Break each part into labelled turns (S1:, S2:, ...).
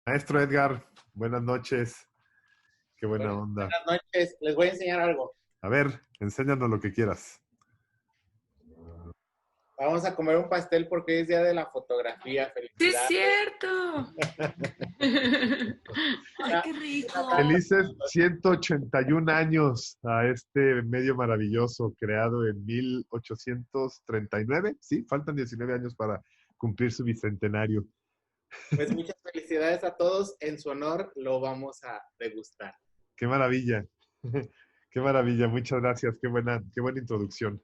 S1: Maestro Edgar, buenas noches. Qué buena onda.
S2: Buenas noches, les voy a enseñar algo.
S1: A ver, enséñanos lo que quieras.
S2: Vamos a comer un pastel porque hoy es día de la fotografía.
S3: ¡Sí es
S2: Felicidades.
S3: cierto! ¡Ay, qué
S2: Un abrazo
S3: rico!
S1: Felices
S2: a todos.
S1: 181 años a este medio maravilloso creado en 1839. Sí, faltan 19 años para cumplir su bicentenario.
S2: Pues muchas felicidades a todos. En su honor lo vamos a degustar.
S1: Qué maravilla. Qué maravilla. Muchas gracias. Qué buena introducción.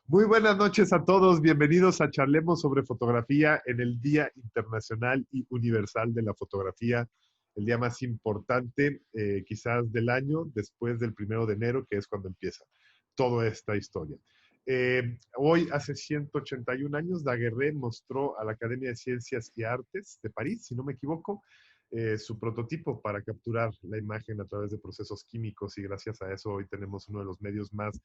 S1: Muy buenas noches a todos. Bienvenidos a Charlemos sobre Fotografía en el Día Internacional y Universal de la Fotografía, el día más importante quizás del año, después del 1 de enero, que es cuando empieza toda esta historia. Hoy, hace 181 años, Daguerre mostró a la Academia de Ciencias y Artes de París, si no me equivoco, su prototipo para capturar la imagen a través de procesos químicos, y gracias a eso hoy tenemos uno de los medios más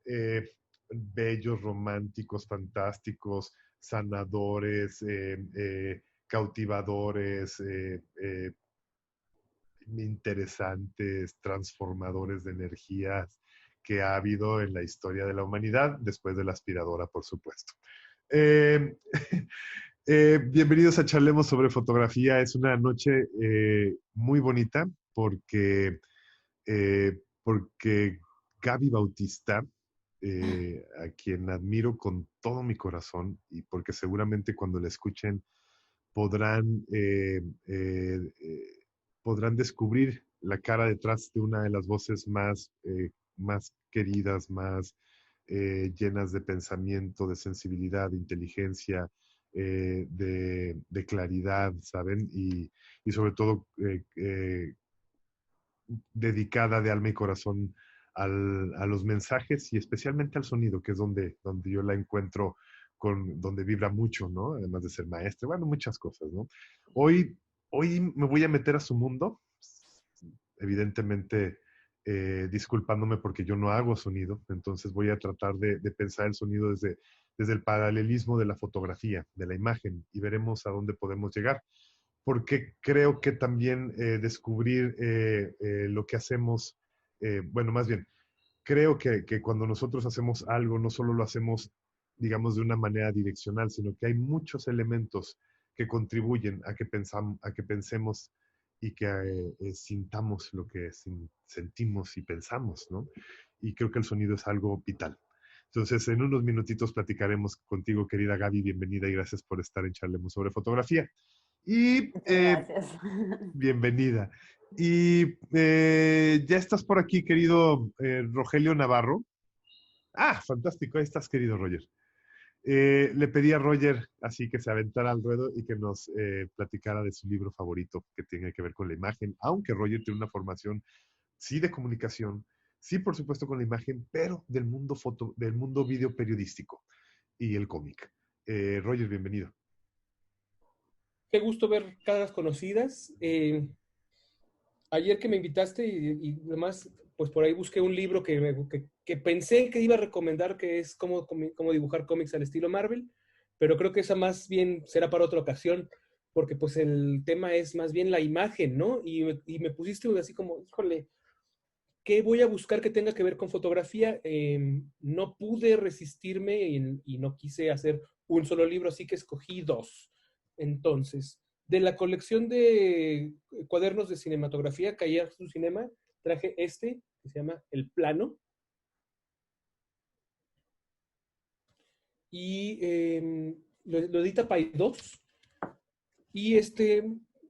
S1: eh, bellos, románticos, fantásticos, sanadores, cautivadores, interesantes, transformadores de energías que ha habido en la historia de la humanidad, después de la aspiradora, por supuesto. Eh, bienvenidos a Charlemos sobre Fotografía. Es una noche muy bonita porque Gaby Bautista, a quien admiro con todo mi corazón y porque seguramente cuando la escuchen podrán, podrán descubrir la cara detrás de una de las voces más queridas, más llenas de pensamiento, de sensibilidad, de inteligencia, de claridad, ¿saben? Y sobre todo dedicada de alma y corazón a los mensajes y especialmente al sonido, que es donde yo la encuentro, donde vibra mucho, ¿no? Además de ser maestra, bueno, muchas cosas, ¿no? Hoy, hoy me voy a meter a su mundo, evidentemente disculpándome porque yo no hago sonido, entonces voy a tratar de pensar el sonido desde el paralelismo de la fotografía, de la imagen, y veremos a dónde podemos llegar porque creo que también descubrir lo que hacemos, bueno, más bien, creo que cuando nosotros hacemos algo, no solo lo hacemos, digamos, de una manera direccional, sino que hay muchos elementos que contribuyen a que pensemos y que sintamos lo que sentimos y pensamos, ¿no? Y creo que el sonido es algo vital. Entonces, en unos minutitos platicaremos contigo, querida Gaby. Bienvenida y gracias por estar en Charlemos sobre Fotografía. Y
S3: Muchas gracias.
S1: bienvenida. Y ya estás por aquí, querido Rogelio Navarro. Ah, fantástico, ahí estás, querido Roger. Le pedí a Roger así que se aventara al ruedo y que nos platicara de su libro favorito que tiene que ver con la imagen, aunque Roger tiene una formación, sí, de comunicación, sí, por supuesto, con la imagen, pero del mundo video periodístico y el cómic. Roger, bienvenido.
S4: Qué gusto ver caras conocidas. Ayer que me invitaste y demás, pues por ahí busqué un libro que pensé que iba a recomendar, que es cómo dibujar cómics al estilo Marvel, pero creo que esa más bien será para otra ocasión, porque pues el tema es más bien la imagen, ¿no? Y me pusiste así como, híjole, ¿qué voy a buscar que tenga que ver con fotografía? No pude resistirme y no quise hacer un solo libro, así que escogí dos. Entonces, de la colección de cuadernos de cinematografía, Cahiers du Cinema, traje este, que se llama El Plano, y lo edita Paidós. Y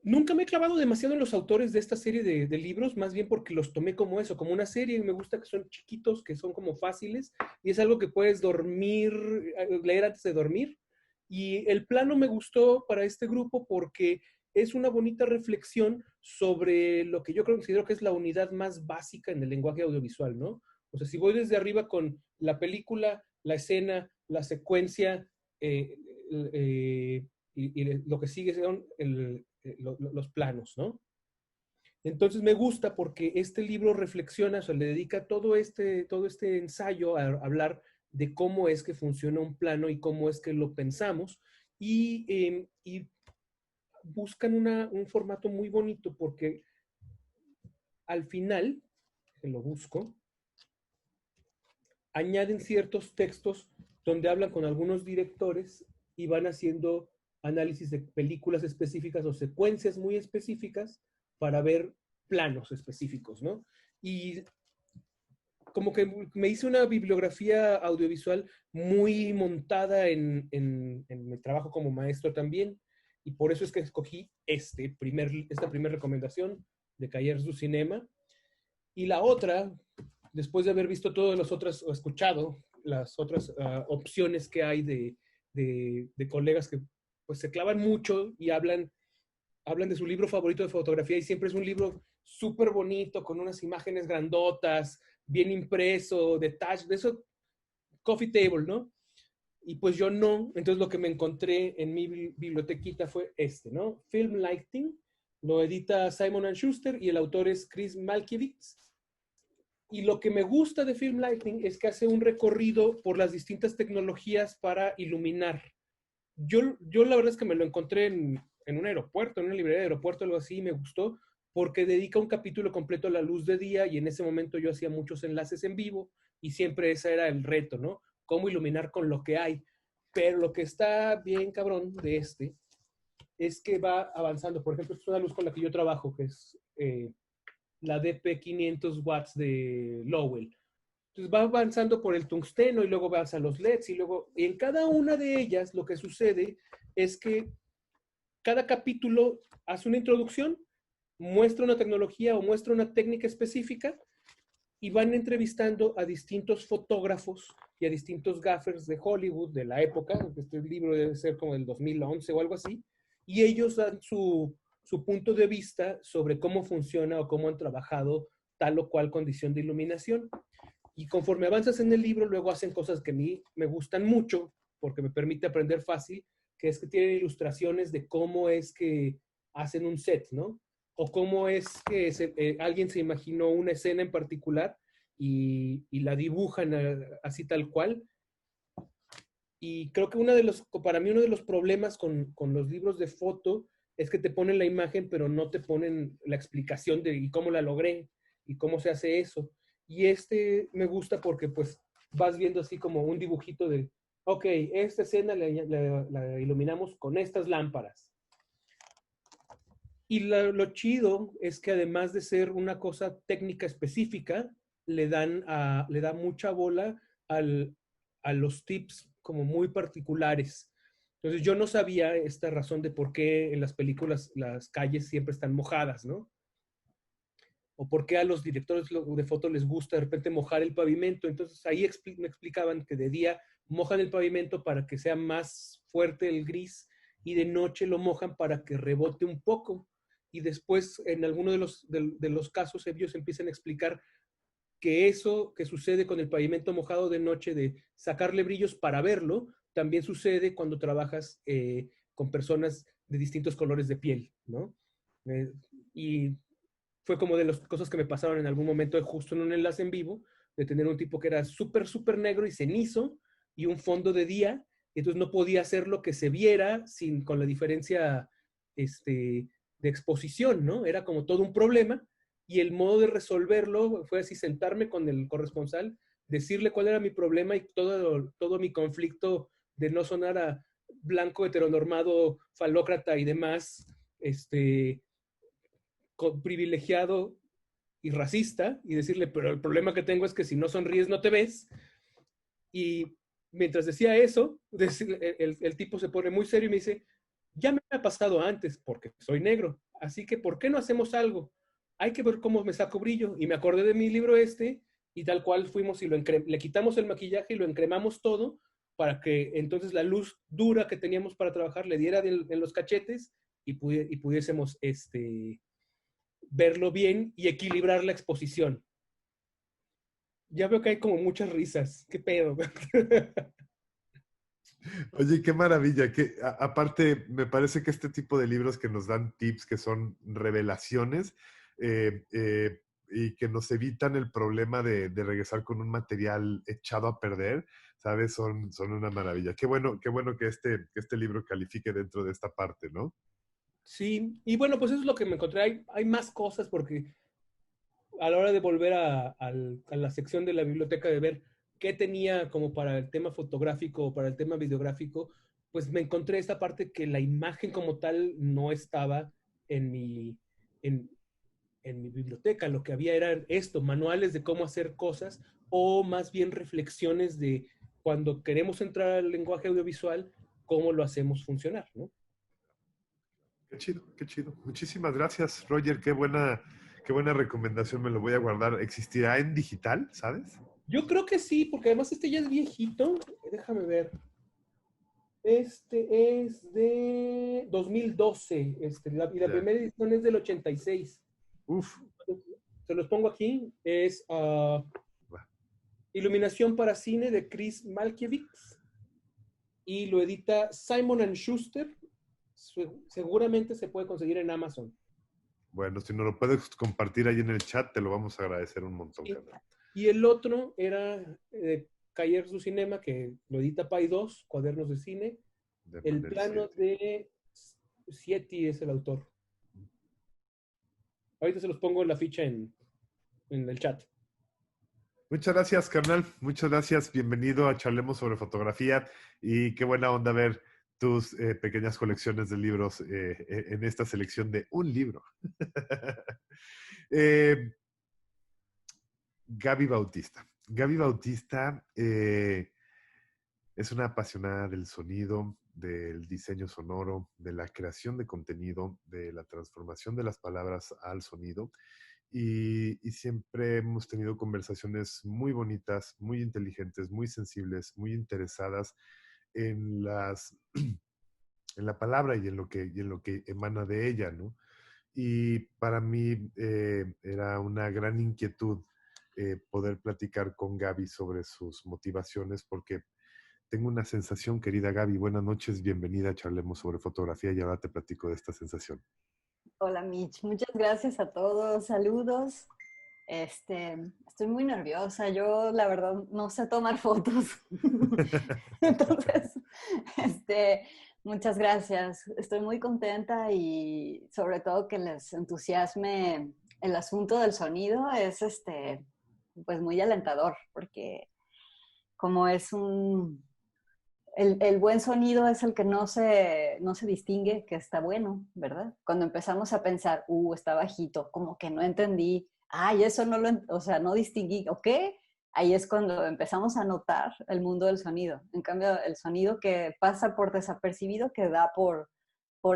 S4: nunca me he clavado demasiado en los autores de esta serie de libros, más bien porque los tomé como eso, como una serie, y me gusta que son chiquitos, que son como fáciles, y es algo que puedes leer antes de dormir. Y el plano me gustó para este grupo porque es una bonita reflexión sobre lo que yo considero que es la unidad más básica en el lenguaje audiovisual, ¿no? O sea, si voy desde arriba con la película, la escena, la secuencia, eh, eh, y lo que sigue son los planos, ¿no? Entonces me gusta porque este libro reflexiona, o sea, le dedica todo este ensayo a hablar de cómo es que funciona un plano y cómo es que lo pensamos. Y buscan un formato muy bonito porque al final, que lo busco, añaden ciertos textos donde hablan con algunos directores y van haciendo análisis de películas específicas o secuencias muy específicas para ver planos específicos, ¿no? Y como que me hice una bibliografía audiovisual muy montada en mi trabajo como maestro también, y por eso es que escogí esta primera recomendación de Callers du Cinema. Y la otra, después de haber visto todas las otras, o escuchado las otras opciones que hay de colegas que pues se clavan mucho y hablan de su libro favorito de fotografía y siempre es un libro súper bonito, con unas imágenes grandotas, bien impreso, detalle, de eso, coffee table, ¿no? Y pues yo no, entonces lo que me encontré en mi bibliotequita fue ¿no? Film Lighting, lo edita Simon & Schuster y el autor es Chris Malkiewicz. Y lo que me gusta de Film Lighting es que hace un recorrido por las distintas tecnologías para iluminar. Yo la verdad es que me lo encontré en un aeropuerto, en una librería de aeropuerto, algo así, y me gustó porque dedica un capítulo completo a la luz de día y en ese momento yo hacía muchos enlaces en vivo y siempre ese era el reto, ¿no? Cómo iluminar con lo que hay. Pero lo que está bien cabrón de es que va avanzando. Por ejemplo, esta es una luz con la que yo trabajo, que es la DP 500 watts de Lowell. Entonces va avanzando por el tungsteno y luego avanza los LEDs y en cada una de ellas lo que sucede es que cada capítulo hace una introducción, muestra una tecnología o muestra una técnica específica y van entrevistando a distintos fotógrafos y a distintos gaffers de Hollywood de la época, este libro debe ser como del 2011 o algo así, y ellos dan su punto de vista sobre cómo funciona o cómo han trabajado tal o cual condición de iluminación. Y conforme avanzas en el libro, luego hacen cosas que a mí me gustan mucho, porque me permite aprender fácil, que es que tienen ilustraciones de cómo es que hacen un set, ¿no? O cómo es que alguien se imaginó una escena en particular y la dibujan así tal cual. Y creo que para mí uno de los problemas con los libros de foto es que te ponen la imagen, pero no te ponen la explicación de y cómo la logré y cómo se hace eso. Y me gusta porque pues vas viendo así como un dibujito de, ok, esta escena la iluminamos con estas lámparas. Y lo chido es que además de ser una cosa técnica específica, le da mucha bola a los tips como muy particulares. Entonces yo no sabía esta razón de por qué en las películas las calles siempre están mojadas, ¿no? O por qué a los directores de foto les gusta de repente mojar el pavimento. Entonces ahí me explicaban que de día mojan el pavimento para que sea más fuerte el gris y de noche lo mojan para que rebote un poco. Y después en alguno de los casos ellos empiezan a explicar que eso que sucede con el pavimento mojado de noche, de sacarle brillos para verlo, también sucede cuando trabajas con personas de distintos colores de piel, ¿no? Y fue como de las cosas que me pasaron en algún momento, justo en un enlace en vivo, de tener un tipo que era súper, súper negro y cenizo y un fondo de día, y entonces no podía hacer lo que se viera con la diferencia de exposición, ¿no? Era como todo un problema y el modo de resolverlo fue así, sentarme con el corresponsal, decirle cuál era mi problema y todo mi conflicto de no sonar a blanco, heteronormado, falócrata y demás, privilegiado y racista y decirle, pero el problema que tengo es que si no sonríes no te ves. Y mientras decía eso, el tipo se pone muy serio y me dice, ya me ha pasado antes porque soy negro, así que ¿por qué no hacemos algo? Hay que ver cómo me saco brillo. Y me acordé de mi libro y tal cual fuimos y le quitamos el maquillaje y lo encremamos todo para que entonces la luz dura que teníamos para trabajar le diera en los cachetes y pudiésemos verlo bien y equilibrar la exposición. Ya veo que hay como muchas risas. ¿Qué pedo?
S1: Oye, qué maravilla. Aparte, me parece que este tipo de libros que nos dan tips, que son revelaciones, y que nos evitan el problema de regresar con un material echado a perder, ¿sabes? Son una maravilla. Qué bueno que este libro califique dentro de esta parte, ¿no?
S4: Sí, y bueno, pues eso es lo que me encontré. Hay más cosas porque a la hora de volver a la sección de la biblioteca de ver qué tenía como para el tema fotográfico o para el tema videográfico, pues me encontré esta parte que la imagen como tal no estaba en en, en mi biblioteca. Lo que había eran esto, manuales de cómo hacer cosas o más bien reflexiones de cuando queremos entrar al lenguaje audiovisual, cómo lo hacemos funcionar, ¿no?
S1: Qué chido, qué chido. Muchísimas gracias, Roger. Qué buena recomendación. Me lo voy a guardar. ¿Existirá en digital, sabes?
S4: Yo creo que sí, porque además este ya es viejito. Déjame ver. Este es de 2012, y la
S1: Ya.
S4: primera edición es del 86.
S1: Uf.
S4: Se los pongo aquí. Es
S1: Va.
S4: Iluminación para cine de Chris Malkiewicz y lo edita Simon & Schuster. Seguramente se puede conseguir en Amazon.
S1: Bueno, si nos lo puedes compartir ahí en el chat, te lo vamos a agradecer un montón,
S4: Sí.
S1: carnal.
S4: Y el otro era Cahiers du Cinema, que lo edita Pay 2, Cuadernos de Cine.
S1: De
S4: El
S1: Manuel
S4: plano
S1: 7.
S4: de Sietti es el autor. Ahorita se los pongo en la ficha en el chat.
S1: Muchas gracias, carnal. Muchas gracias. Bienvenido a Charlemos sobre Fotografía. Y qué buena onda ver tus pequeñas colecciones de libros en esta selección de un libro. Gaby Bautista. Gaby Bautista es una apasionada del sonido, del diseño sonoro, de la creación de contenido, de la transformación de las palabras al sonido. Y siempre hemos tenido conversaciones muy bonitas, muy inteligentes, muy sensibles, muy interesadas en en la palabra y en lo que emana de ella, ¿no? Y para mí era una gran inquietud poder platicar con Gaby sobre sus motivaciones, porque tengo una sensación, querida Gaby. Buenas noches, bienvenida, charlemos sobre fotografía y ahora te platico de esta sensación.
S3: Hola Mitch, muchas gracias a todos, saludos. Estoy muy nerviosa, yo la verdad no sé tomar fotos. Entonces, muchas gracias. Estoy muy contenta y sobre todo que les entusiasme el asunto del sonido es pues muy alentador porque como es el buen sonido es el que no se distingue que está bueno, ¿verdad? Cuando empezamos a pensar, está bajito, como que no entendí, ay, eso no o sea, no distinguí, ¿ok? Ahí es cuando empezamos a notar el mundo del sonido. En cambio, el sonido que pasa por desapercibido, que da por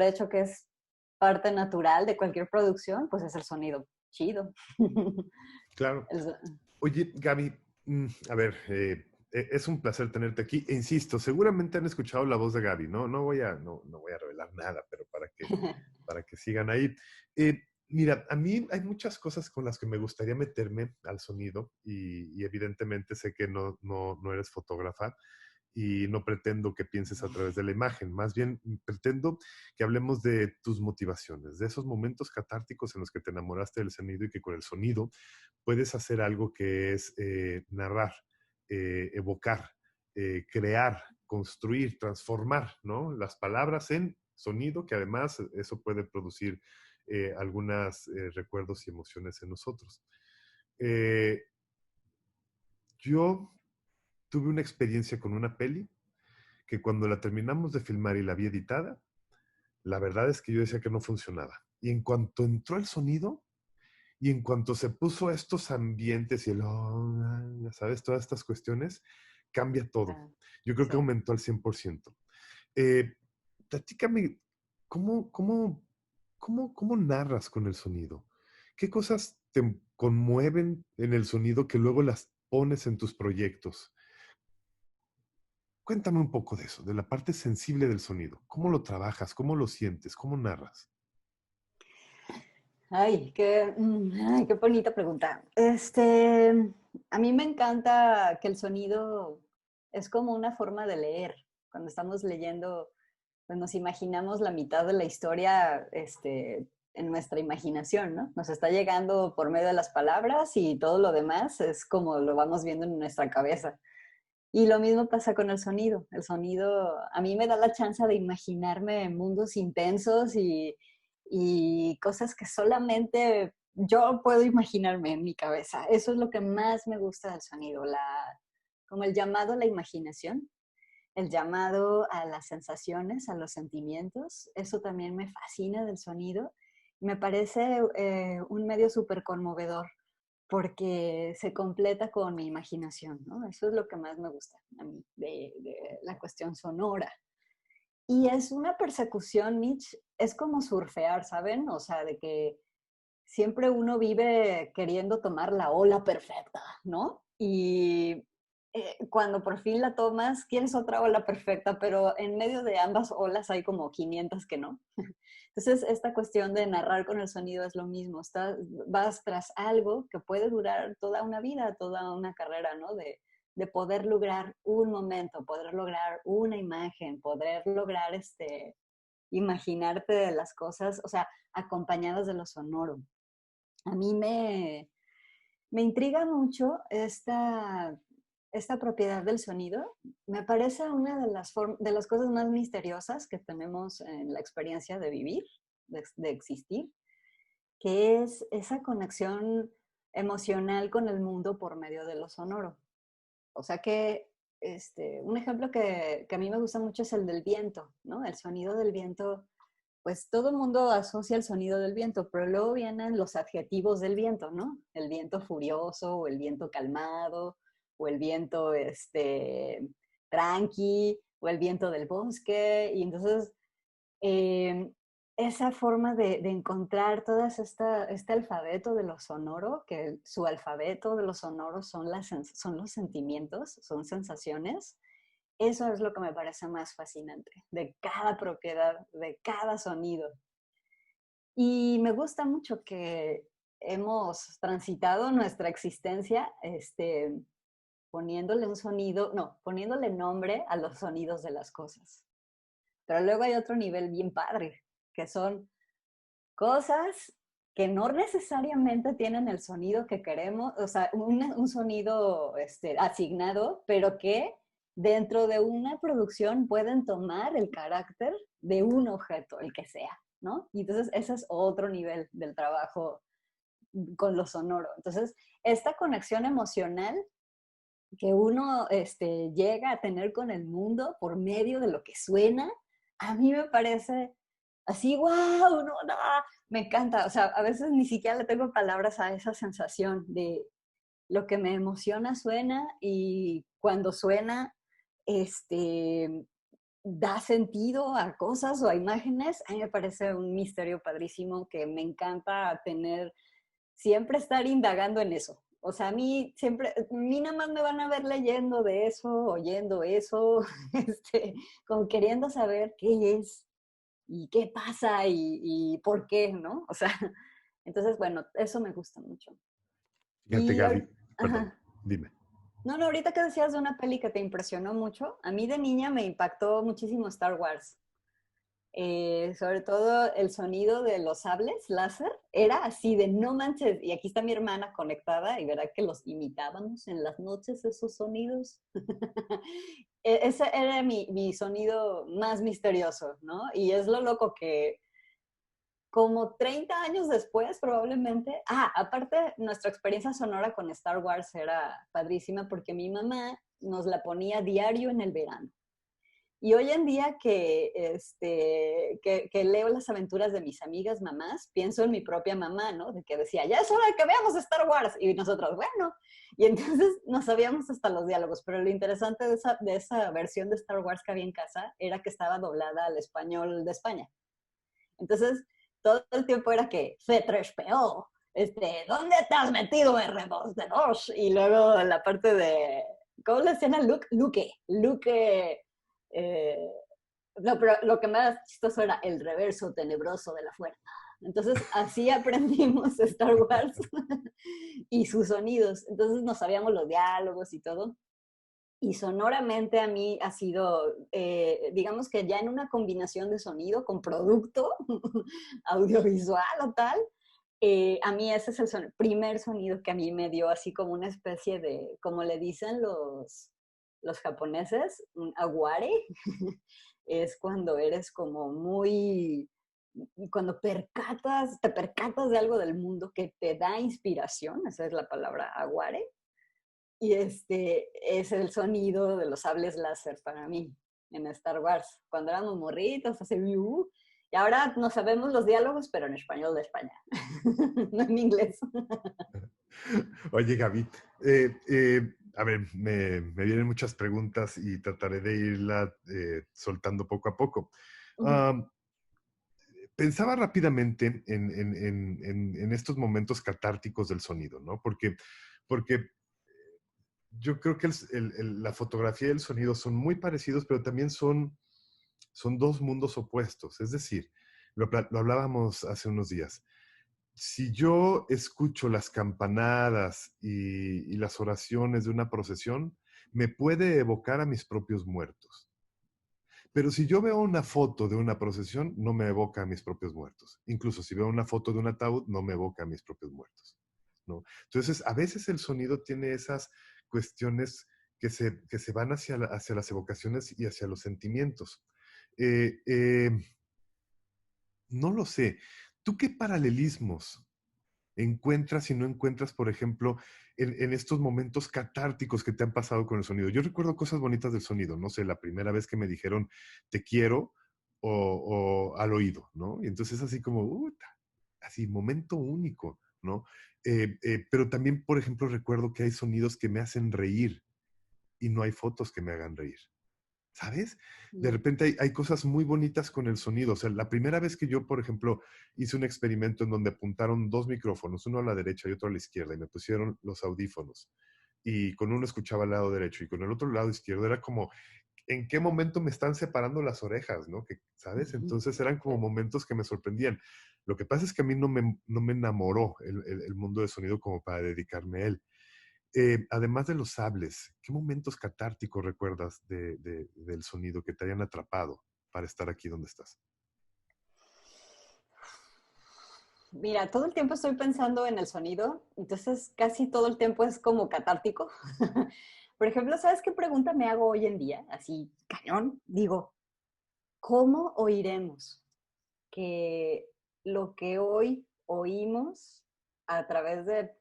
S3: hecho que es parte natural de cualquier producción, pues es el sonido chido.
S1: Claro.
S3: El,
S1: Oye, Gaby, a ver, es un placer tenerte aquí. E insisto, seguramente han escuchado la voz de Gaby, ¿no? No voy a revelar nada, pero para que sigan ahí. Mira, a mí hay muchas cosas con las que me gustaría meterme al sonido y evidentemente sé que no eres fotógrafa y no pretendo que pienses a través de la imagen, más bien pretendo que hablemos de tus motivaciones, de esos momentos catárticos en los que te enamoraste del sonido y que con el sonido puedes hacer algo que es narrar, evocar, crear, construir, transformar, ¿no? Las palabras en sonido, que además eso puede producir algunos recuerdos y emociones en nosotros. Eh, yo tuve una experiencia con una peli que cuando la terminamos de filmar y la vi editada, la verdad es que yo decía que no funcionaba. Y en cuanto entró el sonido, y en cuanto se puso a estos ambientes y ya sabes, todas estas cuestiones, cambia todo. Yo creo que
S3: sí.
S1: aumentó al 100%. Eh, Platícame, ¿cómo narras con el sonido? ¿Qué cosas te conmueven en el sonido que luego las pones en tus proyectos? Cuéntame un poco de eso, de la parte sensible del sonido. ¿Cómo lo trabajas? ¿Cómo lo sientes? ¿Cómo narras?
S3: Ay, qué bonita pregunta. A mí me encanta que el sonido es como una forma de leer. Cuando estamos leyendo, pues nos imaginamos la mitad de la historia, en nuestra imaginación, ¿no? Nos está llegando por medio de las palabras y todo lo demás es como lo vamos viendo en nuestra cabeza. Y lo mismo pasa con el sonido. El sonido a mí me da la chance de imaginarme mundos intensos y cosas que solamente yo puedo imaginarme en mi cabeza. Eso es lo que más me gusta del sonido, como el llamado a la imaginación, el llamado a las sensaciones, a los sentimientos. Eso también me fascina del sonido. Me parece un medio súper conmovedor porque se completa con mi imaginación, ¿no? Eso es lo que más me gusta a mí de la cuestión sonora. Y es una persecución, Mitch, es como surfear, ¿saben? O sea, de que siempre uno vive queriendo tomar la ola perfecta, ¿no? Y cuando por fin la tomas, quieres otra ola perfecta, pero en medio de ambas olas hay como 500 que no. Entonces, esta cuestión de narrar con el sonido es lo mismo. Vas tras algo que puede durar toda una vida, toda una carrera, ¿no? De poder lograr un momento, poder lograr una imagen, poder lograr imaginarte de las cosas, o sea, acompañadas de lo sonoro. A mí me intriga mucho esta propiedad del sonido. Me parece una de las cosas más misteriosas que tenemos en la experiencia de vivir, de existir, que es esa conexión emocional con el mundo por medio de lo sonoro. O sea que un ejemplo que a mí me gusta mucho es el del viento, ¿no? El sonido del viento, pues todo el mundo asocia el sonido del viento, pero luego vienen los adjetivos del viento, ¿no? El viento furioso, o el viento calmado, o el viento tranqui, o el viento del bosque. Y entonces, esa forma de encontrar todo este alfabeto de lo sonoro, que su alfabeto de lo sonoro son los sentimientos, son sensaciones. Eso es lo que me parece más fascinante de cada propiedad, de cada sonido. Y me gusta mucho que hemos transitado nuestra existencia poniéndole un sonido, no, poniéndole nombre a los sonidos de las cosas. Pero luego hay otro nivel bien padre, que son cosas que no necesariamente tienen el sonido que queremos, o sea, un sonido asignado, pero que dentro de una producción pueden tomar el carácter de un objeto, el que sea, ¿no? Y entonces ese es otro nivel del trabajo con lo sonoro. Entonces, esta conexión emocional que uno llega a tener con el mundo por medio de lo que suena, a mí me parece así, wow, no, me encanta. O sea, a veces ni siquiera le tengo palabras a esa sensación de lo que me emociona suena y cuando suena, da sentido a cosas o a imágenes. A mí me parece un misterio padrísimo que me encanta siempre estar indagando en eso. O sea, a mí nada más me van a ver leyendo de eso, oyendo eso, como queriendo saber qué es y qué pasa y por qué, ¿no? O sea, entonces, bueno, eso me gusta mucho.
S1: Fíjate,
S3: Y,
S1: Gaby, perdón,
S3: ajá.
S1: dime.
S3: No, ahorita que decías de una peli que te impresionó mucho, a mí de niña me impactó muchísimo Star Wars. Sobre todo el sonido de los sables láser era así de no manches, y aquí está mi hermana conectada y verá que los imitábamos en las noches esos sonidos. Ese era mi sonido más misterioso, ¿no? Y es lo loco que como 30 años después probablemente, aparte nuestra experiencia sonora con Star Wars era padrísima porque mi mamá nos la ponía diario en el verano. Y hoy en día que leo las aventuras de mis amigas mamás, pienso en mi propia mamá, ¿no? De que decía, ya es hora de que veamos Star Wars. Y nosotros, bueno. Y entonces no sabíamos hasta los diálogos. Pero lo interesante de esa versión de Star Wars que había en casa era que estaba doblada al español de España. Entonces, todo el tiempo era que, C3PO, ¿dónde te has metido, R2D2? Y luego la parte de, ¿cómo le decían a Luke? Luke, no, pero lo que más chistoso era el reverso tenebroso de la fuerza. Entonces, así aprendimos Star Wars y sus sonidos. Entonces, nos sabíamos los diálogos y todo. Y sonoramente a mí ha sido, digamos que ya en una combinación de sonido con producto audiovisual o tal, a mí ese es el primer sonido que a mí me dio así como una especie de, como le dicen los japoneses, un aware, es cuando eres como muy, y cuando te percatas de algo del mundo que te da inspiración, esa es la palabra aguare, y es el sonido de los sables láser para mí en Star Wars. Cuando éramos morritos, hace y ahora no sabemos los diálogos, pero en español de España, no en inglés.
S1: Oye, Gaby, a ver, me vienen muchas preguntas y trataré de irla soltando poco a poco. Um, Pensaba rápidamente en estos momentos catárticos del sonido, ¿no? Porque yo creo que la fotografía y el sonido son muy parecidos, pero también son dos mundos opuestos. Es decir, lo hablábamos hace unos días. Si yo escucho las campanadas y las oraciones de una procesión, me puede evocar a mis propios muertos. Pero si yo veo una foto de una procesión, no me evoca a mis propios muertos. Incluso si veo una foto de un ataúd, no me evoca a mis propios muertos, ¿no? Entonces, a veces el sonido tiene esas cuestiones que se van hacia las evocaciones y hacia los sentimientos. Eh, eh, no lo sé. ¿Tú qué paralelismos encuentras y no encuentras, por ejemplo, en estos momentos catárticos que te han pasado con el sonido? Yo recuerdo cosas bonitas del sonido, no sé, la primera vez que me dijeron te quiero o al oído, ¿no? Y entonces así como, así, momento único, ¿no? Pero también, por ejemplo, recuerdo que hay sonidos que me hacen reír y no hay fotos que me hagan reír. ¿Sabes? De repente hay cosas muy bonitas con el sonido. O sea, la primera vez que yo, por ejemplo, hice un experimento en donde apuntaron dos micrófonos, uno a la derecha y otro a la izquierda, y me pusieron los audífonos. Y con uno escuchaba al lado derecho y con el otro lado izquierdo. Era como, ¿en qué momento me están separando las orejas? ¿No? ¿Sabes? Entonces eran como momentos que me sorprendían. Lo que pasa es que a mí no me enamoró el mundo del sonido como para dedicarme a él. Además de los sables, ¿qué momentos catárticos recuerdas del sonido que te hayan atrapado para estar aquí donde estás?
S3: Mira, todo el tiempo estoy pensando en el sonido, entonces casi todo el tiempo es como catártico. Por ejemplo, ¿sabes qué pregunta me hago hoy en día? Así, cañón. Digo, ¿cómo oiremos que lo que hoy oímos a través de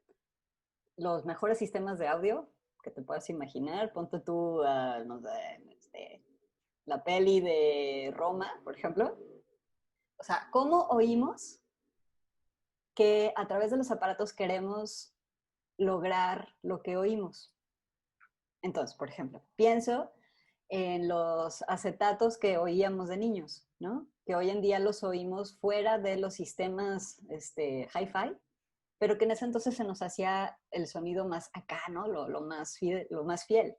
S3: los mejores sistemas de audio que te puedas imaginar? Ponte tú, no sé, la peli de Roma, por ejemplo. O sea, ¿cómo oímos que a través de los aparatos queremos lograr lo que oímos? Entonces, por ejemplo, pienso en los acetatos que oíamos de niños, ¿no? Que hoy en día los oímos fuera de los sistemas hi-fi, pero que en ese entonces se nos hacía el sonido más acá, ¿no? Lo más fiel.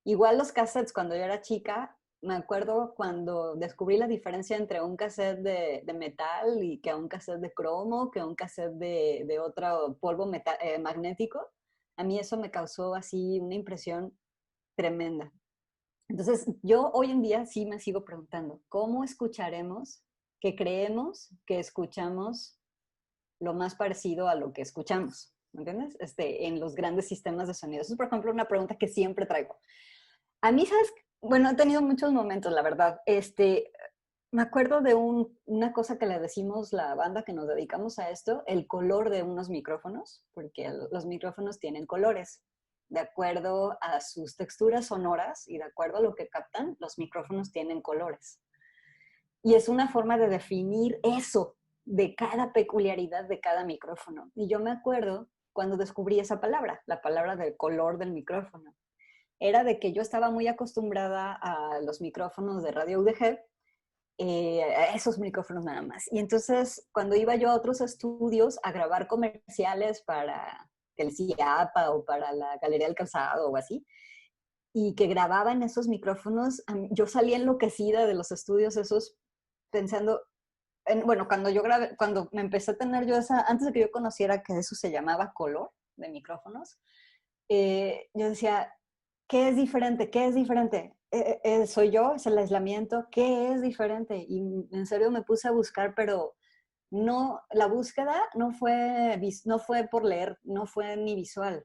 S3: Igual los cassettes, cuando yo era chica, me acuerdo cuando descubrí la diferencia entre un cassette de metal y que un cassette de cromo, que un cassette de otro polvo magnético. A mí eso me causó así una impresión tremenda. Entonces, yo hoy en día sí me sigo preguntando, ¿cómo escucharemos que creemos que escuchamos lo más parecido a lo que escuchamos? ¿Me entiendes? En los grandes sistemas de sonido. Eso es, por ejemplo, una pregunta que siempre traigo. A mí, ¿sabes? Bueno, he tenido muchos momentos, la verdad. Me acuerdo de una cosa que le decimos la banda que nos dedicamos a esto, el color de unos micrófonos, porque los micrófonos tienen colores. De acuerdo a sus texturas sonoras y de acuerdo a lo que captan, los micrófonos tienen colores. Y es una forma de definir eso, de cada peculiaridad de cada micrófono. Y yo me acuerdo cuando descubrí esa palabra, la palabra del color del micrófono. Era de que yo estaba muy acostumbrada a los micrófonos de radio UDG, a esos micrófonos nada más. Y entonces, cuando iba yo a otros estudios a grabar comerciales para el CIAPA o para la Galería del Calzado o así, y que grababa en esos micrófonos, yo salía enloquecida de los estudios esos pensando, bueno, cuando yo grabé, cuando me empecé a tener yo esa, antes de que yo conociera que eso se llamaba color de micrófonos, yo decía, ¿qué es diferente? ¿Qué es diferente? ¿Soy yo? ¿Es el aislamiento? ¿Qué es diferente? Y en serio me puse a buscar, pero no, la búsqueda no fue por leer, no fue ni visual.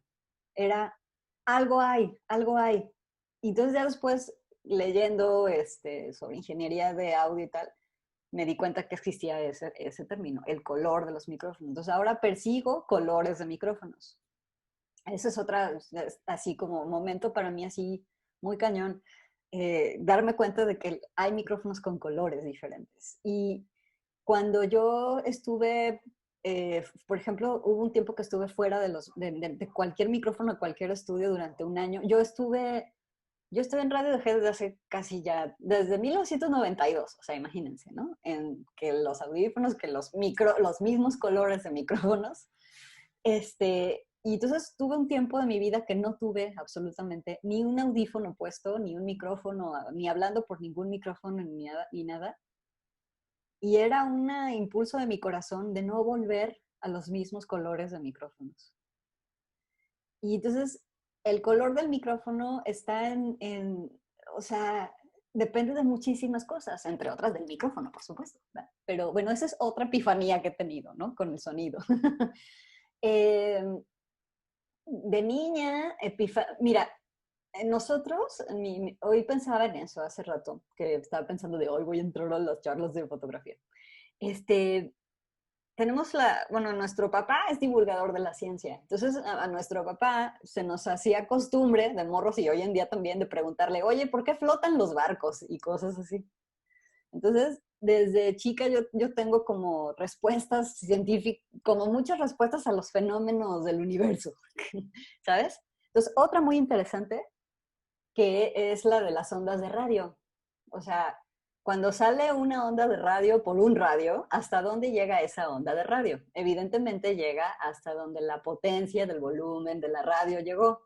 S3: Era algo hay, algo hay. Y entonces ya después leyendo sobre ingeniería de audio y tal, me di cuenta que existía ese término, el color de los micrófonos. Entonces ahora persigo colores de micrófonos. Ese es otra, así como momento para mí así muy cañón, darme cuenta de que hay micrófonos con colores diferentes. Y cuando yo estuve, por ejemplo, hubo un tiempo que estuve fuera de cualquier micrófono, de cualquier estudio durante un año. Yo estuve en Radio Dejé desde hace casi ya, desde 1992, o sea, imagínense, ¿no? En que los audífonos, que los mismos colores de micrófonos. Y entonces tuve un tiempo de mi vida que no tuve absolutamente ni un audífono puesto, ni un micrófono, ni hablando por ningún micrófono ni nada. Y era un impulso de mi corazón de no volver a los mismos colores de micrófonos. Y entonces el color del micrófono está o sea, depende de muchísimas cosas, entre otras del micrófono, por supuesto, ¿verdad? Pero bueno, esa es otra epifanía que he tenido, ¿no? Con el sonido. De niña, mira, nosotros, hoy pensaba en eso hace rato, que estaba pensando de hoy voy a entrar a las charlas de fotografía. Tenemos bueno, nuestro papá es divulgador de la ciencia, entonces a nuestro papá se nos hacía costumbre de morros y hoy en día también de preguntarle, oye, ¿por qué flotan los barcos? Y cosas así. Entonces, desde chica yo tengo como respuestas científicas, como muchas respuestas a los fenómenos del universo, ¿sabes? Entonces, otra muy interesante que es la de las ondas de radio. O sea, cuando sale una onda de radio por un radio, ¿hasta dónde llega esa onda de radio? Evidentemente llega hasta donde la potencia del volumen de la radio llegó.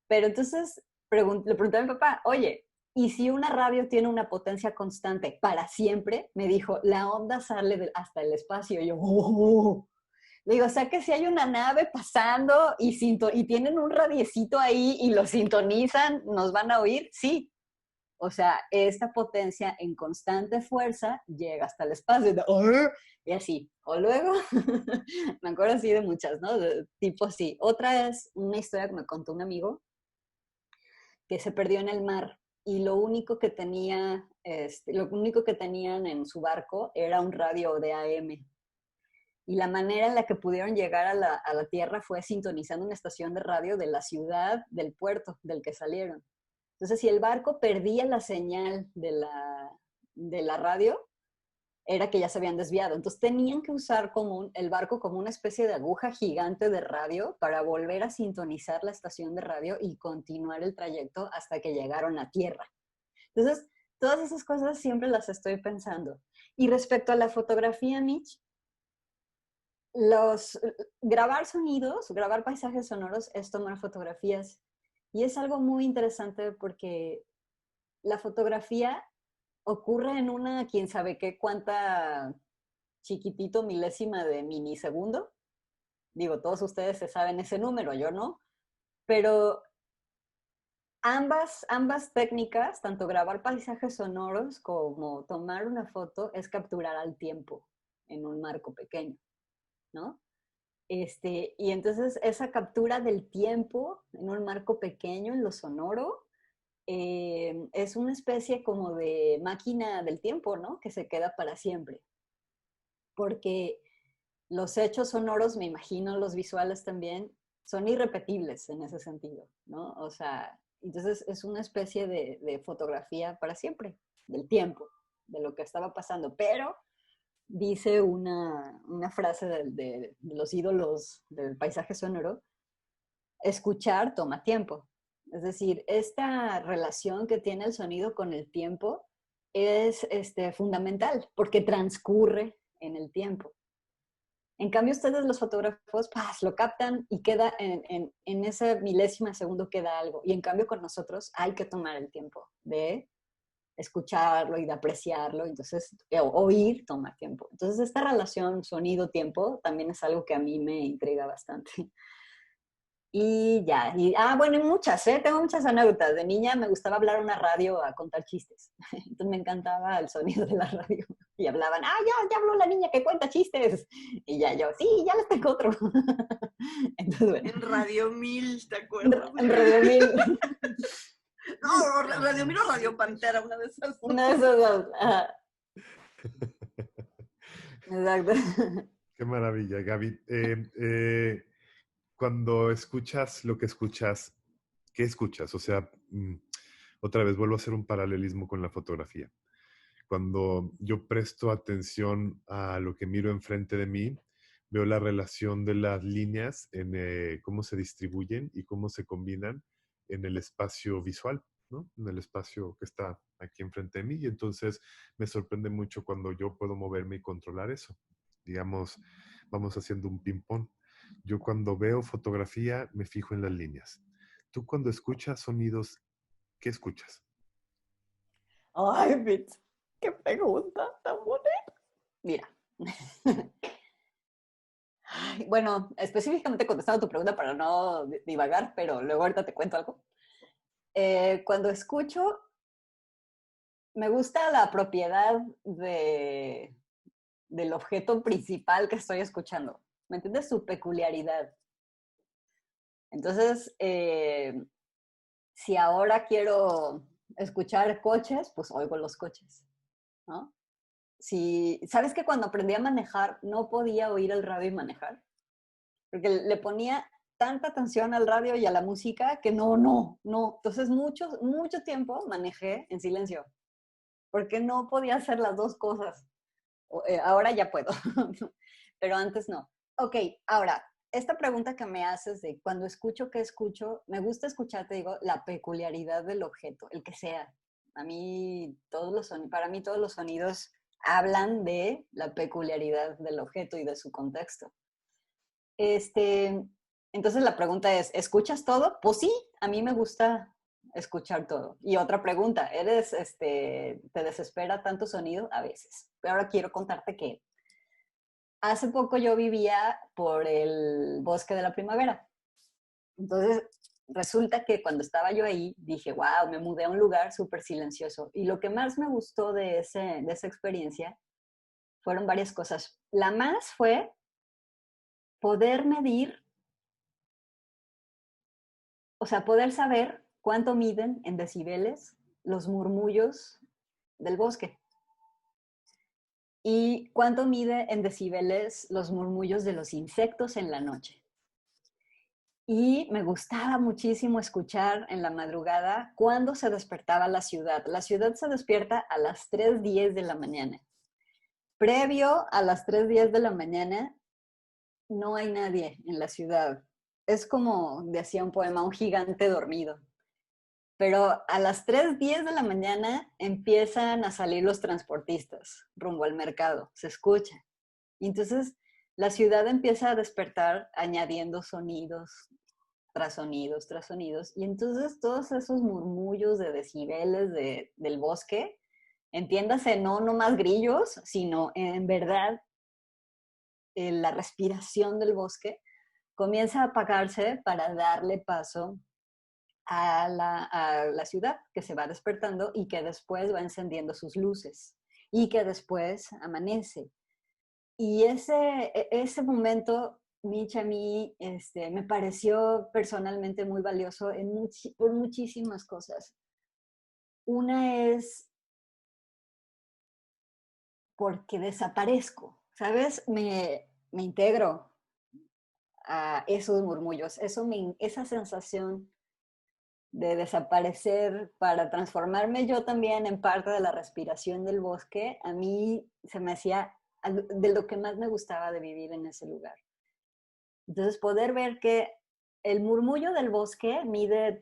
S3: Pero entonces le pregunté a mi papá, oye, ¿y si una radio tiene una potencia constante para siempre? Me dijo, la onda sale hasta el espacio. Y yo, ¡oh! Le digo, o sea que si hay una nave pasando y tienen un radiecito ahí y lo sintonizan, ¿nos van a oír? Sí. O sea, esta potencia en constante fuerza llega hasta el espacio. Y así. O luego, me acuerdo así de muchas, ¿no? Tipo así. Otra es una historia que me contó un amigo que se perdió en el mar y lo único que tenían en su barco era un radio de AM. Y la manera en la que pudieron llegar a la tierra fue sintonizando una estación de radio de la ciudad, del puerto del que salieron. Entonces, si el barco perdía la señal de la radio, era que ya se habían desviado. Entonces, tenían que usar el barco como una especie de aguja gigante de radio para volver a sintonizar la estación de radio y continuar el trayecto hasta que llegaron a tierra. Entonces, todas esas cosas siempre las estoy pensando. Y respecto a la fotografía, Mitch, grabar sonidos, grabar paisajes sonoros es tomar fotografías. Y es algo muy interesante porque la fotografía ocurre en una, quién sabe qué, cuánta chiquitito milésima de milisegundo. Digo, todos ustedes se saben ese número, yo no. Pero ambas técnicas, tanto grabar paisajes sonoros como tomar una foto, es capturar al tiempo en un marco pequeño, ¿no? Y entonces esa captura del tiempo en un marco pequeño, en lo sonoro, es una especie como de máquina del tiempo, ¿no? Que se queda para siempre. Porque los hechos sonoros, me imagino los visuales también, son irrepetibles en ese sentido, ¿no? O sea, entonces es una especie de fotografía para siempre, del tiempo, de lo que estaba pasando. Pero dice una frase de los ídolos del paisaje sonoro, escuchar toma tiempo. Es decir, esta relación que tiene el sonido con el tiempo es fundamental porque transcurre en el tiempo. En cambio, ustedes los fotógrafos lo captan y queda en esa milésima de segundo queda algo. Y en cambio con nosotros hay que tomar el tiempo de escucharlo y de apreciarlo. Entonces, oír toma tiempo. Entonces, esta relación sonido-tiempo también es algo que a mí me intriga bastante. Y ya, bueno, y muchas, tengo muchas anécdotas. De niña me gustaba hablar a una radio a contar chistes. Entonces me encantaba el sonido de la radio. Y hablaban, ya habló la niña que cuenta chistes. Y ya yo, sí, ya les tengo otro. Entonces, bueno.
S5: En Radio 1000, ¿te acuerdas?
S3: En Radio 1000.
S5: No, Radio 1000 o Radio Pantera, una de esas dos.
S3: Una de esas dos. Exacto.
S1: Qué maravilla, Gaby. Cuando escuchas lo que escuchas, ¿qué escuchas? O sea, otra vez vuelvo a hacer un paralelismo con la fotografía. Cuando yo presto atención a lo que miro enfrente de mí, veo la relación de las líneas en cómo se distribuyen y cómo se combinan en el espacio visual, ¿no? En el espacio que está aquí enfrente de mí. Y entonces me sorprende mucho cuando yo puedo moverme y controlar eso. Digamos, vamos haciendo un ping-pong. Yo cuando veo fotografía me fijo en las líneas. Tú cuando escuchas sonidos, ¿qué escuchas?
S3: Ay, Fitz, qué pregunta tan bonita. Mira. Ay, bueno, específicamente contestando tu pregunta para no divagar, pero luego ahorita te cuento algo. Cuando escucho, me gusta la propiedad del objeto principal que estoy escuchando. ¿Me entiendes? Su peculiaridad. Entonces, si ahora quiero escuchar coches, pues oigo los coches, ¿no? Si, ¿sabes que cuando aprendí a manejar no podía oír el radio y manejar? Porque le ponía tanta atención al radio y a la música que no. Entonces, mucho tiempo manejé en silencio, porque no podía hacer las dos cosas. Ahora ya puedo, pero antes no. Ok, ahora, esta pregunta que me haces de cuando escucho, ¿qué escucho? Me gusta escuchar, te digo, la peculiaridad del objeto, el que sea. Para mí todos los sonidos hablan de la peculiaridad del objeto y de su contexto. Entonces la pregunta es, ¿escuchas todo? Pues sí, a mí me gusta escuchar todo. Y otra pregunta, ¿te desespera tanto sonido? A veces. Pero ahora quiero contarte que hace poco yo vivía por el Bosque de la Primavera. Entonces, resulta que cuando estaba yo ahí, dije, wow, me mudé a un lugar súper silencioso. Y lo que más me gustó de esa experiencia fueron varias cosas. La más fue poder medir, o sea, poder saber cuánto miden en decibeles los murmullos del bosque y cuánto mide en decibeles los murmullos de los insectos en la noche. Y me gustaba muchísimo escuchar en la madrugada cuando se despertaba la ciudad. La ciudad se despierta a las 3:10 de la mañana. Previo a las 3:10 de la mañana, no hay nadie en la ciudad. Es como decía un poema, un gigante dormido. Pero a las 3:10 de la mañana empiezan a salir los transportistas rumbo al mercado, se escucha. Y entonces la ciudad empieza a despertar añadiendo sonidos tras sonidos, tras sonidos. Y entonces todos esos murmullos de decibeles del bosque, entiéndase, no más grillos, sino en verdad la respiración del bosque, comienza a apagarse para darle paso a la ciudad que se va despertando y que después va encendiendo sus luces y que después amanece. Y ese momento, Mitch, a mí me pareció personalmente muy valioso por muchísimas cosas. Una es porque desaparezco, ¿sabes? Me integro a esos murmullos, esa sensación de desaparecer para transformarme yo también en parte de la respiración del bosque, a mí se me hacía de lo que más me gustaba de vivir en ese lugar. Entonces, poder ver que el murmullo del bosque mide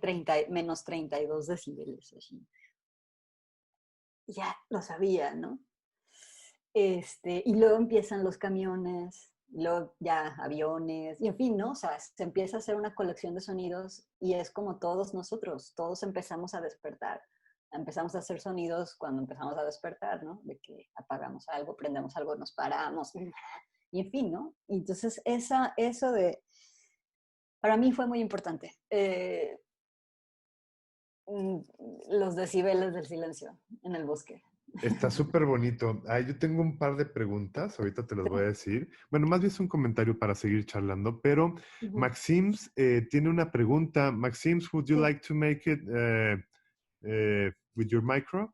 S3: menos 32 decibeles. Así. Ya lo sabía, ¿no? Y luego empiezan los camiones, luego ya aviones, y en fin, ¿no? O sea, se empieza a hacer una colección de sonidos y es como todos nosotros, todos empezamos a despertar. Empezamos a hacer sonidos cuando empezamos a despertar, ¿no? De que apagamos algo, prendemos algo, nos paramos, y en fin, ¿no? Y entonces para mí fue muy importante. Los decibeles del silencio en el bosque.
S1: Está súper bonito. Yo tengo un par de preguntas, ahorita te las voy a decir. Bueno, más bien es un comentario para seguir charlando, pero Maxims tiene una pregunta. Maxims, would you like to make it with your micro?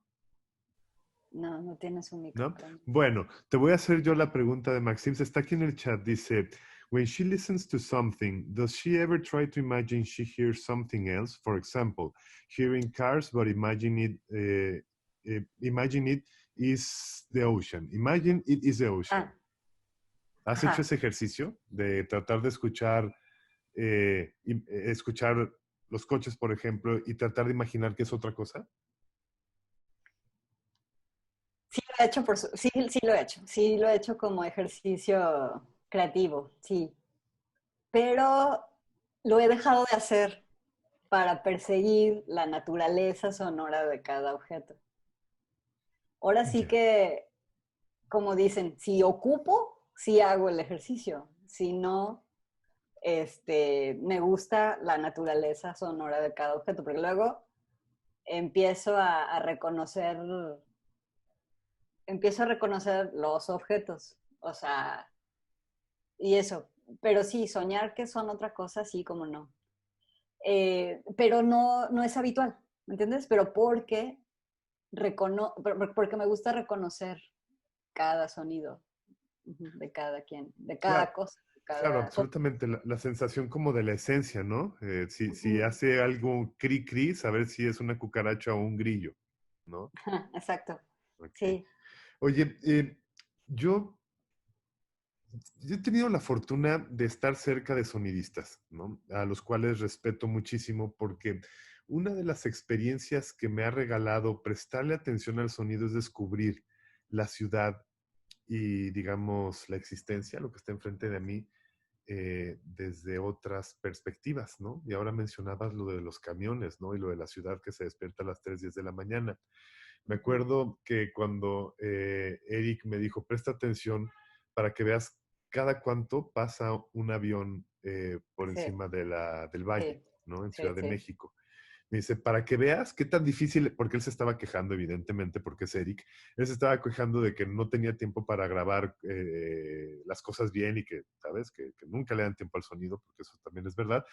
S3: No, no tienes un
S1: ¿no?
S3: micrófono.
S1: Bueno, te voy a hacer yo la pregunta de Maxim. Está aquí en el chat. Dice, when she listens to something, does she ever try to imagine she hears something else? For example, hearing cars, but imagine it is the ocean. Imagine it is the ocean.
S3: Ah,
S1: ¿Has
S3: ajá.
S1: hecho ese ejercicio de tratar de escuchar los coches, por ejemplo, y tratar de imaginar que es otra cosa?
S3: Sí lo he hecho, sí, sí lo he hecho. Sí lo he hecho como ejercicio creativo, sí. Pero lo he dejado de hacer para perseguir la naturaleza sonora de cada objeto. Ahora sí
S1: Ya.
S3: que, como dicen, si ocupo, sí hago el ejercicio. Si no, me gusta la naturaleza sonora de cada objeto, porque luego empiezo a reconocer los objetos, o sea, y eso. Pero sí, soñar que son otra cosa, sí, como no. Pero no es habitual, ¿me entiendes? Pero porque me gusta reconocer cada sonido de cada quien, de
S1: Claro,
S3: cada cosa, de
S1: claro,
S3: cada...
S1: absolutamente. La sensación como de la esencia, ¿no? Si
S3: Ujú.
S1: hace algo cri-cri, saber si es una cucaracha o un grillo, ¿no?
S3: Exacto,
S1: Ok.
S3: sí.
S1: Oye, yo, yo he tenido la fortuna de estar cerca de sonidistas, ¿no? A los cuales respeto muchísimo porque una de las experiencias que me ha regalado prestarle atención al sonido es descubrir la ciudad y, digamos, la existencia, lo que está enfrente de mí, desde otras perspectivas, ¿no? Y ahora mencionabas lo de los camiones, ¿no? Y lo de la ciudad que se despierta a las 3:10 de la mañana. Me
S3: Ujú.
S1: acuerdo que cuando Eric me dijo, presta atención para que veas cada cuánto pasa un avión por
S3: Sí,
S1: encima del valle,
S3: sí,
S1: ¿no? En
S3: sí,
S1: Ciudad de
S3: sí.
S1: México. Me dice, para que veas qué tan difícil, porque él se estaba quejando, evidentemente, porque es Eric, él se estaba quejando de que no tenía tiempo para grabar las cosas bien y que, ¿sabes? Que nunca le dan tiempo al sonido, porque eso también es verdad.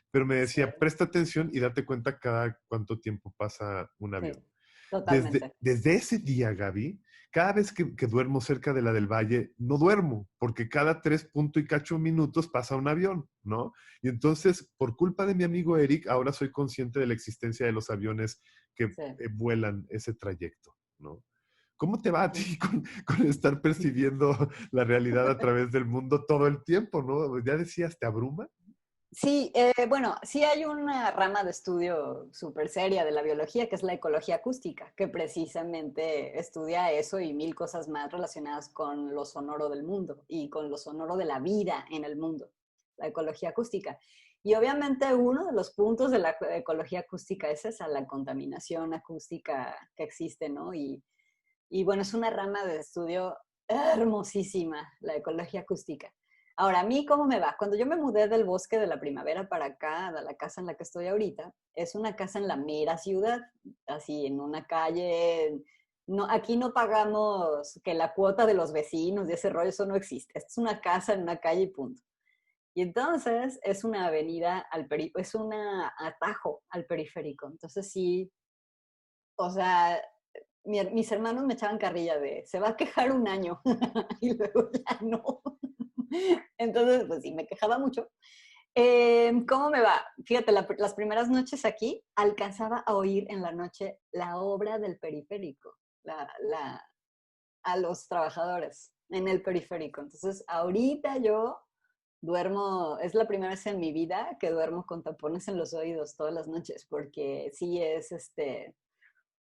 S1: Pero me
S3: Sí,
S1: decía, presta atención y date cuenta cada cuánto tiempo pasa un
S3: sí,
S1: avión.
S3: totalmente.
S1: Desde ese día, Gaby, cada vez que duermo cerca de la del Valle, no duermo, porque cada 3 y cacho minutos pasa un avión, ¿no? Y entonces, por culpa de mi amigo Eric, ahora soy consciente de la existencia de los aviones que
S3: Sí.
S1: vuelan ese trayecto, ¿no? ¿Cómo te va a
S3: Ujú.
S1: ti con estar percibiendo la realidad a través del mundo todo el tiempo, ¿no? Ya decías, ¿te abruma?
S3: Sí, bueno, sí hay una rama de estudio súper seria de la biología que es la ecología acústica, que precisamente estudia eso y mil cosas más relacionadas con lo sonoro del mundo y con lo sonoro de la vida en el mundo, la ecología acústica. Y obviamente uno de los puntos de la ecología acústica es esa, la contaminación acústica que existe, ¿no? Y bueno, es una rama de estudio hermosísima, la ecología acústica. Ahora, ¿a mí cómo me va? Cuando yo me mudé del Bosque de la Primavera para acá, de la casa en la que estoy ahorita, es una casa en la mera ciudad, así en una calle. No, aquí no pagamos que la cuota de los vecinos y ese rollo, eso no existe. Es una casa en una calle y punto. Y entonces es una avenida es un atajo al periférico. Entonces sí, o sea, mis hermanos me echaban carrilla de, se va a quejar un año y luego ya no. Entonces, pues sí, me quejaba mucho. ¿Cómo me va? Fíjate, las primeras noches aquí alcanzaba a oír en la noche la obra del periférico, a los trabajadores en el periférico. Entonces, ahorita yo duermo, es la primera vez en mi vida que duermo con tapones en los oídos todas las noches, porque sí es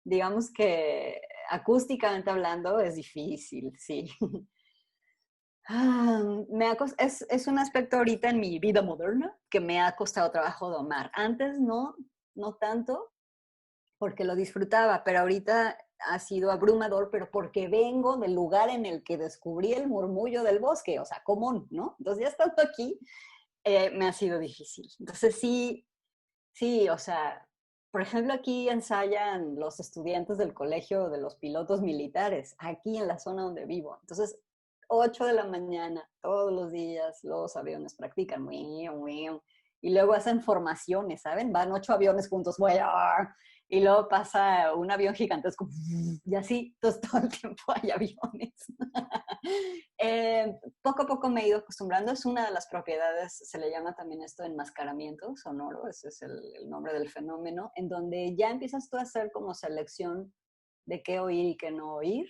S3: digamos que acústicamente hablando es difícil, sí. Es un aspecto ahorita en mi vida moderna que me ha costado trabajo domar. Antes no tanto, porque lo disfrutaba, pero ahorita ha sido abrumador, pero porque vengo del lugar en el que descubrí el murmullo del bosque, o sea, común, ¿no? Entonces ya estando aquí, me ha sido difícil. Entonces sí, sí, o sea, por ejemplo, aquí ensayan los estudiantes del colegio de los pilotos militares, aquí en la zona donde vivo. Entonces, 8 de la mañana, todos los días, los aviones practican. Y luego hacen formaciones, ¿saben? Van 8 aviones juntos. y luego pasa un avión gigantesco y así, entonces todo el tiempo hay aviones. Poco a poco me he ido acostumbrando, es una de las propiedades, se le llama también esto enmascaramiento sonoro, ese es el nombre del fenómeno, en donde ya empiezas tú a hacer como selección de qué oír y qué no oír,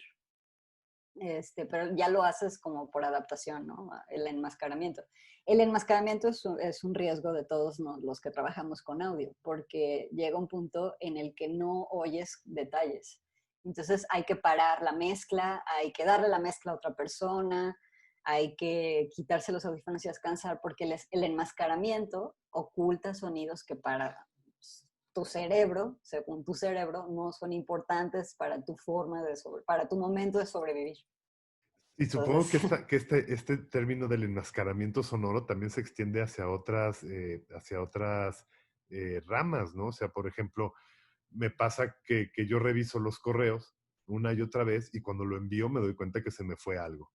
S3: pero ya lo haces como por adaptación, ¿no? El enmascaramiento. El enmascaramiento es un riesgo de todos los que trabajamos con audio, porque llega un punto en el que no oyes detalles. Entonces hay que parar la mezcla, hay que darle la mezcla a otra persona, hay que quitarse los audífonos y descansar, porque el enmascaramiento oculta sonidos que para tu cerebro, según tu cerebro, no son importantes para tu para tu momento de sobrevivir.
S1: Y supongo que,
S3: Entonces,
S1: este término del enmascaramiento sonoro también se extiende hacia otras ramas, ¿no? O sea, por ejemplo, me pasa que yo reviso los correos una y otra vez y cuando lo envío me doy cuenta que se me fue algo.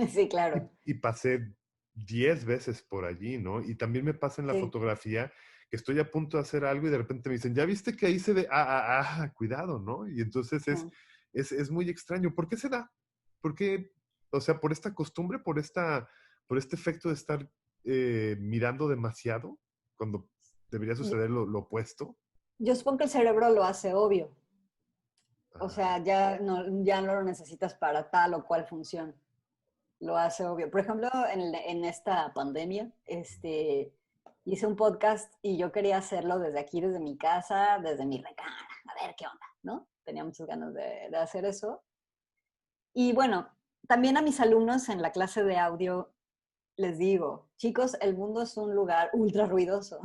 S3: sí, claro.
S1: Y pasé 10 veces por allí, ¿no? Y también me pasa en la
S3: Sí.
S1: fotografía que estoy a punto de hacer algo y de repente me dicen, ¿ya viste que ahí se ve? Cuidado, ¿no? Y entonces
S3: Mm.
S1: es muy extraño. ¿Por qué se da? ¿Por qué? O sea, por esta costumbre, por este efecto de estar mirando demasiado, cuando debería suceder lo opuesto.
S3: Yo supongo que el cerebro lo hace obvio. O
S1: Ah,
S3: sea, ya no lo necesitas para tal o cual función. Lo hace obvio. Por ejemplo, en esta pandemia, hice un podcast y yo quería hacerlo desde aquí, desde mi casa, desde mi recámara, a ver qué onda, ¿no? Tenía muchas ganas de hacer eso. Y bueno, también a mis alumnos en la clase de audio les digo, chicos, el mundo es un lugar ultra ruidoso.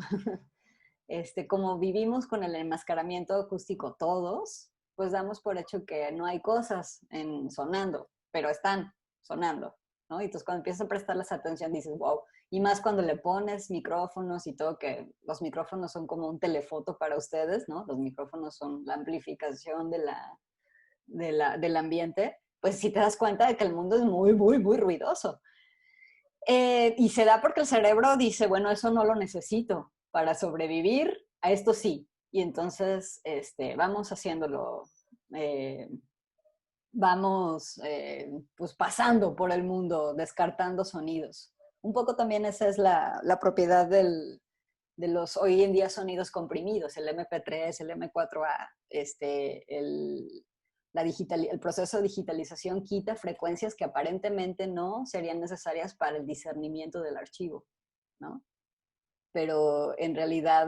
S3: Como vivimos con el enmascaramiento acústico todos, pues damos por hecho que no hay cosas sonando, pero están sonando, ¿no? Y entonces cuando empiezas a prestarles atención dices, wow, y más cuando le pones micrófonos y todo, que los micrófonos son como un telefoto para ustedes, ¿no? Los micrófonos son la amplificación del ambiente, pues sí te das cuenta de que el mundo es muy, muy, muy ruidoso. Y se da porque el cerebro dice, bueno, eso no lo necesito para sobrevivir, a esto sí. Y entonces vamos haciéndolo, vamos pues pasando por el mundo, descartando sonidos. Un poco también esa es la propiedad de los hoy en día sonidos comprimidos, el MP3, el M4A, el proceso de digitalización quita frecuencias que aparentemente no serían necesarias para el discernimiento del archivo, ¿no? Pero en realidad,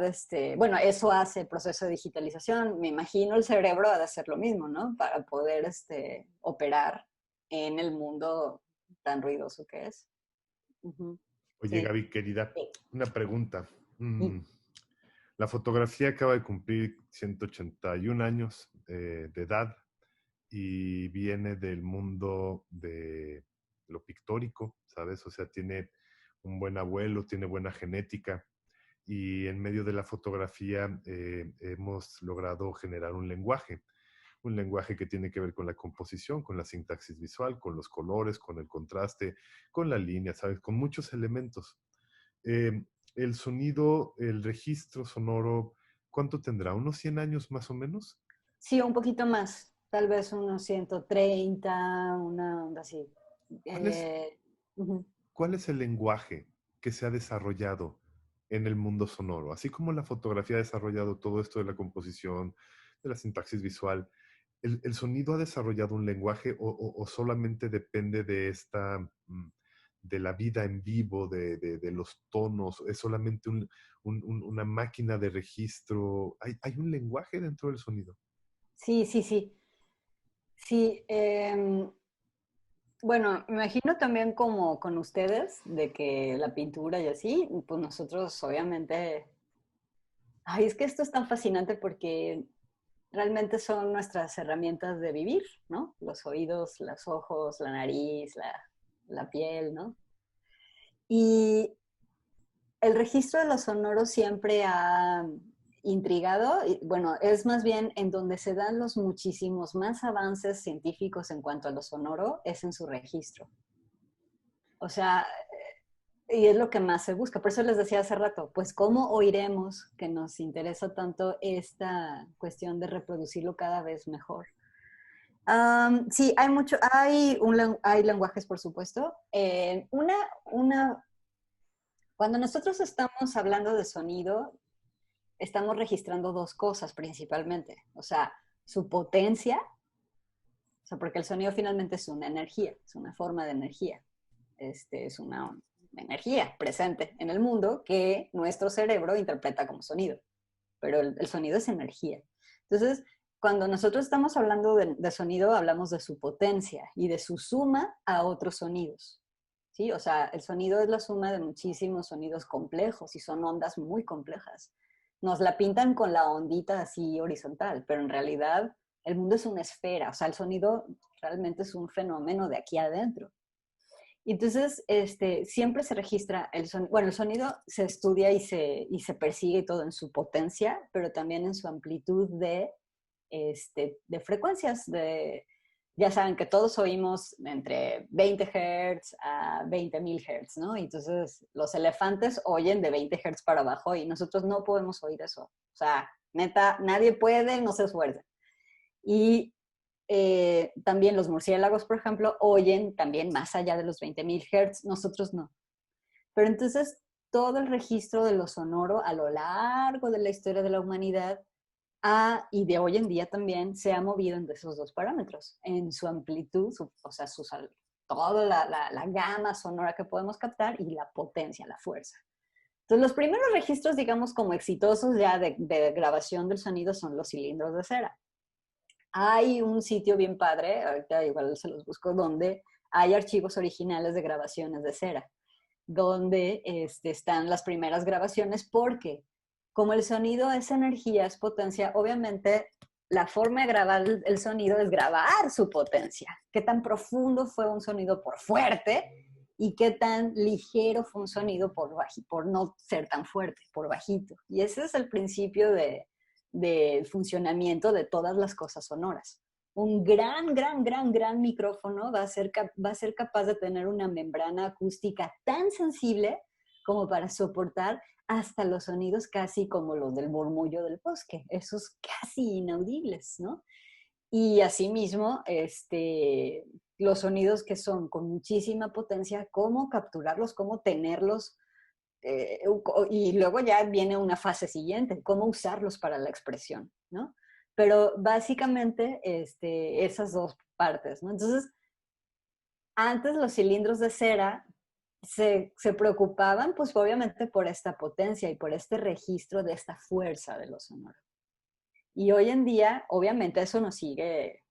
S3: bueno, eso hace el proceso de digitalización. Me imagino el cerebro ha de hacer lo mismo, ¿no? Para poder operar en el mundo tan ruidoso que es. Uh-huh.
S1: oye,
S3: Sí.
S1: Gaby, querida,
S3: Sí.
S1: una pregunta.
S3: Sí.
S1: La fotografía acaba de cumplir 181 años de edad y viene del mundo de lo pictórico, ¿sabes? O sea, tiene un buen abuelo, tiene buena genética y en medio de la fotografía hemos logrado generar un lenguaje que tiene que ver con la composición, con la sintaxis visual, con los colores, con el contraste, con la línea, ¿sabes? Con muchos elementos. Eh, el sonido, el registro sonoro, ¿cuánto tendrá? ¿Unos 100 años más o menos?
S3: Sí, un poquito más, tal vez unos 130, una onda así.
S1: ¿Cuál es,
S3: Uh-huh.
S1: ¿Cuál es el lenguaje que se ha desarrollado en el mundo sonoro? Así como la fotografía ha desarrollado todo esto de la composición, de la sintaxis visual, ¿el sonido ha desarrollado un lenguaje o solamente depende de de la vida en vivo, de los tonos? ¿Es solamente una máquina de registro? ¿Hay un lenguaje dentro del sonido?
S3: Sí, sí, sí. Sí, bueno, me imagino también como con ustedes, de que la pintura y así, pues nosotros obviamente, ay, es que esto es tan fascinante porque realmente son nuestras herramientas de vivir, ¿no? Los oídos, los ojos, la nariz, la piel, ¿no? Y el registro de los sonoros siempre ha intrigado, y, bueno, es más bien en donde se dan los muchísimos más avances científicos en cuanto a lo sonoro, es en su registro. O sea, Y es lo que más se busca. Por eso les decía hace rato, pues ¿cómo oiremos que nos interesa tanto esta cuestión de reproducirlo cada vez mejor? Sí, hay lenguajes, por supuesto. Cuando nosotros estamos hablando de sonido, estamos registrando dos cosas principalmente. O sea, su potencia, o sea, porque el sonido finalmente es una energía, es una forma de energía. Es una energía presente en el mundo que nuestro cerebro interpreta como sonido. Pero el sonido es energía. Entonces, cuando nosotros estamos hablando de sonido, hablamos de su potencia y de su suma a otros sonidos. ¿Sí? O sea, el sonido es la suma de muchísimos sonidos complejos y son ondas muy complejas. Nos la pintan con la ondita así horizontal, pero en realidad el mundo es una esfera. O sea, el sonido realmente es un fenómeno de aquí adentro. Y entonces, siempre se registra el sonido. Bueno, el sonido se estudia y se persigue todo en su potencia, pero también en su amplitud de frecuencias. Ya saben que todos oímos entre 20 Hz a 20.000 Hz, ¿no? Y entonces los elefantes oyen de 20 Hz para abajo y nosotros no podemos oír eso. O sea, neta, nadie puede, no se esfuerza. Y también los murciélagos, por ejemplo, oyen también más allá de los 20.000 Hz, nosotros no. Pero entonces todo el registro de lo sonoro a lo largo de la historia de la humanidad y de hoy en día también se ha movido entre esos dos parámetros, en su amplitud, o sea, toda la gama sonora que podemos captar y la potencia, la fuerza. Entonces, los primeros registros, digamos, como exitosos ya de grabación del sonido son los cilindros de cera. Hay un sitio bien padre, ahorita igual se los busco, donde hay archivos originales de grabaciones de cera, donde están las primeras grabaciones, porque como el sonido es energía, es potencia, obviamente la forma de grabar el sonido es grabar su potencia. Qué tan profundo fue un sonido por fuerte y qué tan ligero fue un sonido por no ser tan fuerte, por bajito. Y ese es el principio del funcionamiento de todas las cosas sonoras. Un gran micrófono va a ser capaz de tener una membrana acústica tan sensible como para soportar hasta los sonidos casi como los del murmullo del bosque, esos casi inaudibles, ¿no? Y asimismo, los sonidos que son con muchísima potencia, cómo capturarlos, cómo tenerlos, y luego ya viene una fase siguiente, cómo usarlos para la expresión, ¿no? Pero básicamente esas dos partes, ¿no? Entonces, antes los cilindros de cera se preocupaban, pues obviamente por esta potencia y por este registro de esta fuerza de lo sonoro. Y hoy en día, obviamente eso nos sigue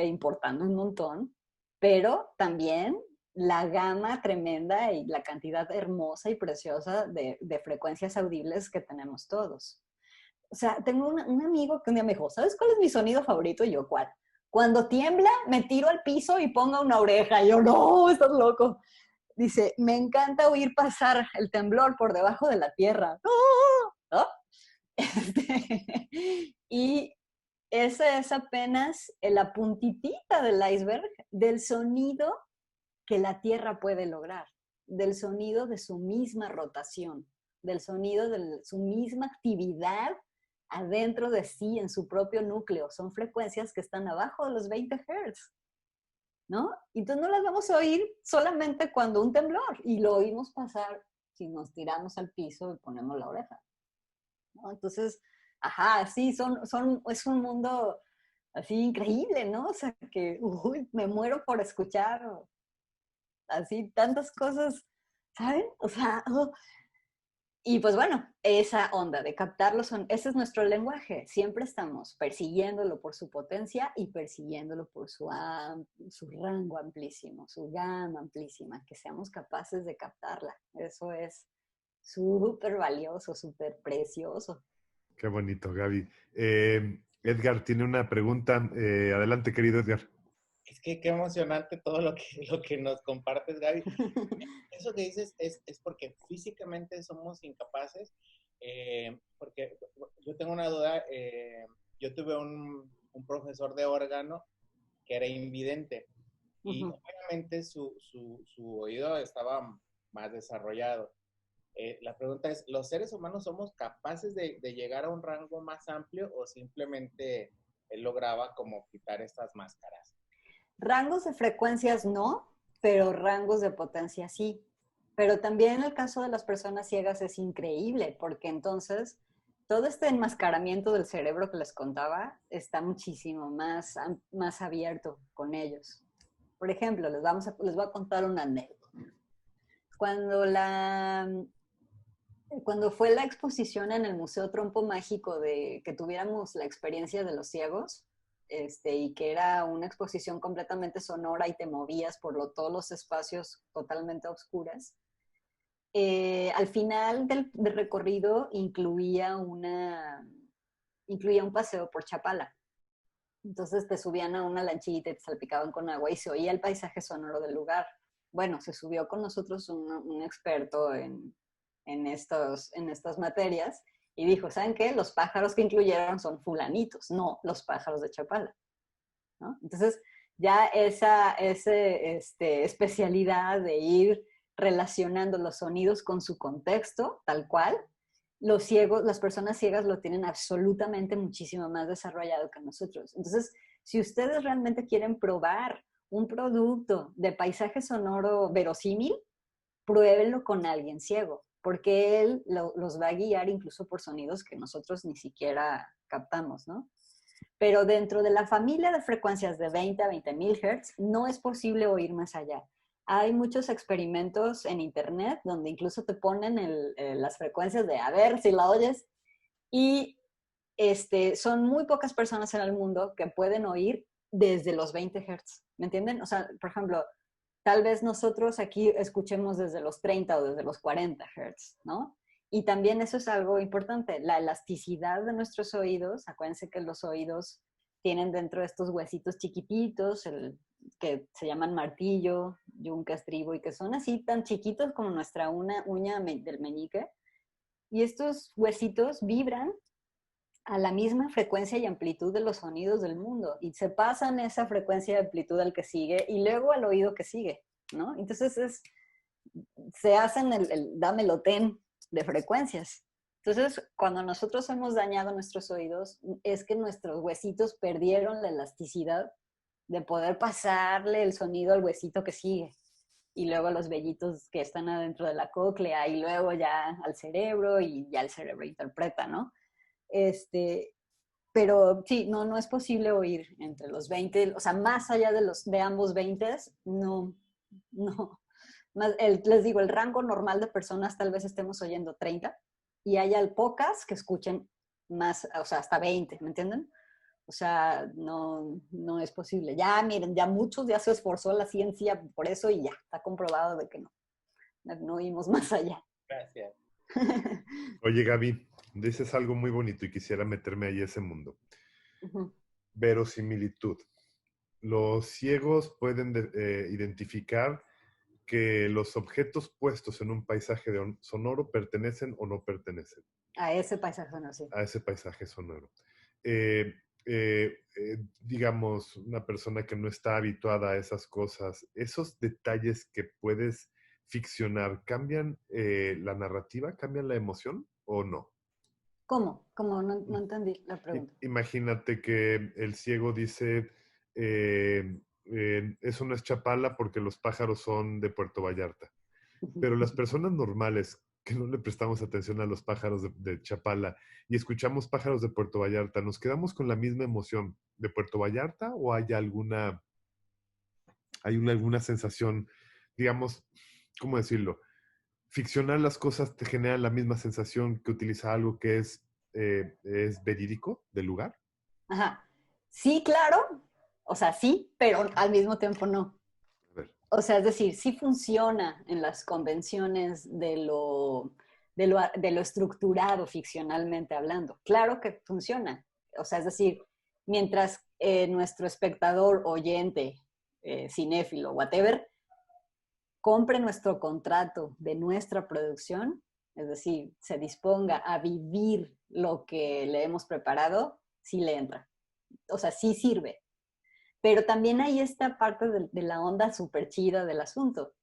S3: importando un montón, pero también la gama tremenda y la cantidad hermosa y preciosa de frecuencias audibles que tenemos todos. O sea, tengo un amigo que un día me dijo, ¿sabes cuál es mi sonido favorito? Y yo, ¿cuál? Cuando tiembla, me tiro al piso y pongo una oreja. Y yo, no, estás loco. Dice, me encanta oír pasar el temblor por debajo de la tierra. ¡No! ¿No? Y esa es apenas la puntitita del iceberg del sonido que la Tierra puede lograr, del sonido de su misma rotación, del sonido de su misma actividad adentro de sí, en su propio núcleo. Son frecuencias que están abajo de los 20 Hz, ¿no? Entonces no las vamos a oír solamente cuando un temblor, y lo oímos pasar si nos tiramos al piso y ponemos la oreja, ¿no? Entonces, ajá, sí, es un mundo así increíble, ¿no? O sea, que me muero por escuchar así tantas cosas, ¿saben? O sea, y pues bueno, esa onda de captarlo ese es nuestro lenguaje. Siempre estamos persiguiéndolo por su potencia y persiguiéndolo por su rango amplísimo, su gama amplísima, que seamos capaces de captarla. Eso es súper valioso, súper precioso.
S1: Qué bonito, Gaby. Edgar tiene una pregunta. Adelante, querido Edgar.
S2: Es que qué emocionante todo lo que nos compartes, Gaby. Eso que dices es porque físicamente somos incapaces, porque yo tengo una duda. Yo tuve un profesor de órgano que era invidente y obviamente su oído estaba más desarrollado. La pregunta es, ¿los seres humanos somos capaces de llegar a un rango más amplio o simplemente él lograba como quitar estas máscaras?
S3: Rangos de frecuencias no, pero rangos de potencia sí. Pero también el caso de las personas ciegas es increíble, porque entonces todo este enmascaramiento del cerebro que les contaba está muchísimo más abierto con ellos. Por ejemplo, les voy a contar una anécdota. Cuando fue la exposición en el Museo Trompo Mágico de que tuviéramos la experiencia de los ciegos, y que era una exposición completamente sonora y te movías por todos los espacios totalmente oscuras, al final del recorrido incluía un paseo por Chapala. Entonces te subían a una lanchita y te salpicaban con agua y se oía el paisaje sonoro del lugar. Bueno, se subió con nosotros un experto en estas materias y dijo, ¿saben qué? Los pájaros que incluyeron son fulanitos, no los pájaros de Chapala, ¿no? Entonces, ya esa especialidad de ir relacionando los sonidos con su contexto, tal cual, las personas ciegas lo tienen absolutamente muchísimo más desarrollado que nosotros. Entonces, si ustedes realmente quieren probar un producto de paisaje sonoro verosímil, pruébenlo con alguien ciego, porque él los va a guiar incluso por sonidos que nosotros ni siquiera captamos, ¿no? Pero dentro de la familia de frecuencias de 20 a 20.000 Hz, no es posible oír más allá. Hay muchos experimentos en internet donde incluso te ponen las frecuencias de a ver si la oyes y son muy pocas personas en el mundo que pueden oír desde los 20 Hz, ¿me entienden? O sea, por ejemplo, tal vez nosotros aquí escuchemos desde los 30 o desde los 40 Hz, ¿no? Y también eso es algo importante, la elasticidad de nuestros oídos. Acuérdense que los oídos tienen dentro de estos huesitos chiquititos, que se llaman martillo, yunca, estribo, y que son así tan chiquitos como nuestra uña del meñique. Y estos huesitos vibran a la misma frecuencia y amplitud de los sonidos del mundo y se pasan esa frecuencia y amplitud al que sigue y luego al oído que sigue, ¿no? Entonces se hacen el dámelo ten de frecuencias. Entonces, cuando nosotros hemos dañado nuestros oídos, es que nuestros huesitos perdieron la elasticidad de poder pasarle el sonido al huesito que sigue y luego a los vellitos que están adentro de la cóclea y luego ya al cerebro y ya el cerebro interpreta, ¿no? Pero sí, no es posible oír entre los 20, o sea, más allá de ambos 20, no. Les digo, el rango normal de personas tal vez estemos oyendo 30 y haya pocas que escuchen más, o sea, hasta 20, ¿me entienden? O sea, no es posible. Ya, miren, ya se esforzó la ciencia por eso y ya, está comprobado de que no oímos más allá.
S2: Gracias.
S1: Oye, Gaby, dices algo muy bonito y quisiera meterme ahí a ese mundo.
S3: Uh-huh.
S1: Verosimilitud. Los ciegos pueden identificar que los objetos puestos en un paisaje sonoro pertenecen o no pertenecen.
S3: A ese paisaje sonoro, sí.
S1: A ese paisaje sonoro. Digamos, una persona que no está habituada a esas cosas, esos detalles que puedes ficcionar, ¿cambian la narrativa? ¿Cambian la emoción o no?
S3: ¿Cómo? No entendí la pregunta.
S1: Imagínate que el ciego dice, eso no es Chapala porque los pájaros son de Puerto Vallarta. Pero las personas normales que no le prestamos atención a los pájaros de Chapala y escuchamos pájaros de Puerto Vallarta, ¿nos quedamos con la misma emoción de Puerto Vallarta o hay alguna sensación, digamos, ¿cómo decirlo? Ficcionar las cosas te genera la misma sensación que utilizar algo que es verídico del lugar.
S3: Ajá. Sí, claro. O sea, sí, pero al mismo tiempo no.
S1: A ver.
S3: O sea, es decir, sí funciona en las convenciones de lo estructurado ficcionalmente hablando. Claro que funciona. O sea, es decir, mientras nuestro espectador, oyente, cinéfilo, whatever, compre nuestro contrato de nuestra producción, es decir, se disponga a vivir lo que le hemos preparado, sí le entra. O sea, sí sirve. Pero también hay esta parte de la onda súper chida del asunto.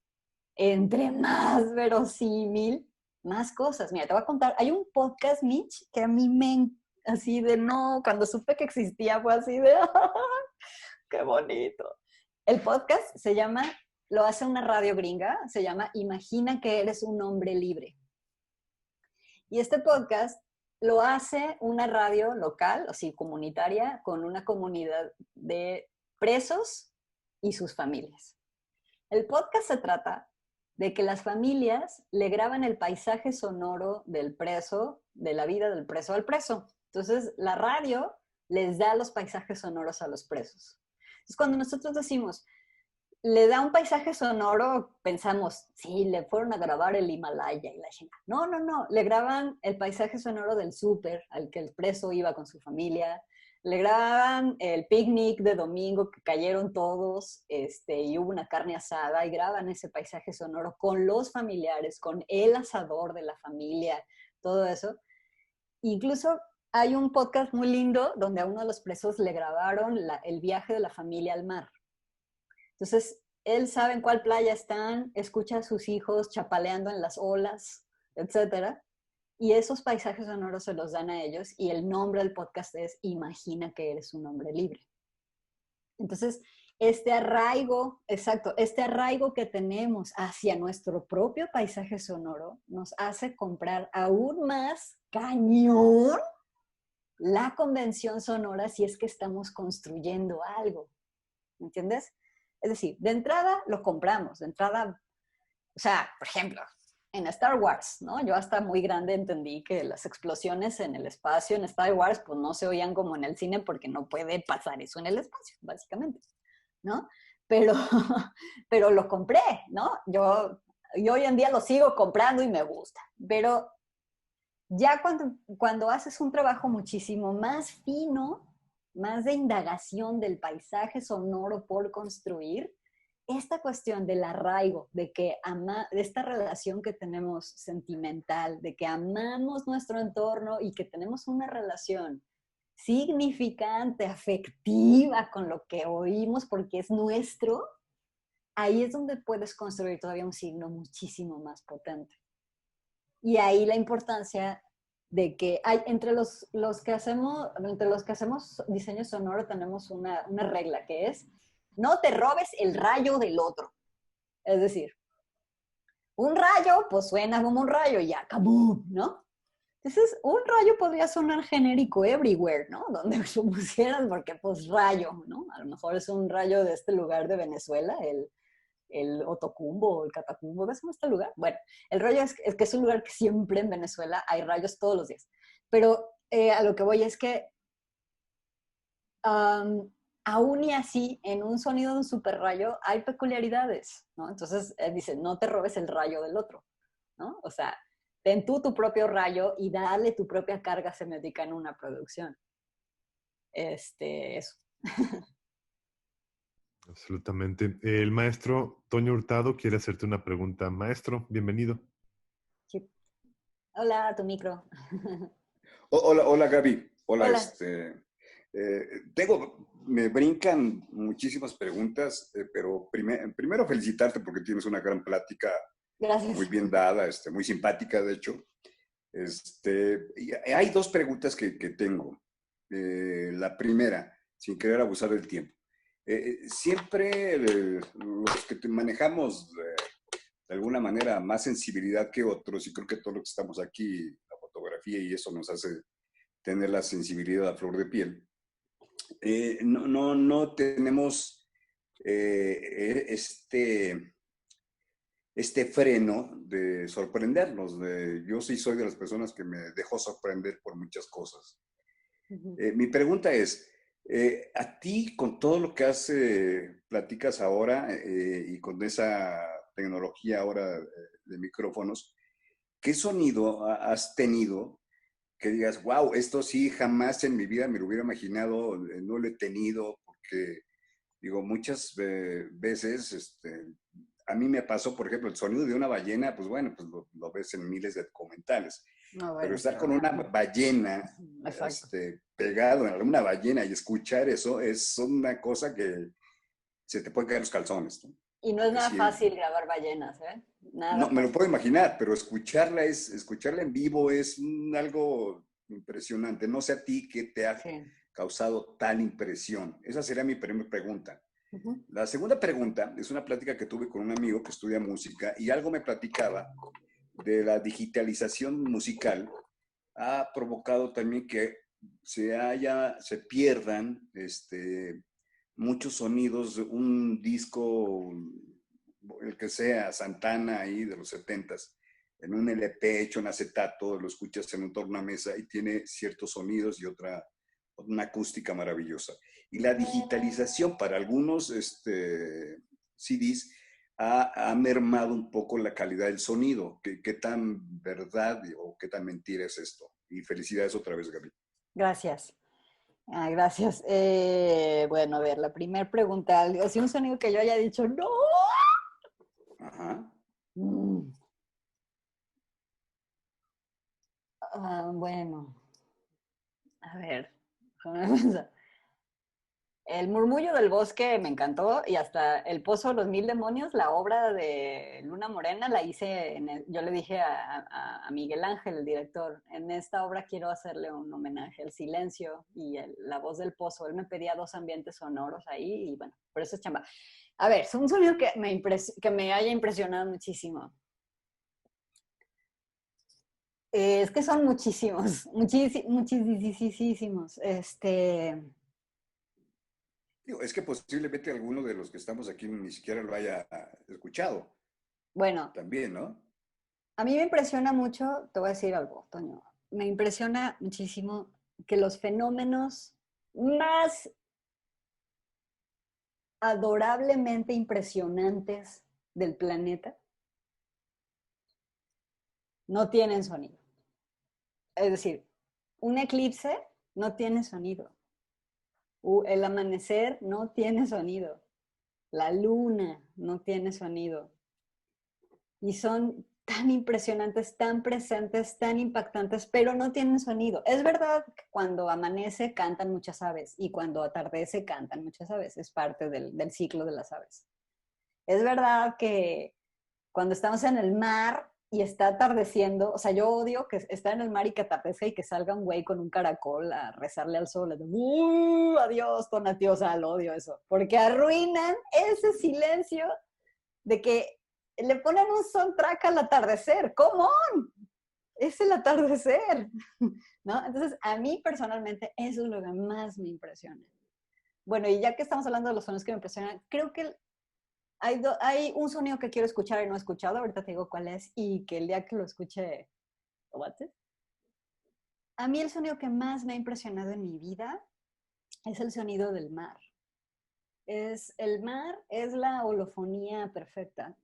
S3: entre más verosímil, más cosas. Mira, te voy a contar, hay un podcast, Mitch, que a mí así de no, cuando supe que existía fue así de, ¡qué bonito! El podcast se llama, lo hace una radio gringa, se llama Imagina que eres un hombre libre. Y este podcast lo hace una radio local, o sea, comunitaria, con una comunidad de presos y sus familias. El podcast se trata de que las familias le graban el paisaje sonoro del preso, de la vida del preso al preso. Entonces, la radio les da los paisajes sonoros a los presos. Entonces, cuando nosotros decimos, le da un paisaje sonoro, pensamos, sí, le fueron a grabar el Himalaya y la China. No, no, no, le graban el paisaje sonoro del súper al que el preso iba con su familia, le graban el picnic de domingo que cayeron todos y hubo una carne asada y graban ese paisaje sonoro con los familiares, con el asador de la familia, todo eso. Incluso hay un podcast muy lindo donde a uno de los presos le grabaron el viaje de la familia al mar. Entonces, él sabe en cuál playa están, escucha a sus hijos chapaleando en las olas, etcétera. Y esos paisajes sonoros se los dan a ellos y el nombre del podcast es Imagina que eres un hombre libre. Entonces, este arraigo que tenemos hacia nuestro propio paisaje sonoro nos hace comprar aún más cañón la convención sonora si es que estamos construyendo algo. ¿Me entiendes? Es decir, de entrada lo compramos, de entrada, o sea, por ejemplo, en Star Wars, ¿no? Yo hasta muy grande entendí que las explosiones en el espacio en Star Wars pues no se oían como en el cine porque no puede pasar eso en el espacio, básicamente, ¿no? Pero, pero lo compré, ¿no? Yo hoy en día lo sigo comprando y me gusta, pero ya cuando haces un trabajo muchísimo más fino, más de indagación del paisaje sonoro por construir, esta cuestión del arraigo, de esta relación que tenemos sentimental, de que amamos nuestro entorno y que tenemos una relación significante, afectiva con lo que oímos porque es nuestro, ahí es donde puedes construir todavía un signo muchísimo más potente. Y ahí la importancia de que hay entre los que hacemos diseño sonoro tenemos una regla que es no te robes el rayo del otro. Es decir, un rayo pues suena como un rayo y ya, ¡kabum!, ¿no? Entonces, un rayo podría sonar genérico everywhere, ¿no? Donde lo pusieran porque pues rayo, ¿no? A lo mejor es un rayo de este lugar de Venezuela, el Otocumbo, el Catacumbo, ¿ves cómo está el lugar? Bueno, el rollo es que es un lugar que siempre en Venezuela hay rayos todos los días. Pero a lo que voy es que aún y así, en un sonido de un super rayo hay peculiaridades, ¿no? Entonces dice, no te robes el rayo del otro, ¿no? O sea, ten tú tu propio rayo y dale tu propia carga semiótica en una producción. Eso.
S1: Absolutamente. El maestro Toño Hurtado quiere hacerte una pregunta. Maestro, bienvenido.
S3: Sí. Hola, tu micro.
S6: Hola Gaby. Hola.
S3: Hola.
S6: Me brincan muchísimas preguntas, pero primero felicitarte porque tienes una gran plática.
S3: Gracias.
S6: Muy bien dada, muy simpática, de hecho. Y hay dos preguntas que tengo. La primera, sin querer abusar del tiempo. Siempre los que manejamos de alguna manera más sensibilidad que otros, y creo que todos los que estamos aquí, la fotografía y eso nos hace tener la sensibilidad a flor de piel, no tenemos este freno de sorprendernos. Yo sí soy de las personas que me dejo sorprender por muchas cosas.
S3: Uh-huh.
S6: Mi pregunta es, a ti, con todo lo que platicas ahora y con esa tecnología ahora de micrófonos, ¿qué sonido has tenido que digas, wow, esto sí jamás en mi vida me lo hubiera imaginado, no lo he tenido? Porque, digo, muchas veces, a mí me pasó, por ejemplo, el sonido de una ballena, pues bueno, pues lo ves en miles de documentales. No, bueno, pero estar con una ballena pegado en una ballena y escuchar eso es una cosa que se te pueden caer los calzones, ¿no?
S3: Y no es nada
S6: Sí,
S3: fácil grabar ballenas, ¿eh? Nada
S6: no, me lo
S3: fácil.
S6: puedo imaginar, pero escucharla en vivo es algo impresionante. No sé a ti qué te ha
S3: Sí.
S6: causado tal impresión. Esa sería mi primera pregunta.
S3: Ujú.
S6: La segunda pregunta es una plática que tuve con un amigo que estudia música y algo me platicaba de la digitalización musical ha provocado también que se pierdan muchos sonidos, un disco, el que sea, Santana ahí de los 70s, en un LP hecho en acetato, lo escuchas en un tornamesa y tiene ciertos sonidos y una acústica maravillosa. Y la digitalización para algunos CDs ha mermado un poco la calidad del sonido. ¿Qué tan verdad o qué tan mentira es esto? Y felicidades otra vez, Gaby.
S3: Gracias. Gracias. Bueno, a ver, la primera pregunta. ¿Así un sonido que yo haya dicho no?
S6: Ajá.
S3: Mm. Bueno, a ver. déjame pensar. El murmullo del bosque me encantó y hasta El Pozo de los Mil Demonios, la obra de Luna Morena, la hice, yo le dije a Miguel Ángel, el director, en esta obra quiero hacerle un homenaje al silencio y la voz del pozo. Él me pedía 2 ambientes sonoros ahí y bueno, por eso es chamba. A ver, es un sonido que me haya impresionado muchísimo. Es que son muchísimos, muchísimos.
S6: Digo, es que posiblemente alguno de los que estamos aquí ni siquiera lo haya escuchado
S3: Bueno,
S6: también, ¿no?
S3: a mí me impresiona mucho, te voy a decir algo, Toño, me impresiona muchísimo que los fenómenos más adorablemente impresionantes del planeta no tienen sonido. Es decir, un eclipse no tiene sonido. El amanecer no tiene sonido. La luna no tiene sonido. Y son tan impresionantes, tan presentes, tan impactantes, pero no tienen sonido. Es verdad que cuando amanece cantan muchas aves y cuando atardece cantan muchas aves. Es parte del ciclo de las aves. Es verdad que cuando estamos en el mar y está atardeciendo, o sea, yo odio que estar en el mar y que atardezca y que salga un güey con un caracol a rezarle al sol. Adiós, Tonatiosa, lo odio eso. Porque arruinan ese silencio de que le ponen un soundtrack al atardecer. ¿Cómo? Es el atardecer, ¿no? Entonces, a mí personalmente eso es lo que más me impresiona. Bueno, y ya que estamos hablando de los sonidos que me impresionan, creo que hay un sonido que quiero escuchar y no he escuchado, ahorita te digo cuál es, y que el día que lo escuche, lo bates. A mí el sonido que más me ha impresionado en mi vida es el sonido del mar. El mar es la holofonía perfecta.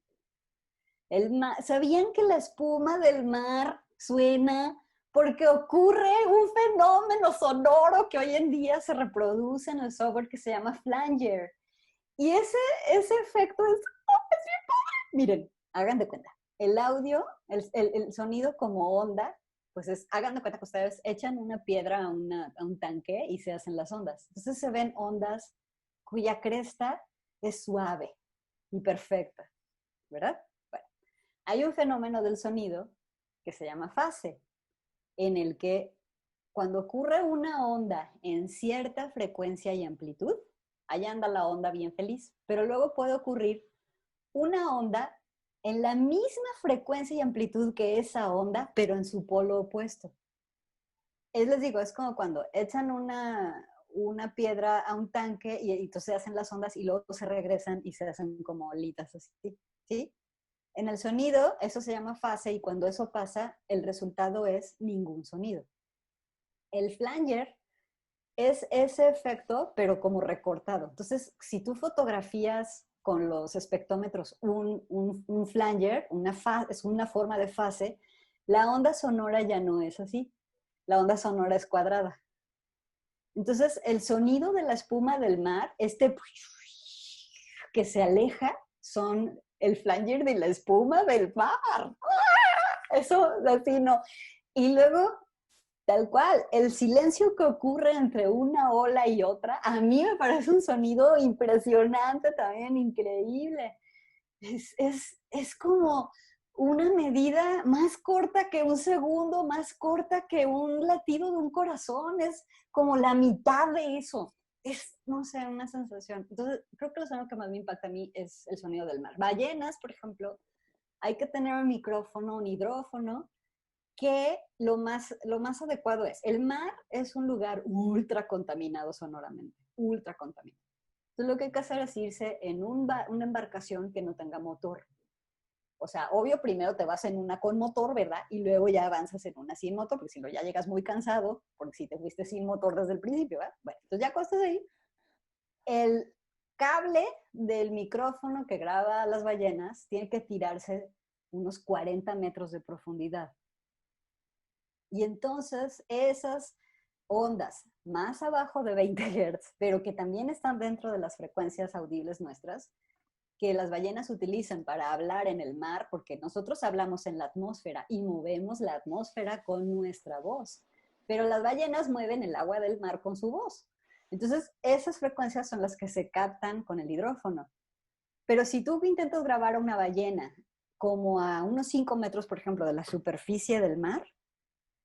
S3: ¿Sabían que la espuma del mar suena porque ocurre un fenómeno sonoro que hoy en día se reproduce en el software que se llama flanger? Y ese efecto es bien padre. Miren, hagan de cuenta. El audio, el sonido como onda, pues hagan de cuenta que ustedes echan una piedra a un tanque y se hacen las ondas. Entonces se ven ondas cuya cresta es suave y perfecta, ¿verdad? Hay un fenómeno del sonido que se llama fase, en el que cuando ocurre una onda en cierta frecuencia y amplitud, ahí anda la onda bien feliz, pero luego puede ocurrir una onda en la misma frecuencia y amplitud que esa onda, pero en su polo opuesto. Les digo, es como cuando echan una piedra a un tanque y entonces hacen las ondas y luego se regresan y se hacen como olitas así, ¿sí? En el sonido, eso se llama fase y cuando eso pasa, el resultado es ningún sonido. El flanger es ese efecto, pero como recortado. Entonces, si tú fotografías con los espectrómetros un flanger, es una forma de fase, la onda sonora ya no es así. La onda sonora es cuadrada. Entonces, el sonido de la espuma del mar, que se aleja, son el flanger de la espuma del mar. Eso, así no. Y luego, tal cual, el silencio que ocurre entre una ola y otra, a mí me parece un sonido impresionante también, increíble. es como una medida más corta que un segundo, más corta que un latido de un corazón, es como la mitad de eso. Es, no sé, una sensación. Entonces, creo que lo sonido que más me impacta a mí es el sonido del mar. Ballenas, por ejemplo, hay que tener un micrófono, un hidrófono, que lo más adecuado es, el mar es un lugar ultra contaminado sonoramente, ultra contaminado. Entonces, lo que hay que hacer es irse en una embarcación que no tenga motor. O sea, obvio, primero te vas en una con motor, ¿verdad? Y luego ya avanzas en una sin motor, porque si no ya llegas muy cansado, porque si te fuiste sin motor desde el principio, ¿verdad? Bueno, entonces ya cuando estás ahí, el cable del micrófono que graba a las ballenas tiene que tirarse unos 40 metros de profundidad. Y entonces esas ondas más abajo de 20 Hz, pero que también están dentro de las frecuencias audibles nuestras, que las ballenas utilizan para hablar en el mar, porque nosotros hablamos en la atmósfera y movemos la atmósfera con nuestra voz, pero las ballenas mueven el agua del mar con su voz. Entonces, esas frecuencias son las que se captan con el hidrófono. Pero si tú intentas grabar a una ballena como a unos 5 metros, por ejemplo, de la superficie del mar,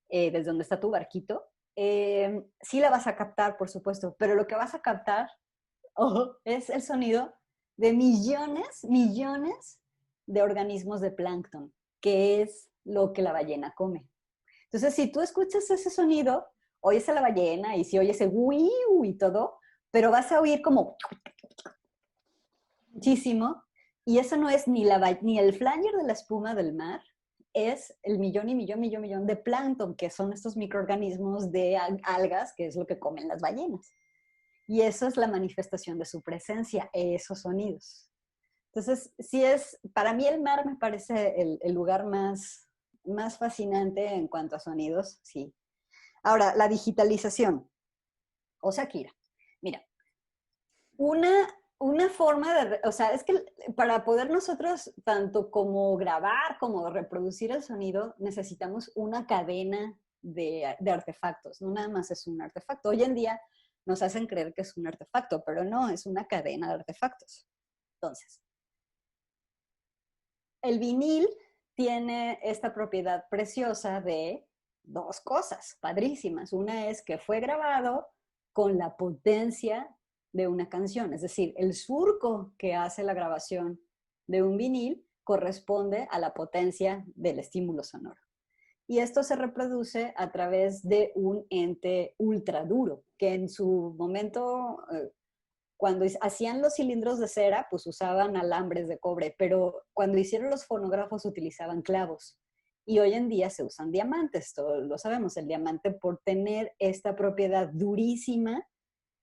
S3: desde donde está tu barquito, sí la vas a captar, por supuesto, pero lo que vas a captar es el sonido de millones de organismos de plancton, que es lo que la ballena come. Entonces, si tú escuchas ese sonido, oyes a la ballena y si oyes ese wiu y todo, pero vas a oír como muchísimo, y eso no es ni el flanger de la espuma del mar, es el millón de plancton, que son estos microorganismos de algas, que es lo que comen las ballenas. Y eso es la manifestación de su presencia, esos sonidos. Entonces, sí es, para mí el mar me parece el lugar más fascinante en cuanto a sonidos, sí. Ahora, la digitalización. O sea, Kira, mira, una forma de, o sea, es que para poder nosotros tanto como grabar como reproducir el sonido, necesitamos una cadena de artefactos, no nada más es un artefacto. Hoy en día nos hacen creer que es un artefacto, pero no, es una cadena de artefactos. Entonces, el vinil tiene esta propiedad preciosa de dos cosas padrísimas. Una es que fue grabado con la potencia de una canción, es decir, el surco que hace la grabación de un vinil corresponde a la potencia del estímulo sonoro. Y esto se reproduce a través de un ente ultra duro, que en su momento, cuando hacían los cilindros de cera, pues usaban alambres de cobre, pero cuando hicieron los fonógrafos utilizaban clavos. Y hoy en día se usan diamantes, todos lo sabemos, el diamante por tener esta propiedad durísima,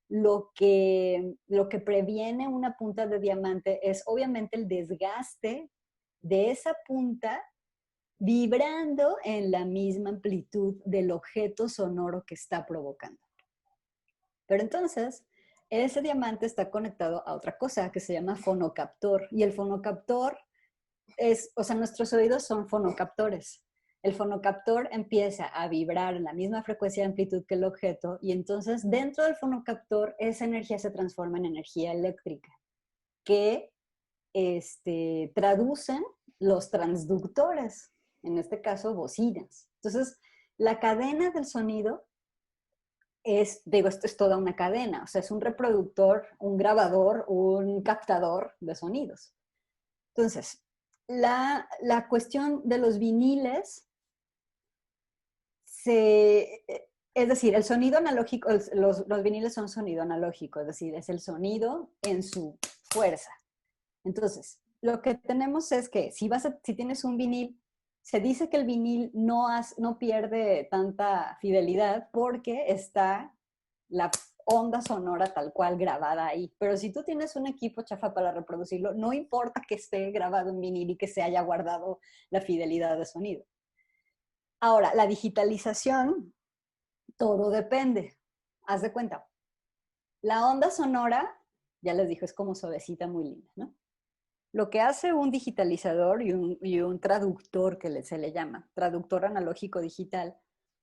S3: lo que previene una punta de diamante es obviamente el desgaste de esa punta vibrando en la misma amplitud del objeto sonoro que está provocando. Pero entonces, ese diamante está conectado a otra cosa que se llama fonocaptor. Y el fonocaptor es, o sea, nuestros oídos son fonocaptores. El fonocaptor empieza a vibrar en la misma frecuencia de amplitud que el objeto y entonces dentro del fonocaptor esa energía se transforma en energía eléctrica que traducen los transductores, en este caso bocinas. Entonces, la cadena del sonido esto es toda una cadena, o sea, es un reproductor, un grabador, un captador de sonidos. Entonces, la cuestión de los viniles, es decir, el sonido analógico, los viniles son sonido analógico, es decir, es el sonido en su fuerza. Entonces, lo que tenemos es que si tienes un vinil, se dice que el vinil no pierde tanta fidelidad porque está la onda sonora tal cual grabada ahí. Pero si tú tienes un equipo chafa para reproducirlo, no importa que esté grabado en vinil y que se haya guardado la fidelidad de sonido. Ahora, la digitalización, todo depende. Haz de cuenta. La onda sonora, ya les dijo, es como suavecita, muy linda, ¿no? Lo que hace un digitalizador y un traductor, que se le llama, traductor analógico digital,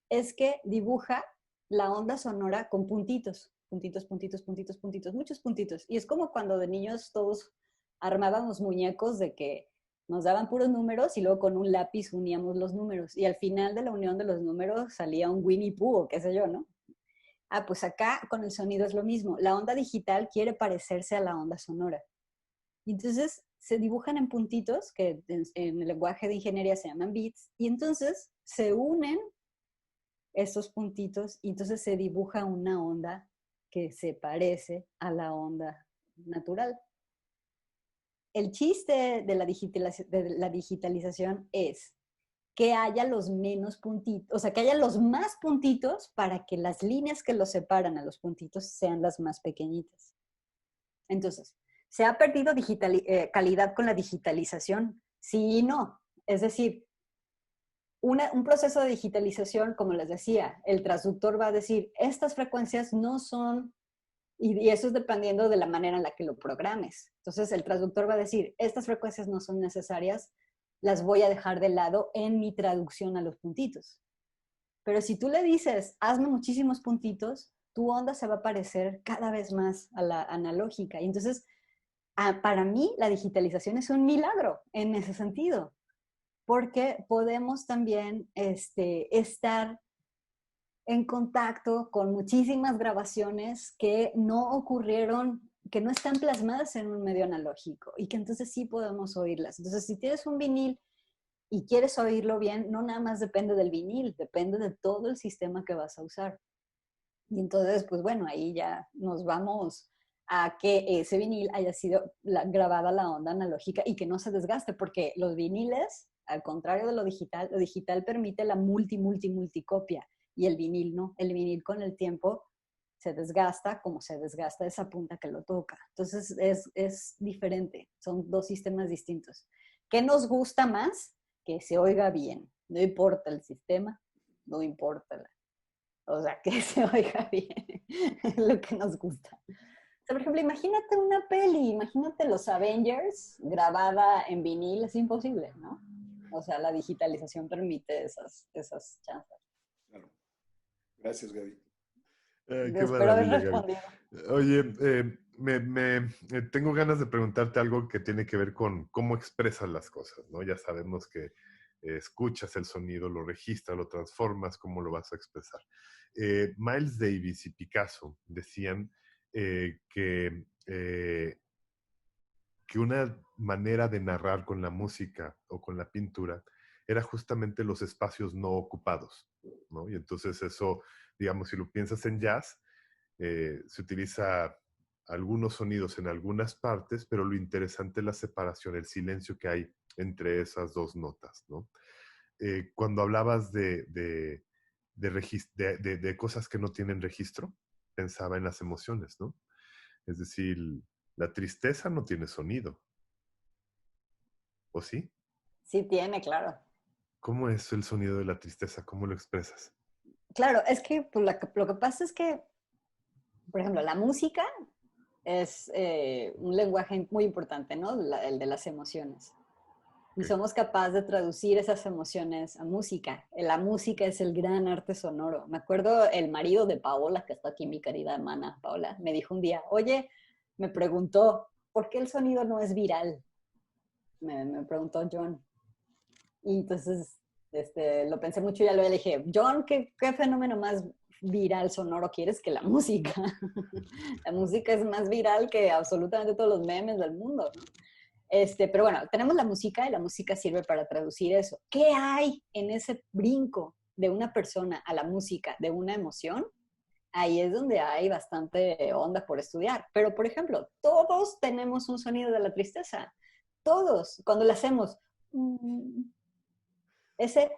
S3: es que dibuja la onda sonora con puntitos, puntitos, puntitos, puntitos, puntitos, muchos puntitos. Y es como cuando de niños todos armábamos muñecos de que nos daban puros números y luego con un lápiz uníamos los números. Y al final de la unión de los números salía un Winnie Pooh o qué sé yo, ¿no? Ah, pues acá con el sonido es lo mismo. La onda digital quiere parecerse a la onda sonora. Y entonces se dibujan en puntitos, que en el lenguaje de ingeniería se llaman bits, y entonces se unen esos puntitos y entonces se dibuja una onda que se parece a la onda natural. El chiste de la digitalización es que haya los menos puntitos, o sea, que haya los más puntitos para que las líneas que los separan a los puntitos sean las más pequeñitas. Entonces, ¿se ha perdido calidad con la digitalización? Sí y no. Es decir, un proceso de digitalización, como les decía, el transductor va a decir, estas frecuencias no son, y eso es dependiendo de la manera en la que lo programes. Entonces, el transductor va a decir, estas frecuencias no son necesarias, las voy a dejar de lado en mi traducción a los puntitos. Pero si tú le dices, hazme muchísimos puntitos, tu onda se va a parecer cada vez más a la analógica. Y entonces, para mí, la digitalización es un milagro en ese sentido, porque podemos también estar en contacto con muchísimas grabaciones que no ocurrieron, que no están plasmadas en un medio analógico y que entonces sí podemos oírlas. Entonces, si tienes un vinil y quieres oírlo bien, no nada más depende del vinil, depende de todo el sistema que vas a usar. Y entonces, pues bueno, ahí ya nos vamos a que ese vinil haya sido grabada la onda analógica y que no se desgaste, porque los viniles, al contrario de lo digital permite la multicopia y el vinil no. El vinil con el tiempo se desgasta como se desgasta esa punta que lo toca. Entonces es diferente, son dos sistemas distintos. ¿Qué nos gusta más? Que se oiga bien. No importa el sistema, no importa o sea, que se oiga bien, es lo que nos gusta. O sea, por ejemplo, imagínate una peli, imagínate los Avengers grabada en vinil, es imposible, ¿no? O sea, la digitalización permite esas chances.
S6: Claro. Gracias, Gaby.
S1: Qué
S3: Espero haber
S1: maravilla,
S3: respondido.
S1: Gaby. Oye, tengo ganas de preguntarte algo que tiene que ver con cómo expresas las cosas, ¿no? Ya sabemos que escuchas el sonido, lo registras, lo transformas, cómo lo vas a expresar. Miles Davis y Picasso decían que una manera de narrar con la música o con la pintura era justamente los espacios no ocupados, ¿no? Y entonces eso, digamos, si lo piensas en jazz, se utiliza algunos sonidos en algunas partes, pero lo interesante es la separación, el silencio que hay entre esas dos notas, ¿no? Cuando hablabas de cosas que no tienen registro, pensaba en las emociones, ¿no? Es decir, la tristeza no tiene sonido, ¿o sí?
S3: Sí tiene, claro.
S1: ¿Cómo es el sonido de la tristeza? ¿Cómo lo expresas?
S3: Claro, es que pues, lo que pasa es que, por ejemplo, la música es un lenguaje muy importante, ¿no? El de las emociones. Y somos capaces de traducir esas emociones a música. La música es el gran arte sonoro. Me acuerdo el marido de Paola, que está aquí, mi querida hermana Paola, me dijo un día, oye, me preguntó, ¿por qué el sonido no es viral? Me preguntó John. Y entonces lo pensé mucho y ya le dije, John, ¿qué fenómeno más viral sonoro quieres que la música? La música es más viral que absolutamente todos los memes del mundo, ¿no? Pero bueno, tenemos la música y la música sirve para traducir eso. ¿Qué hay en ese brinco de una persona a la música, de una emoción? Ahí es donde hay bastante onda por estudiar. Pero, por ejemplo, todos tenemos un sonido de la tristeza. Todos, cuando lo hacemos, ese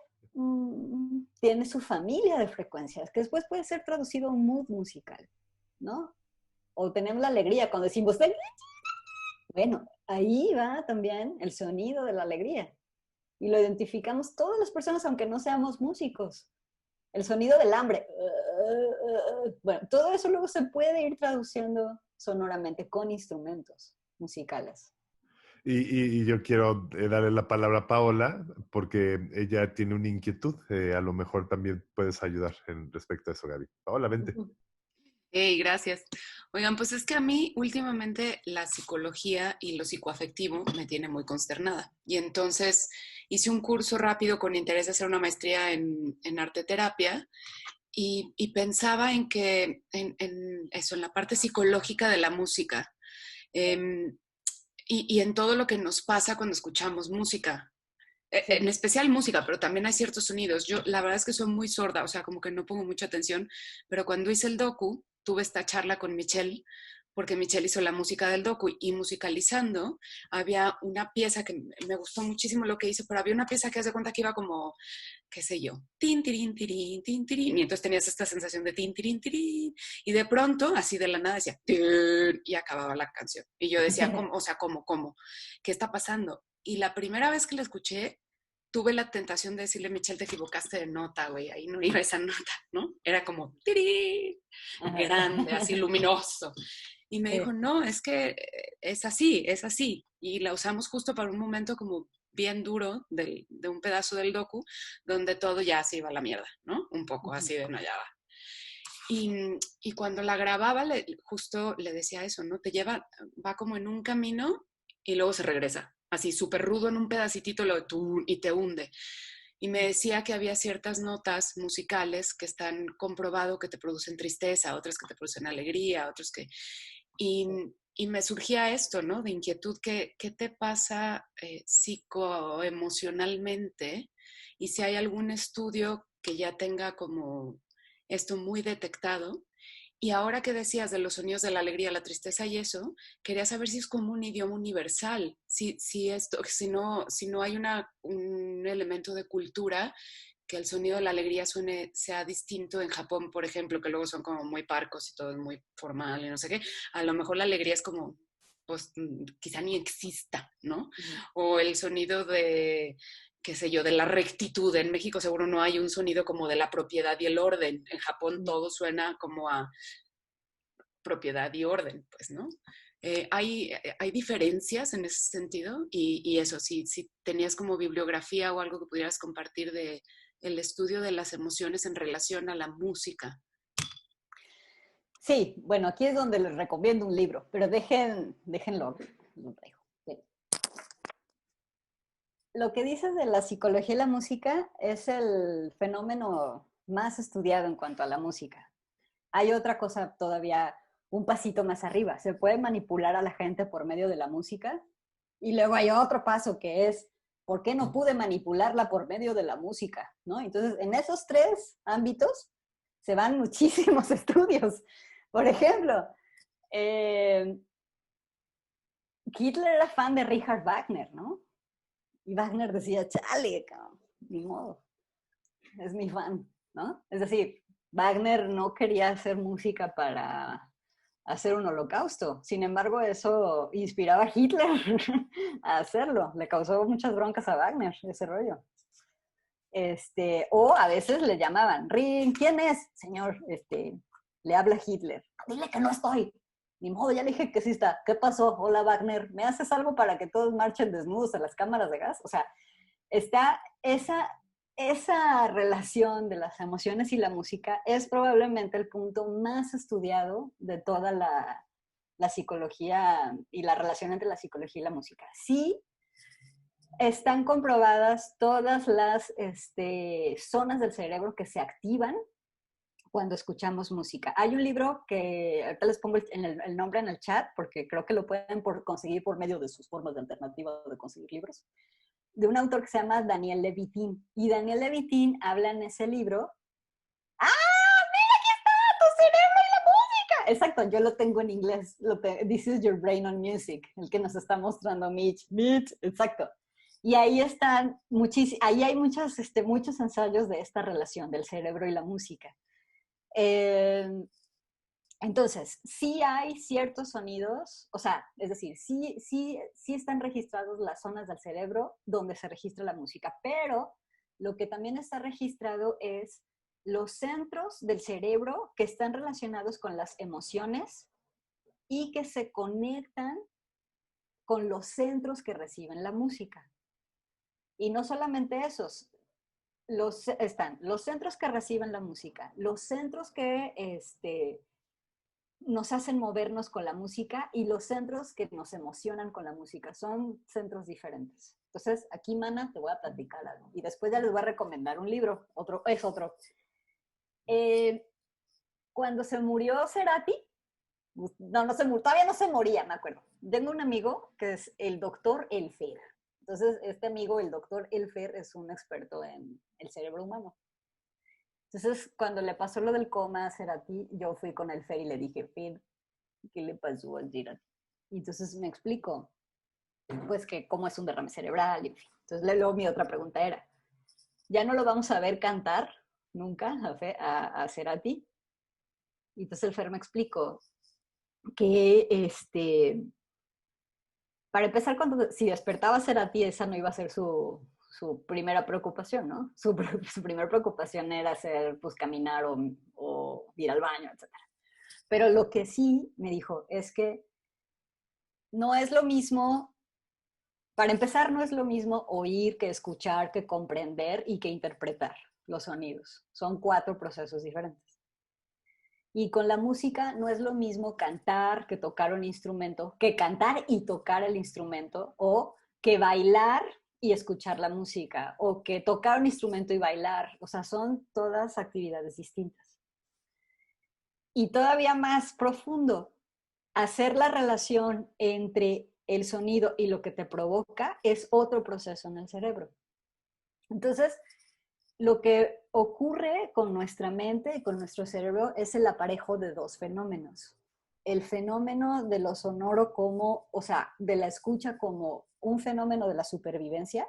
S3: tiene su familia de frecuencias, que después puede ser traducido a un mood musical, ¿no? O tenemos la alegría cuando decimos, bueno, ahí va también el sonido de la alegría. Y lo identificamos todas las personas, aunque no seamos músicos. El sonido del hambre. Bueno, todo eso luego se puede ir traduciendo sonoramente con instrumentos musicales.
S1: Y yo quiero darle la palabra a Paola porque ella tiene una inquietud. A lo mejor también puedes ayudar en respecto a eso, Gaby. Paola, vente.
S7: Hey, gracias. Oigan, pues es que a mí últimamente la psicología y lo psicoafectivo me tiene muy consternada. Y entonces hice un curso rápido con interés de hacer una maestría en arte terapia y pensaba en que, en eso, en la parte psicológica de la música. em, y en todo lo que nos pasa cuando escuchamos música. En
S3: Sí.
S7: especial música, pero también hay ciertos sonidos. Yo la verdad es que soy muy sorda, o sea, como que no pongo mucha atención, pero cuando hice el docu, tuve esta charla con Michelle, porque Michelle hizo la música del docu y musicalizando, había una pieza que me gustó muchísimo lo que hizo, pero había una pieza que hace cuenta que iba como, qué sé yo, tin, tirín, tirín, tin, tirín, y entonces tenías esta sensación de tin, tirín, tirín, y de pronto, así de la nada, decía, tin, y acababa la canción. Y yo decía, ¿cómo? O sea, ¿cómo? ¿Qué está pasando? Y la primera vez que la escuché, tuve la tentación de decirle, Michelle, te equivocaste de nota, güey, ahí no iba esa nota, ¿no? Era como, tirín,
S3: Ajá.
S7: grande, así luminoso. Y me dijo,
S3: Sí.
S7: no, es que es así, es así. Y la usamos justo para un momento como bien duro de un pedazo del docu, donde todo ya se iba a la mierda, ¿no? Un poco así de no, ya va. Y cuando la grababa, justo le decía eso, ¿no? Te lleva, va como en un camino y luego se regresa, así súper rudo en un pedacitito y te hunde. Y me decía que había ciertas notas musicales que están comprobado que te producen tristeza, otras que te producen alegría, otras que... Y, y me surgía esto, ¿no? De inquietud, ¿qué te pasa psicoemocionalmente? Y si hay algún estudio que ya tenga como esto muy detectado. Y ahora que decías de los sonidos de la alegría, la tristeza y eso, quería saber si es como un idioma universal, si no hay un elemento de cultura que el sonido de la alegría sea distinto en Japón, por ejemplo, que luego son como muy parcos y todo es muy formal y no sé qué. A lo mejor la alegría es como, pues quizá ni exista, ¿no?
S3: Ujú.
S7: O el sonido de, qué sé yo, de la rectitud. En México seguro no hay un sonido como de la propiedad y el orden. En Japón
S3: Ujú.
S7: todo suena como a propiedad y orden, pues, ¿no? Hay diferencias en ese sentido y eso, si tenías como bibliografía o algo que pudieras compartir de el estudio de las emociones en relación a la música.
S3: Sí, bueno, aquí es donde les recomiendo un libro, pero déjenlo, lo traigo. Bien. Lo que dices de la psicología y la música es el fenómeno más estudiado en cuanto a la música. Hay otra cosa todavía un pasito más arriba. Se puede manipular a la gente por medio de la música. Y luego hay otro paso que es, ¿por qué no pude manipularla por medio de la música? ¿No? Entonces, en esos tres ámbitos se van muchísimos estudios. Por ejemplo, eh, Hitler era fan de Richard Wagner, ¿no? Y Wagner decía, chale, cabrón, ni modo, es mi fan, ¿no? Es decir, Wagner no quería hacer música para hacer un holocausto. Sin embargo, eso inspiraba a Hitler a hacerlo. Le causó muchas broncas a Wagner, ese rollo. O a veces le llamaban, Ring, ¿quién es? Señor, le habla Hitler. Dile que no estoy. Ni modo, ya le dije que sí está. ¿Qué pasó? Hola, Wagner. ¿Me haces algo para que todos marchen desnudos a las cámaras de gas? O sea, está esa relación de las emociones y la música es probablemente el punto más estudiado de toda la psicología y la relación entre la psicología y la música. Sí, están comprobadas todas las zonas del cerebro que se activan cuando escuchamos música. Hay un libro que ahorita les pongo el nombre en el chat porque creo que lo pueden conseguir por medio de sus formas de alternativa de conseguir libros, de un autor que se llama Daniel Levitin. Y Daniel Levitin habla en ese libro. ¡Ah! ¡Mira, aquí está! ¡Tu cerebro y la música! Exacto, yo lo tengo en inglés. This is your brain on music, el que nos está mostrando Mitch. Mitch, exacto. Y ahí están, ahí hay muchos ensayos de esta relación del cerebro y la música. Entonces, sí hay ciertos sonidos, o sea, es decir, sí están registrados las zonas del cerebro donde se registra la música, pero lo que también está registrado es los centros del cerebro que están relacionados con las emociones y que se conectan con los centros que reciben la música. Y no solamente esos, están los centros que reciben la música, los centros que nos hacen movernos con la música y los centros que nos emocionan con la música. Son centros diferentes. Entonces, aquí, Mana, te voy a platicar algo. Y después ya les voy a recomendar un libro. Otro. Cuando se murió Cerati, todavía no se moría, me acuerdo. Tengo un amigo que es el doctor Elfer. Entonces, este amigo, el doctor Elfer, es un experto en el cerebro humano. Entonces, cuando le pasó lo del coma a Cerati, yo fui con el Fer y le dije, Fer, ¿qué le pasó a Cerati? Y entonces me explicó, pues, que cómo es un derrame cerebral, en fin. Entonces, luego mi otra pregunta era, ¿ya no lo vamos a ver cantar nunca a Cerati? Y entonces el Fer me explicó que, para empezar, si despertaba Cerati, esa no iba a ser su primera preocupación, ¿no? Su primera preocupación era pues, caminar o ir al baño, etc. Pero lo que sí me dijo es que no es lo mismo, para empezar, no es lo mismo oír que escuchar, que comprender y que interpretar los sonidos. Son 4 procesos diferentes. Y con la música no es lo mismo cantar que tocar un instrumento, que cantar y tocar el instrumento, o que bailar y escuchar la música, o que tocar un instrumento y bailar. O sea, son todas actividades distintas. Y todavía más profundo, hacer la relación entre el sonido y lo que te provoca es otro proceso en el cerebro. Entonces, lo que ocurre con nuestra mente y con nuestro cerebro es el aparejo de 2 fenómenos. El fenómeno de lo sonoro de la escucha como un fenómeno de la supervivencia,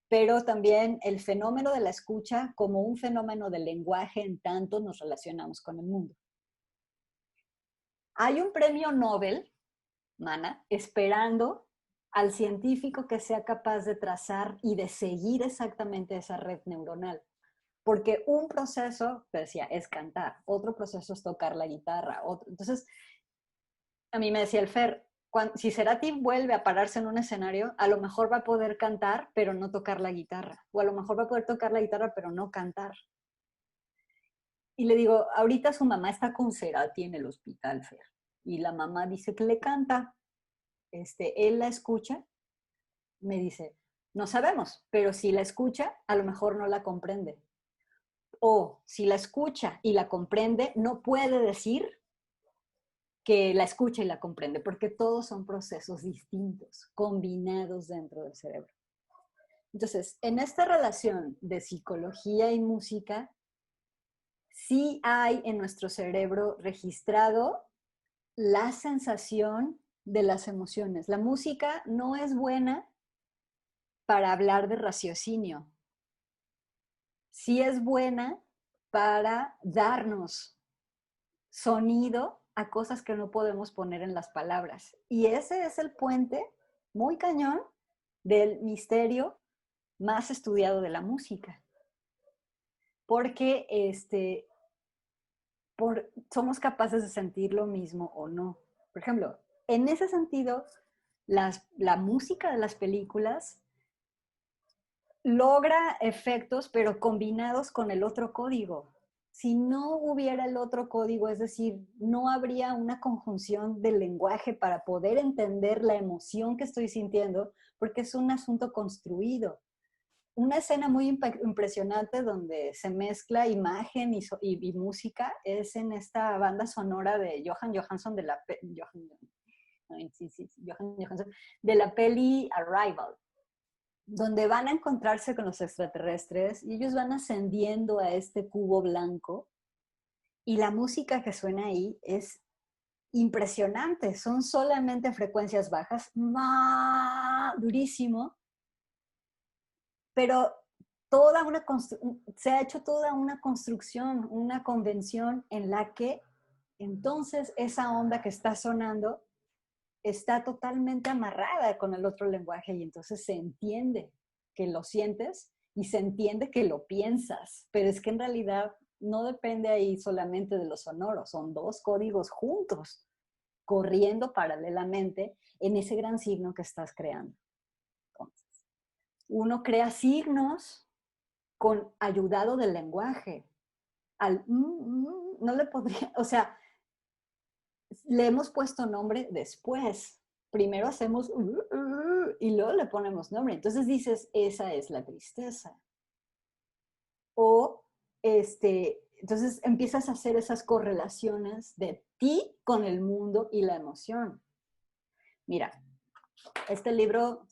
S3: pero también el fenómeno de la escucha como un fenómeno del lenguaje en tanto nos relacionamos con el mundo. Hay un premio Nobel, Mana, esperando al científico que sea capaz de trazar y de seguir exactamente esa red neuronal. Porque un proceso, te decía, es cantar, otro proceso es tocar la guitarra. Entonces, a mí me decía el Fer, si Cerati vuelve a pararse en un escenario, a lo mejor va a poder cantar, pero no tocar la guitarra. O a lo mejor va a poder tocar la guitarra, pero no cantar. Y le digo, ahorita su mamá está con Cerati en el hospital, Fer. Y la mamá dice que le canta. Él la escucha, me dice, no sabemos, pero si la escucha, a lo mejor no la comprende. O si la escucha y la comprende, no puede decir que la escucha y la comprende, porque todos son procesos distintos, combinados dentro del cerebro. Entonces, en esta relación de psicología y música, sí hay en nuestro cerebro registrado la sensación de las emociones. La música no es buena para hablar de raciocinio. Sí es buena para darnos sonido a cosas que no podemos poner en las palabras. Y ese es el puente muy cañón del misterio más estudiado de la música. Porque somos capaces de sentir lo mismo o no. Por ejemplo, en ese sentido, la música de las películas logra efectos, pero combinados con el otro código. Si no hubiera el otro código, es decir, no habría una conjunción del lenguaje para poder entender la emoción que estoy sintiendo, porque es un asunto construido. Una escena muy impresionante donde se mezcla imagen y música es en esta banda sonora de Johan Johansson de la peli Arrival, donde van a encontrarse con los extraterrestres y ellos van ascendiendo a este cubo blanco y la música que suena ahí es impresionante, son solamente frecuencias bajas, durísimo, pero se ha hecho toda una construcción, una convención en la que entonces esa onda que está sonando está totalmente amarrada con el otro lenguaje y entonces se entiende que lo sientes y se entiende que lo piensas, pero es que en realidad no depende ahí solamente de los sonoros, son 2 códigos juntos, corriendo paralelamente en ese gran signo que estás creando. Entonces, uno crea signos ayudado del lenguaje. No le podría, o sea, le hemos puesto nombre después. Primero hacemos y luego le ponemos nombre. Entonces dices, esa es la tristeza. O, entonces empiezas a hacer esas correlaciones de ti con el mundo y la emoción. Mira, este libro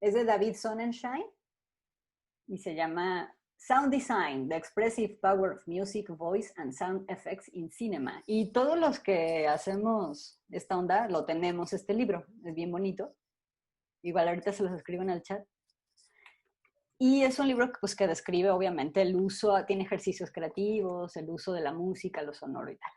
S3: es de David Sonnenschein y se llama Sound Design, The Expressive Power of Music, Voice and Sound Effects in Cinema. Y todos los que hacemos esta onda lo tenemos este libro, es bien bonito. Igual ahorita se los escribo en el chat. Y es un libro pues, que describe obviamente el uso, tiene ejercicios creativos, el uso de la música, lo sonoro y tal.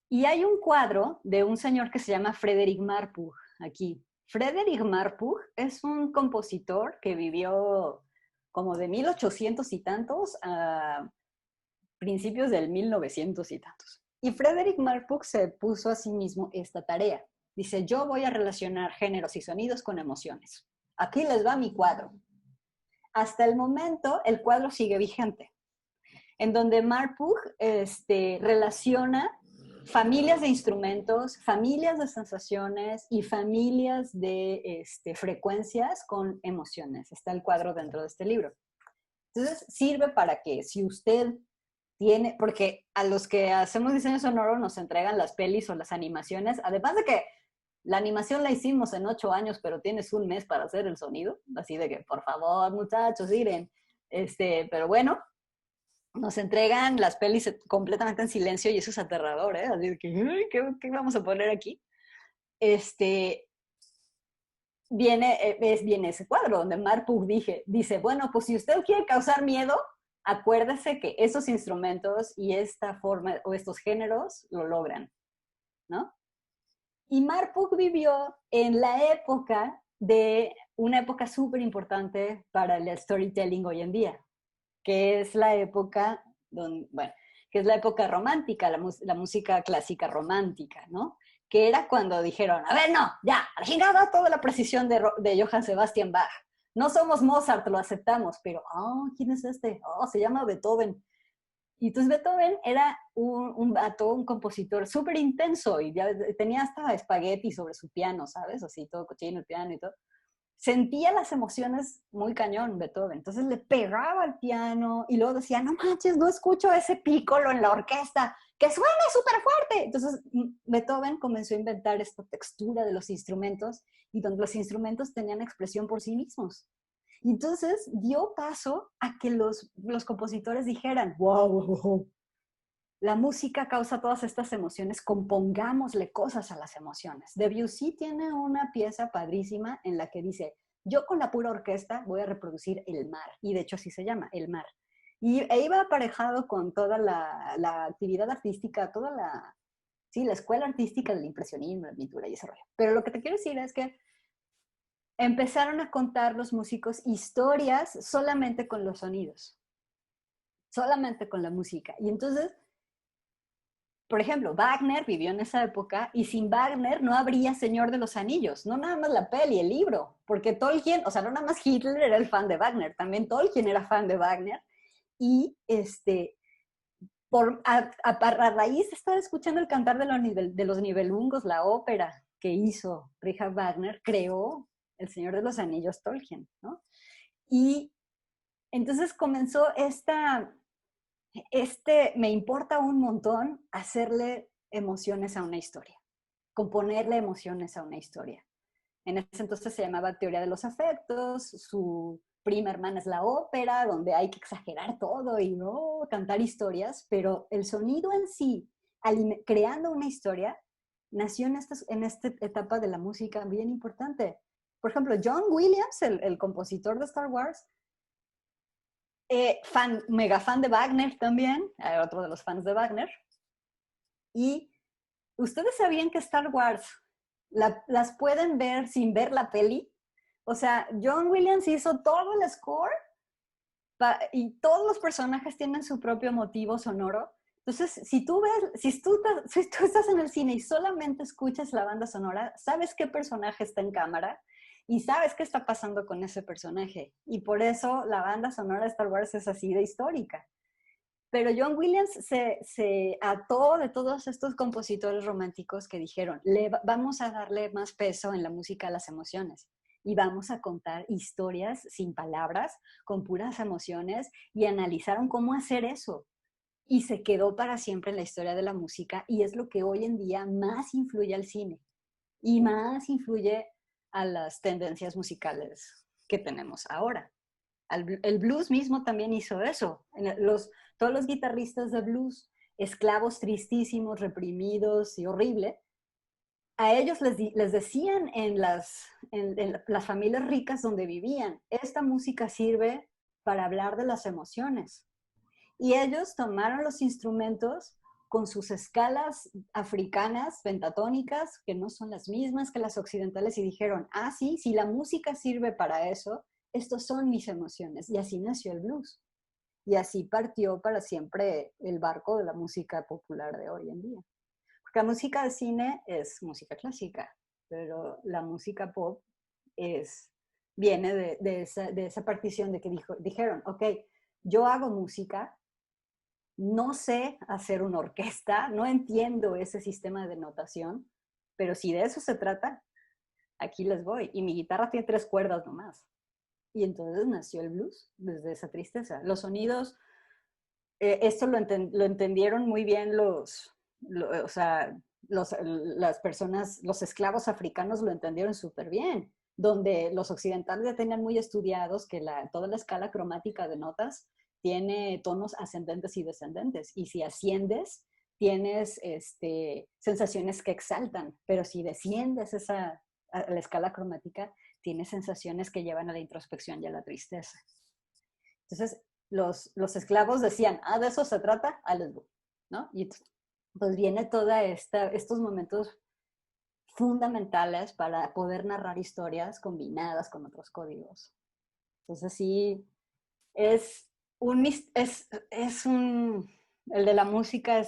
S3: Y hay un cuadro de un señor que se llama Frederick Marpug, aquí. Frederick Marpug es un compositor que vivió como de 1800 y tantos a principios del 1900 y tantos. Y Frederick Marpug se puso a sí mismo esta tarea. Dice, yo voy a relacionar géneros y sonidos con emociones. Aquí les va mi cuadro. Hasta el momento, el cuadro sigue vigente, en donde Marpug relaciona familias de instrumentos, familias de sensaciones y familias de frecuencias con emociones. Está el cuadro dentro de este libro. Entonces, sirve para que si usted tiene, porque a los que hacemos diseño sonoro nos entregan las pelis o las animaciones, además de que la animación la hicimos en 8 años, pero tienes un mes para hacer el sonido, así de que, por favor, muchachos, miren, pero bueno, nos entregan las pelis completamente en silencio y eso es aterrador, ¿eh? Así de que, ¿qué vamos a poner aquí? Viene ese cuadro donde Marpug dice, bueno, pues si usted quiere causar miedo, acuérdese que esos instrumentos y esta forma o estos géneros lo logran, ¿no? Y Marpug vivió en la época una época súper importante para el storytelling hoy en día, que es la época, que es la época romántica, la música clásica romántica, ¿no? Que era cuando dijeron, a ver, no, ya, a la chingada toda la precisión de Johann Sebastian Bach. No somos Mozart, lo aceptamos, pero, ¿quién es este? Se llama Beethoven. Y entonces Beethoven era un compositor súper intenso y ya tenía hasta espagueti sobre su piano, ¿sabes? Así, todo cochino el piano y todo. Sentía las emociones muy cañón Beethoven, entonces le pegaba al piano y luego decía, no manches, no escucho ese pícolo en la orquesta, que suene súper fuerte. Entonces Beethoven comenzó a inventar esta textura de los instrumentos y donde los instrumentos tenían expresión por sí mismos. Y entonces dio paso a que los compositores dijeran, wow, la música causa todas estas emociones, compongámosle cosas a las emociones. Debussy tiene una pieza padrísima en la que dice, yo con la pura orquesta voy a reproducir el mar, y de hecho así se llama, el mar. E iba aparejado con toda la actividad artística, la escuela artística del impresionismo, la pintura y ese rollo. Pero lo que te quiero decir es que empezaron a contar los músicos historias solamente con los sonidos, solamente con la música. Y entonces, por ejemplo, Wagner vivió en esa época y sin Wagner no habría Señor de los Anillos, no nada más la peli, el libro, porque Tolkien, o sea, no nada más Hitler era el fan de Wagner, también Tolkien era fan de Wagner y a raíz de estar escuchando el Cantar de los Nibelungos, la ópera que hizo Richard Wagner, creó El Señor de los Anillos Tolkien, ¿no? Y entonces comenzó me importa un montón hacerle emociones a una historia, componerle emociones a una historia. En ese entonces se llamaba Teoría de los Afectos, su prima hermana es la ópera, donde hay que exagerar todo y no cantar historias, pero el sonido en sí, creando una historia, nació en esta etapa de la música bien importante. Por ejemplo, John Williams, el compositor de Star Wars, mega fan de Wagner también, otro de los fans de Wagner. Y ustedes sabían que Star Wars las pueden ver sin ver la peli. O sea, John Williams hizo todo el score y todos los personajes tienen su propio motivo sonoro. Entonces, si tú estás en el cine y solamente escuchas la banda sonora, sabes qué personaje está en cámara y sabes qué está pasando con ese personaje. Y por eso la banda sonora de Star Wars es así de histórica. Pero John Williams se ató de todos estos compositores románticos que dijeron, vamos a darle más peso en la música a las emociones y vamos a contar historias sin palabras, con puras emociones, y analizaron cómo hacer eso. Y se quedó para siempre en la historia de la música y es lo que hoy en día más influye al cine y más influye a las tendencias musicales que tenemos ahora. El blues mismo también hizo eso. Todos los guitarristas de blues, esclavos tristísimos, reprimidos y horrible, a ellos les decían en las familias ricas donde vivían, esta música sirve para hablar de las emociones. Y ellos tomaron los instrumentos con sus escalas africanas pentatónicas, que no son las mismas que las occidentales, y dijeron, sí, si la música sirve para eso, estos son mis emociones. Y así nació el blues. Y así partió para siempre el barco de la música popular de hoy en día. Porque la música de cine es música clásica, pero la música pop viene de esa partición de que dijeron, ok, yo hago música, no sé hacer una orquesta, no entiendo ese sistema de notación, pero si de eso se trata, aquí les voy. Y mi guitarra tiene 3 cuerdas nomás. Y entonces nació el blues desde esa tristeza. Los sonidos, esto lo entendieron muy bien las personas, los esclavos africanos lo entendieron súper bien, donde los occidentales ya tenían muy estudiados que toda la escala cromática de notas tiene tonos ascendentes y descendentes. Y si asciendes, tienes sensaciones que exaltan, pero si desciendes a la escala cromática, tienes sensaciones que llevan a la introspección y a la tristeza. Entonces, los esclavos decían, de eso se trata, les voy, ¿no? Y pues viene toda estos momentos fundamentales para poder narrar historias combinadas con otros códigos. Entonces, sí, el de la música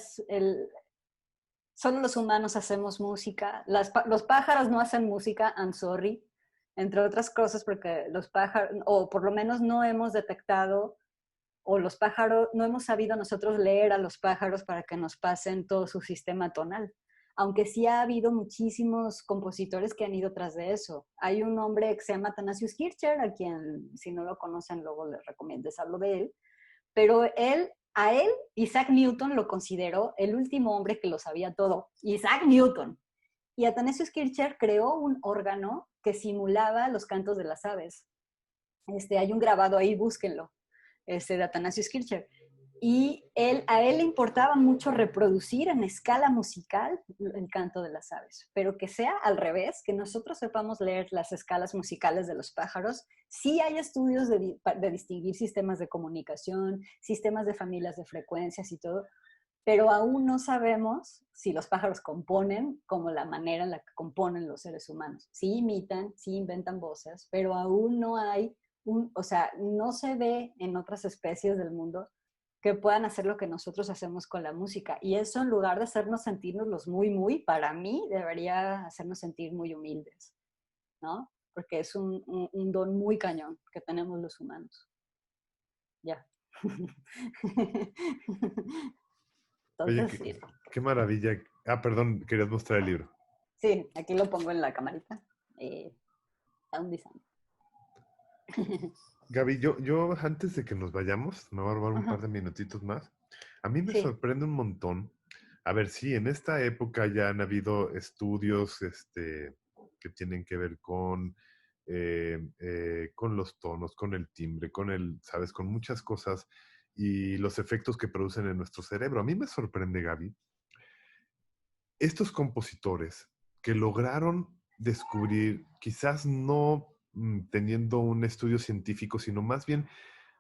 S3: solo los humanos hacemos música. Los pájaros no hacen música, I'm sorry. Entre otras cosas porque los pájaros, o por lo menos no hemos detectado, o los pájaros, no hemos sabido nosotros leer a los pájaros para que nos pasen todo su sistema tonal. Aunque sí ha habido muchísimos compositores que han ido tras de eso. Hay un hombre que se llama Athanasius Kircher, a quien si no lo conocen luego les recomiendo hablo de él, pero a él, Isaac Newton lo consideró el último hombre que lo sabía todo. Isaac Newton. Y Athanasius Kircher creó un órgano que simulaba los cantos de las aves. Hay un grabado ahí, búsquenlo, de Athanasius Kircher. Y a él le importaba mucho reproducir en escala musical el canto de las aves, pero que sea al revés, que nosotros sepamos leer las escalas musicales de los pájaros. Sí hay estudios de distinguir sistemas de comunicación, sistemas de familias de frecuencias y todo, pero aún no sabemos si los pájaros componen como la manera en la que componen los seres humanos. Sí imitan, sí inventan voces, pero aún no hay no se ve en otras especies del mundo que puedan hacer lo que nosotros hacemos con la música. Y eso, en lugar de hacernos sentirnos los muy, para mí, debería hacernos sentir muy humildes, ¿no? Porque es un don muy cañón que tenemos los humanos. Ya.
S1: Entonces, oye, qué maravilla. Perdón, querías mostrar el libro.
S3: Sí, aquí lo pongo en la camarita. Sound design.
S1: Gaby, yo antes de que nos vayamos, me voy a robar un par de minutitos más. A mí me sorprende un montón. A ver, sí, en esta época ya han habido estudios que tienen que ver con los tonos, con el timbre, ¿sabes? Con muchas cosas y los efectos que producen en nuestro cerebro. A mí me sorprende, Gaby, estos compositores que lograron descubrir, quizás no teniendo un estudio científico, sino más bien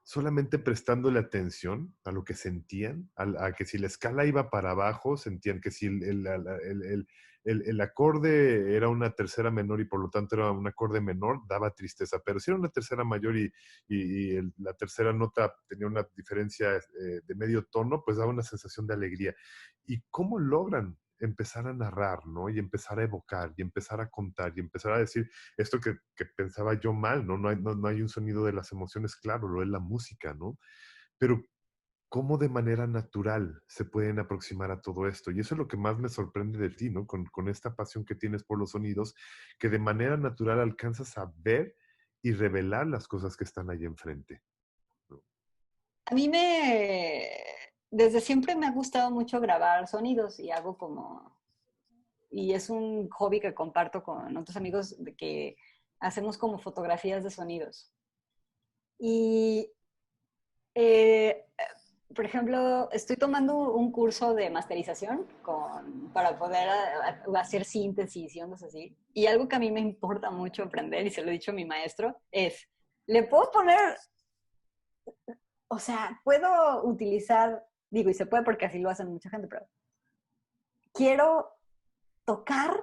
S1: solamente prestándole atención a lo que sentían, a que si la escala iba para abajo, sentían que si el acorde era una tercera menor y por lo tanto era un acorde menor, daba tristeza, pero si era una tercera mayor y la tercera nota tenía una diferencia de medio tono, pues daba una sensación de alegría. ¿Y cómo logran empezar a narrar, ¿no? Y empezar a evocar, y empezar a contar, y empezar a decir esto que pensaba yo mal, ¿no? No hay un sonido de las emociones, claro, lo es la música, ¿no? Pero cómo de manera natural se pueden aproximar a todo esto. Y eso es lo que más me sorprende de ti, ¿no? Con esta pasión que tienes por los sonidos, que de manera natural alcanzas a ver y revelar las cosas que están ahí enfrente, ¿no?
S3: A mí desde siempre me ha gustado mucho grabar sonidos y y es un hobby que comparto con otros amigos de que hacemos como fotografías de sonidos. Y, eh, por ejemplo, estoy tomando un curso de masterización para poder hacer síntesis y ondas así. Y algo que a mí me importa mucho aprender, y se lo he dicho a mi maestro, es, le puedo poner, o sea, puedo utilizar, digo, y se puede porque así lo hacen mucha gente, pero quiero tocar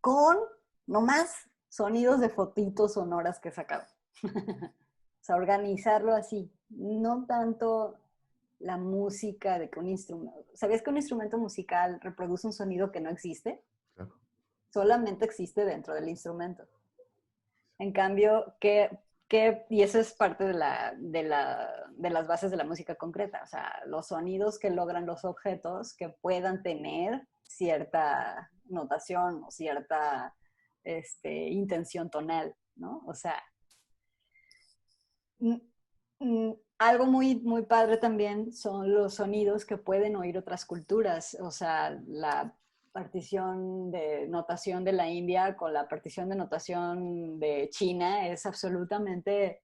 S3: con nomás sonidos de fotitos sonoras que he sacado. O sea, organizarlo así. No tanto la música de que un instrumento... ¿Sabías que un instrumento musical reproduce un sonido que no existe?
S1: Claro.
S3: Solamente existe dentro del instrumento. En cambio, y eso es parte de las bases de la música concreta. O sea, los sonidos que logran los objetos que puedan tener cierta notación o cierta intención tonal, ¿no? O sea, algo muy, muy padre también son los sonidos que pueden oír otras culturas. O sea, la partición de notación de la India con la partición de notación de China es absolutamente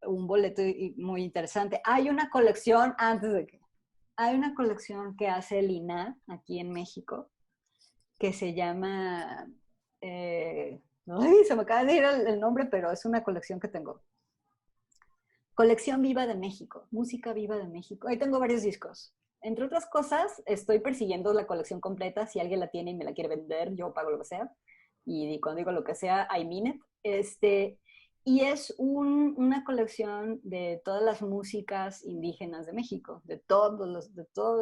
S3: un boleto muy interesante. Hay una colección, hay una colección que hace el INAH aquí en México que se llama, se me acaba de ir el nombre, pero es una colección que tengo. Colección Viva de México, Música Viva de México. Ahí tengo varios discos. Entre otras cosas, estoy persiguiendo la colección completa. Si alguien la tiene y me la quiere vender, yo pago lo que sea. Y cuando digo lo que sea, I mean it. Y es una colección de todas las músicas indígenas de México, de todos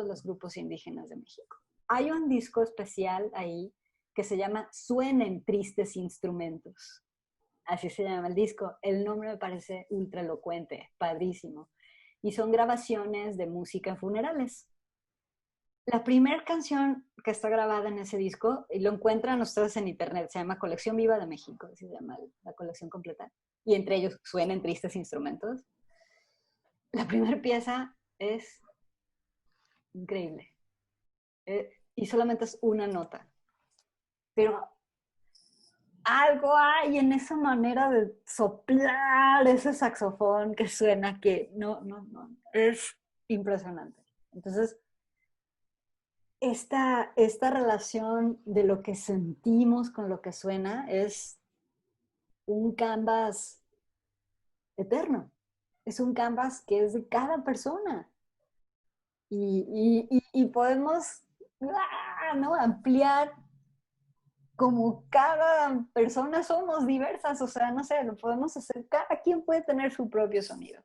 S3: los grupos indígenas de México. Hay un disco especial ahí que se llama Suenen tristes instrumentos. Así se llama el disco. El nombre me parece ultra elocuente, padrísimo. Y son grabaciones de música en funerales. La primera canción que está grabada en ese disco, y lo encuentran ustedes en internet, se llama Colección Viva de México, así se llama la colección completa. Y entre ellos suenan tristes instrumentos. La primera pieza es increíble. Y solamente es una nota. Pero algo hay en esa manera de soplar ese saxofón que suena que no, es impresionante. Entonces, esta relación de lo que sentimos con lo que suena es un canvas eterno. Es un canvas que es de cada persona. Y podemos ¿no? ampliar como cada persona somos diversas, o sea, no sé, lo podemos hacer, cada quien puede tener su propio sonido.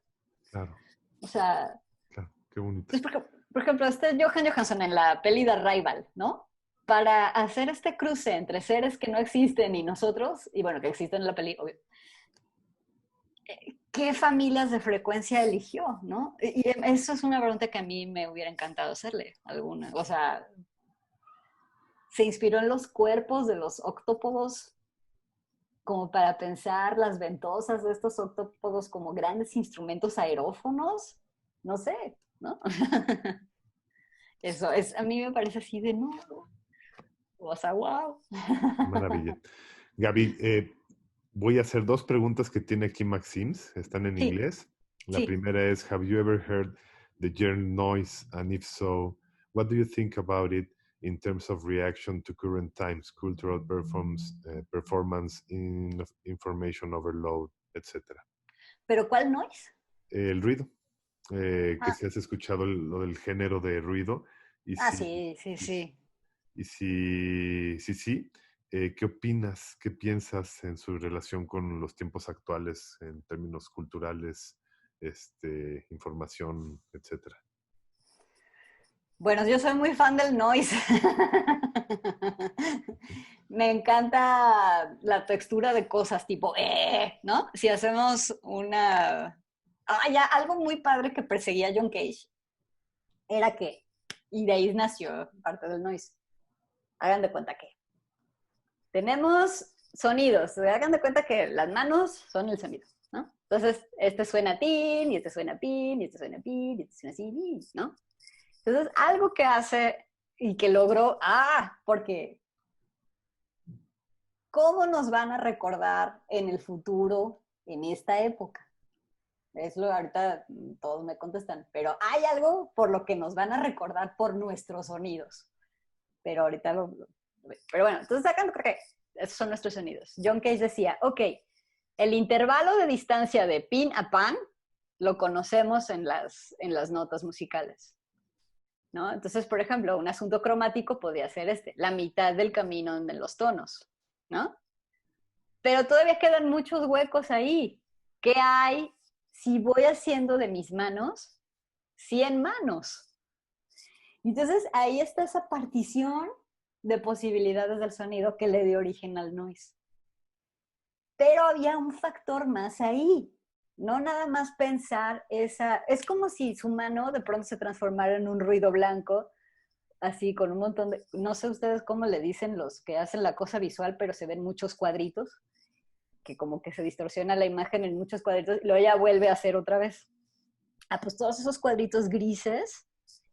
S1: Claro.
S3: O sea...
S1: Claro, qué bonito.
S3: Pues por ejemplo, Johan Johansson en la peli de Arrival, ¿no? Para hacer este cruce entre seres que no existen y nosotros, y bueno, que existen en la peli, obvio, ¿qué familias de frecuencia eligió, no? Y eso es una pregunta que a mí me hubiera encantado hacerle alguna. O sea, se inspiró en los cuerpos de los octópodos como para pensar las ventosas de estos octópodos como grandes instrumentos aerófonos, no sé, ¿no? Eso es, a mí me parece así de nuevo. O sea, wow.
S1: Maravilla. Gaby, voy a hacer dos preguntas que tiene aquí Maxims, están en inglés. La primera es, have you ever heard the Jern noise? And if so, what do you think about it in terms of reaction to current times, cultural performance, information overload, etcétera?
S3: ¿Pero cuál noise?
S1: El ruido. Que si has escuchado lo del género de ruido. Y
S3: sí.
S1: Y sí, ¿qué opinas, qué piensas en su relación con los tiempos actuales en términos culturales, información, etcétera?
S3: Bueno, yo soy muy fan del noise. Me encanta la textura de cosas tipo, ¿no? Si hacemos una ya, algo muy padre que perseguía John Cage era que, y de ahí nació parte del noise. Hagan de cuenta que tenemos sonidos, hagan de cuenta que las manos son el sonido, ¿no? Entonces, este suena tin, y este suena pin, y este suena pin, y este suena así, ¿no? Entonces, algo que hace y que logró, porque ¿cómo nos van a recordar en el futuro, en esta época? Ahorita todos me contestan, pero hay algo por lo que nos van a recordar por nuestros sonidos. Pero ahorita pero bueno, entonces sacan que esos son nuestros sonidos. John Cage decía, ok, el intervalo de distancia de pin a pan lo conocemos en las notas musicales, ¿no? Entonces, por ejemplo, un asunto cromático podría ser la mitad del camino en los tonos, ¿no? Pero todavía quedan muchos huecos ahí. ¿Qué hay si voy haciendo de mis manos 100 manos? Entonces, ahí está esa partición de posibilidades del sonido que le dio origen al noise. Pero había un factor más ahí. No nada más pensar es como si su mano de pronto se transformara en un ruido blanco, así con un montón de, no sé ustedes cómo le dicen los que hacen la cosa visual, pero se ven muchos cuadritos, que como que se distorsiona la imagen en muchos cuadritos, y luego ya vuelve a hacer otra vez. Pues todos esos cuadritos grises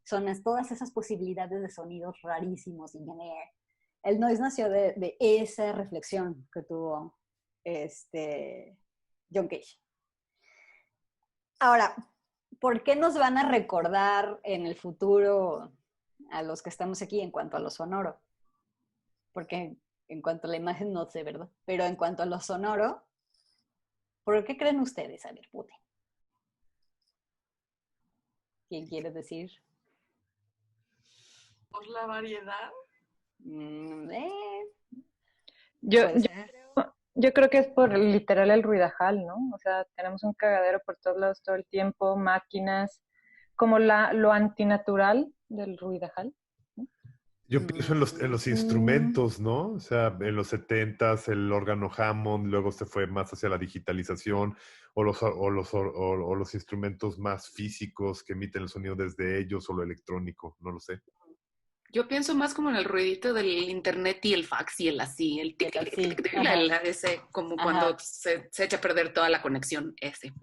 S3: son todas esas posibilidades de sonidos rarísimos. Y el noise nació de esa reflexión que tuvo John Cage. Ahora, ¿por qué nos van a recordar en el futuro a los que estamos aquí en cuanto a lo sonoro? Porque en cuanto a la imagen no sé, ¿verdad? Pero en cuanto a lo sonoro, ¿por qué creen ustedes? A ver, Putin. ¿Quién quiere decir?
S5: Por la variedad.
S8: Yo creo que es por literal el ruidajal, ¿no? O sea, tenemos un cagadero por todos lados todo el tiempo, máquinas, como lo antinatural del ruidajal.
S1: Yo pienso en los instrumentos, ¿no? O sea, en los 70s el órgano Hammond, luego se fue más hacia la digitalización, o los instrumentos más físicos que emiten el sonido desde ellos, o lo electrónico, no lo sé.
S7: Yo pienso más como en el ruidito del internet y el fax y el así, el tic, ese, como cuando se echa a perder toda la conexión, ese.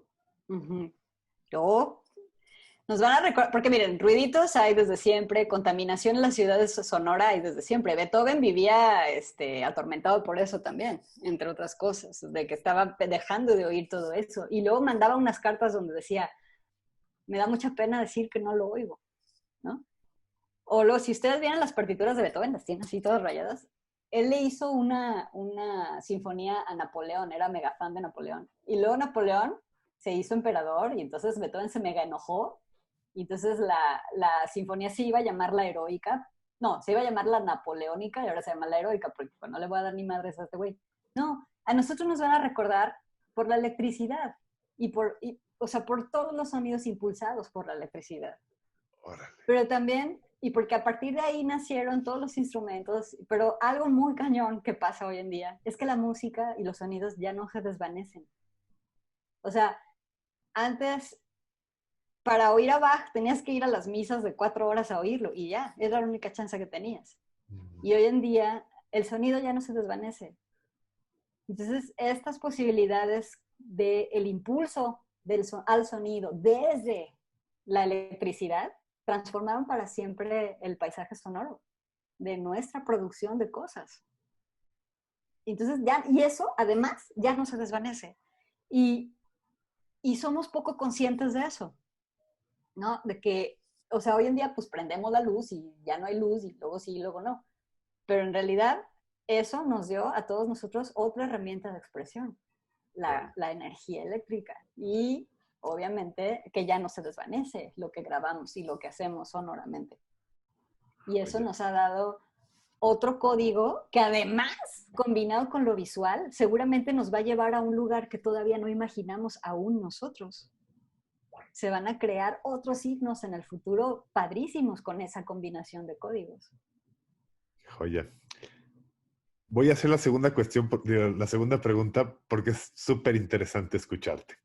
S3: Nos van a recordar, porque miren, ruiditos hay desde siempre, contaminación en las ciudades Sonora hay desde siempre. Beethoven vivía atormentado por eso también, entre otras cosas, de que estaba dejando de oír todo eso. Y luego mandaba unas cartas donde decía, me da mucha pena decir que no lo oigo, ¿no? O luego, si ustedes vieran las partituras de Beethoven, las tiene así todas rayadas, él le hizo una sinfonía a Napoleón, era mega fan de Napoleón. Y luego Napoleón se hizo emperador y entonces Beethoven se mega enojó. Y entonces la sinfonía se iba a llamar la heroica. No, se iba a llamar la napoleónica y ahora se llama la heroica porque pues, no le voy a dar ni madres a este güey. No, a nosotros nos van a recordar por la electricidad o sea, por todos los sonidos impulsados por la electricidad.
S1: Órale.
S3: Pero también, y porque a partir de ahí nacieron todos los instrumentos, pero algo muy cañón que pasa hoy en día es que la música y los sonidos ya no se desvanecen. O sea, antes, para oír a Bach tenías que ir a las misas de 4 horas a oírlo y ya, era la única chance que tenías. Y hoy en día el sonido ya no se desvanece. Entonces, estas posibilidades del impulso al sonido desde la electricidad transformaron para siempre el paisaje sonoro de nuestra producción de cosas. Entonces, y eso además ya no se desvanece. Y somos poco conscientes de eso, ¿no? De que, o sea, hoy en día pues prendemos la luz y ya no hay luz y luego sí y luego no. Pero en realidad eso nos dio a todos nosotros otra herramienta de expresión, la energía eléctrica. Y obviamente que ya no se desvanece lo que grabamos y lo que hacemos sonoramente. Y eso nos ha dado otro código que además, combinado con lo visual, seguramente nos va a llevar a un lugar que todavía no imaginamos aún nosotros. Se van a crear otros signos en el futuro padrísimos con esa combinación de códigos.
S1: Joya. Voy a hacer la segunda cuestión, la segunda pregunta, porque es súper interesante escucharte.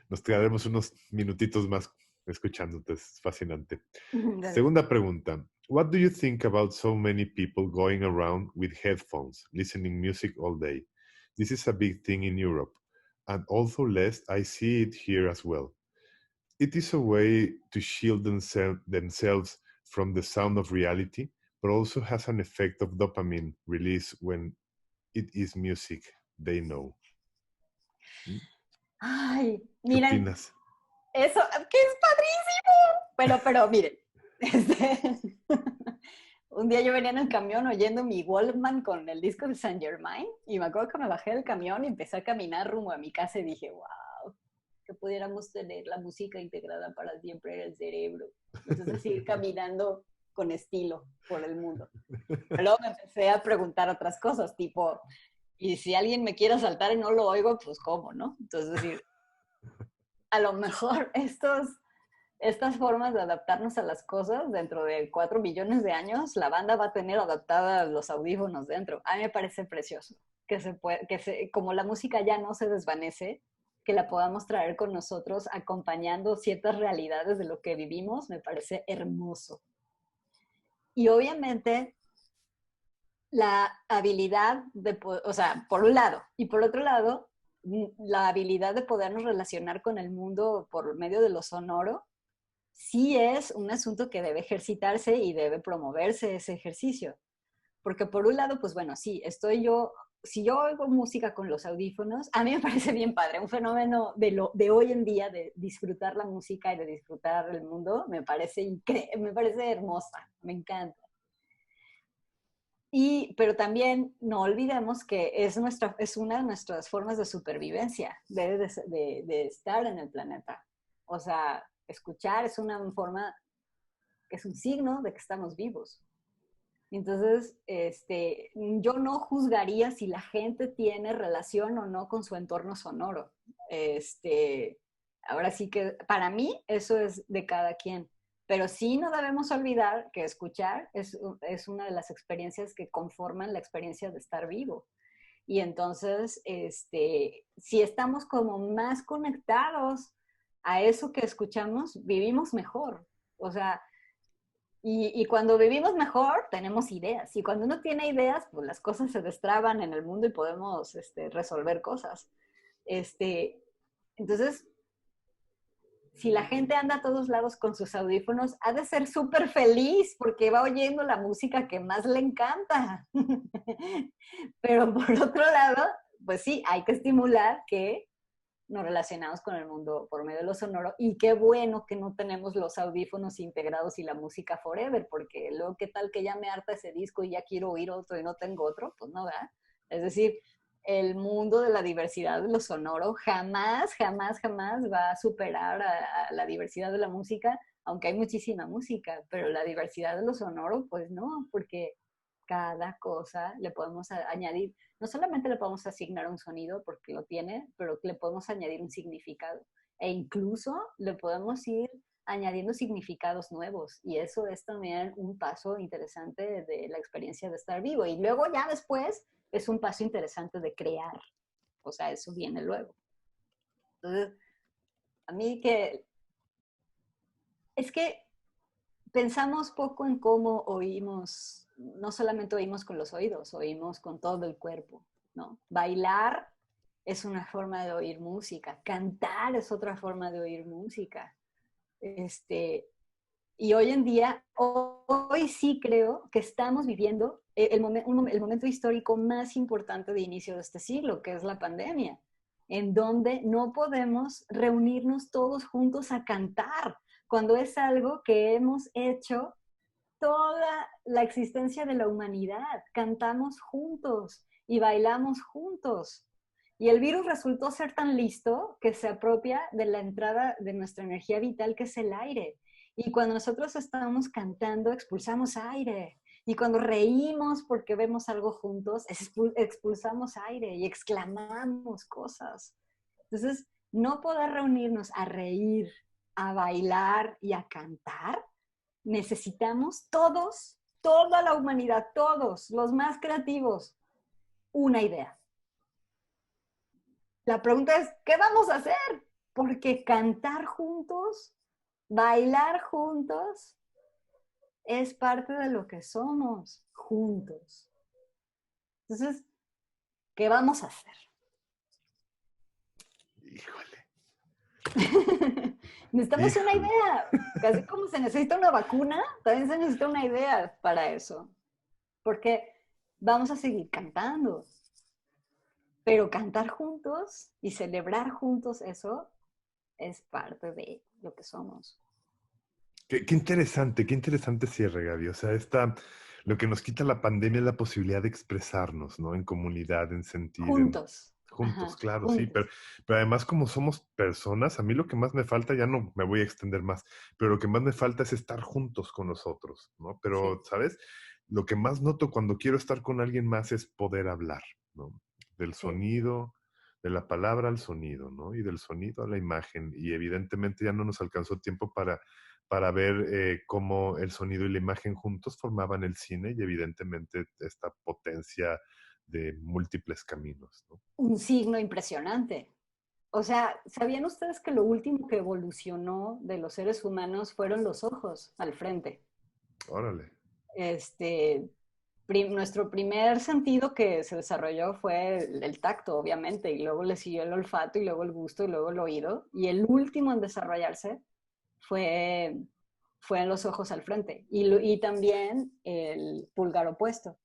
S1: Nos quedaremos unos minutitos más escuchándote, es fascinante.
S3: Dale.
S1: Segunda pregunta. What do you think about so many people going around with headphones, listening music all day? This is a big thing in Europe, and although less, I see it here as well. It is a way to shield themselves from the sound of reality, but also has an effect of dopamine release when it is music they know.
S3: Ay,
S1: ¿Qué
S3: miren,
S1: opinas?
S3: eso, que es padrísimo. Pero miren, un día yo venía en el camión oyendo mi Walkman con el disco de Saint Germain y me acuerdo que me bajé del camión y empecé a caminar rumbo a mi casa y dije, wow, que pudiéramos tener la música integrada para siempre en el cerebro. Entonces ir caminando con estilo por el mundo. Pero luego me empecé a preguntar otras cosas, tipo, y si alguien me quiere asaltar y no lo oigo, pues ¿cómo, no? Entonces decir, a lo mejor estas formas de adaptarnos a las cosas, dentro de 4 millones de años, la banda va a tener adaptadas los audífonos dentro. A mí me parece precioso como la música ya no se desvanece, que la podamos traer con nosotros acompañando ciertas realidades de lo que vivimos, me parece hermoso. Y obviamente la habilidad o sea, por un lado, y por otro lado, la habilidad de podernos relacionar con el mundo por medio de lo sonoro, sí es un asunto que debe ejercitarse y debe promoverse ese ejercicio. Porque por un lado, pues bueno, sí, si yo oigo música con los audífonos, a mí me parece bien padre, un fenómeno de hoy en día de disfrutar la música y de disfrutar el mundo, me parece hermosa, me encanta. Pero también no olvidemos que es una de nuestras formas de supervivencia, de estar en el planeta. O sea, escuchar es una forma, es un signo de que estamos vivos. Entonces, yo no juzgaría si la gente tiene relación o no con su entorno sonoro. Ahora sí que para mí eso es de cada quien. Pero sí no debemos olvidar que escuchar es una de las experiencias que conforman la experiencia de estar vivo. Y entonces, si estamos como más conectados a eso que escuchamos, vivimos mejor. O sea, y cuando vivimos mejor, tenemos ideas. Y cuando uno tiene ideas, pues las cosas se destraban en el mundo y podemos resolver cosas. Entonces, si la gente anda a todos lados con sus audífonos, ha de ser súper feliz porque va oyendo la música que más le encanta. Pero por otro lado, pues sí, hay que estimular que nos relacionamos con el mundo por medio de lo sonoro. Y qué bueno que no tenemos los audífonos integrados y la música forever, porque luego qué tal que ya me harta ese disco y ya quiero oír otro y no tengo otro, pues no, ¿verdad? Es decir, el mundo de la diversidad de lo sonoro jamás va a superar a la diversidad de la música, aunque hay muchísima música, pero la diversidad de lo sonoro, pues no, porque cada cosa le podemos añadir, no solamente le podemos asignar un sonido porque lo tiene, pero le podemos añadir un significado e incluso le podemos ir añadiendo significados nuevos y eso es también un paso interesante de la experiencia de estar vivo y luego ya después es un paso interesante de crear, o sea, eso viene luego. Entonces, a mí es que pensamos poco en cómo oímos, no solamente oímos con los oídos, oímos con todo el cuerpo, ¿no? Bailar es una forma de oír música, cantar es otra forma de oír música. Y hoy en día, hoy sí creo que estamos viviendo el momento histórico más importante de inicio de este siglo, que es la pandemia, en donde no podemos reunirnos todos juntos a cantar, cuando es algo que hemos hecho toda la existencia de la humanidad. Cantamos juntos y bailamos juntos. Y el virus resultó ser tan listo que se apropia de la entrada de nuestra energía vital, que es el aire. Y cuando nosotros estamos cantando, expulsamos aire. Y cuando reímos porque vemos algo juntos, expulsamos aire y exclamamos cosas. Entonces, no poder reunirnos a reír, a bailar y a cantar, necesitamos todos, toda la humanidad, todos, los más creativos, una idea. La pregunta es, ¿qué vamos a hacer? porque cantar juntos, bailar juntos, es parte de lo que somos juntos. Entonces, ¿qué vamos a hacer?
S1: Híjole.
S3: Necesitamos una
S1: Híjole.
S3: idea. Casi como se necesita una vacuna, también se necesita una idea para eso. Porque vamos a seguir cantando. Pero cantar juntos y celebrar juntos eso es parte de lo que somos.
S1: Qué interesante cierre, Gaby. O sea, lo que nos quita la pandemia es la posibilidad de expresarnos, ¿no? En comunidad, en sentir.
S3: Juntos.
S1: Juntos,
S3: Ajá,
S1: claro,
S3: juntos.
S1: sí, pero además como somos personas, a mí lo que más me falta, ya no me voy a extender más, pero lo que más me falta es estar juntos con nosotros, ¿no? Pero,
S3: Sí.
S1: ¿sabes? Lo que más noto cuando quiero estar con alguien más es poder hablar, ¿no? Del
S3: Sí.
S1: sonido, de la palabra al sonido, ¿no? Y del sonido a la imagen. Y evidentemente ya no nos alcanzó tiempo para ver cómo el sonido y la imagen juntos formaban el cine y evidentemente esta potencia de múltiples caminos, ¿no?
S3: Un signo impresionante. O sea, ¿sabían ustedes que lo último que evolucionó de los seres humanos fueron los ojos al frente?
S1: Órale.
S3: Nuestro primer sentido que se desarrolló fue el tacto, obviamente, y luego le siguió el olfato, y luego el gusto, y luego el oído, y el último en desarrollarse fue en los ojos al frente, y también el pulgar opuesto.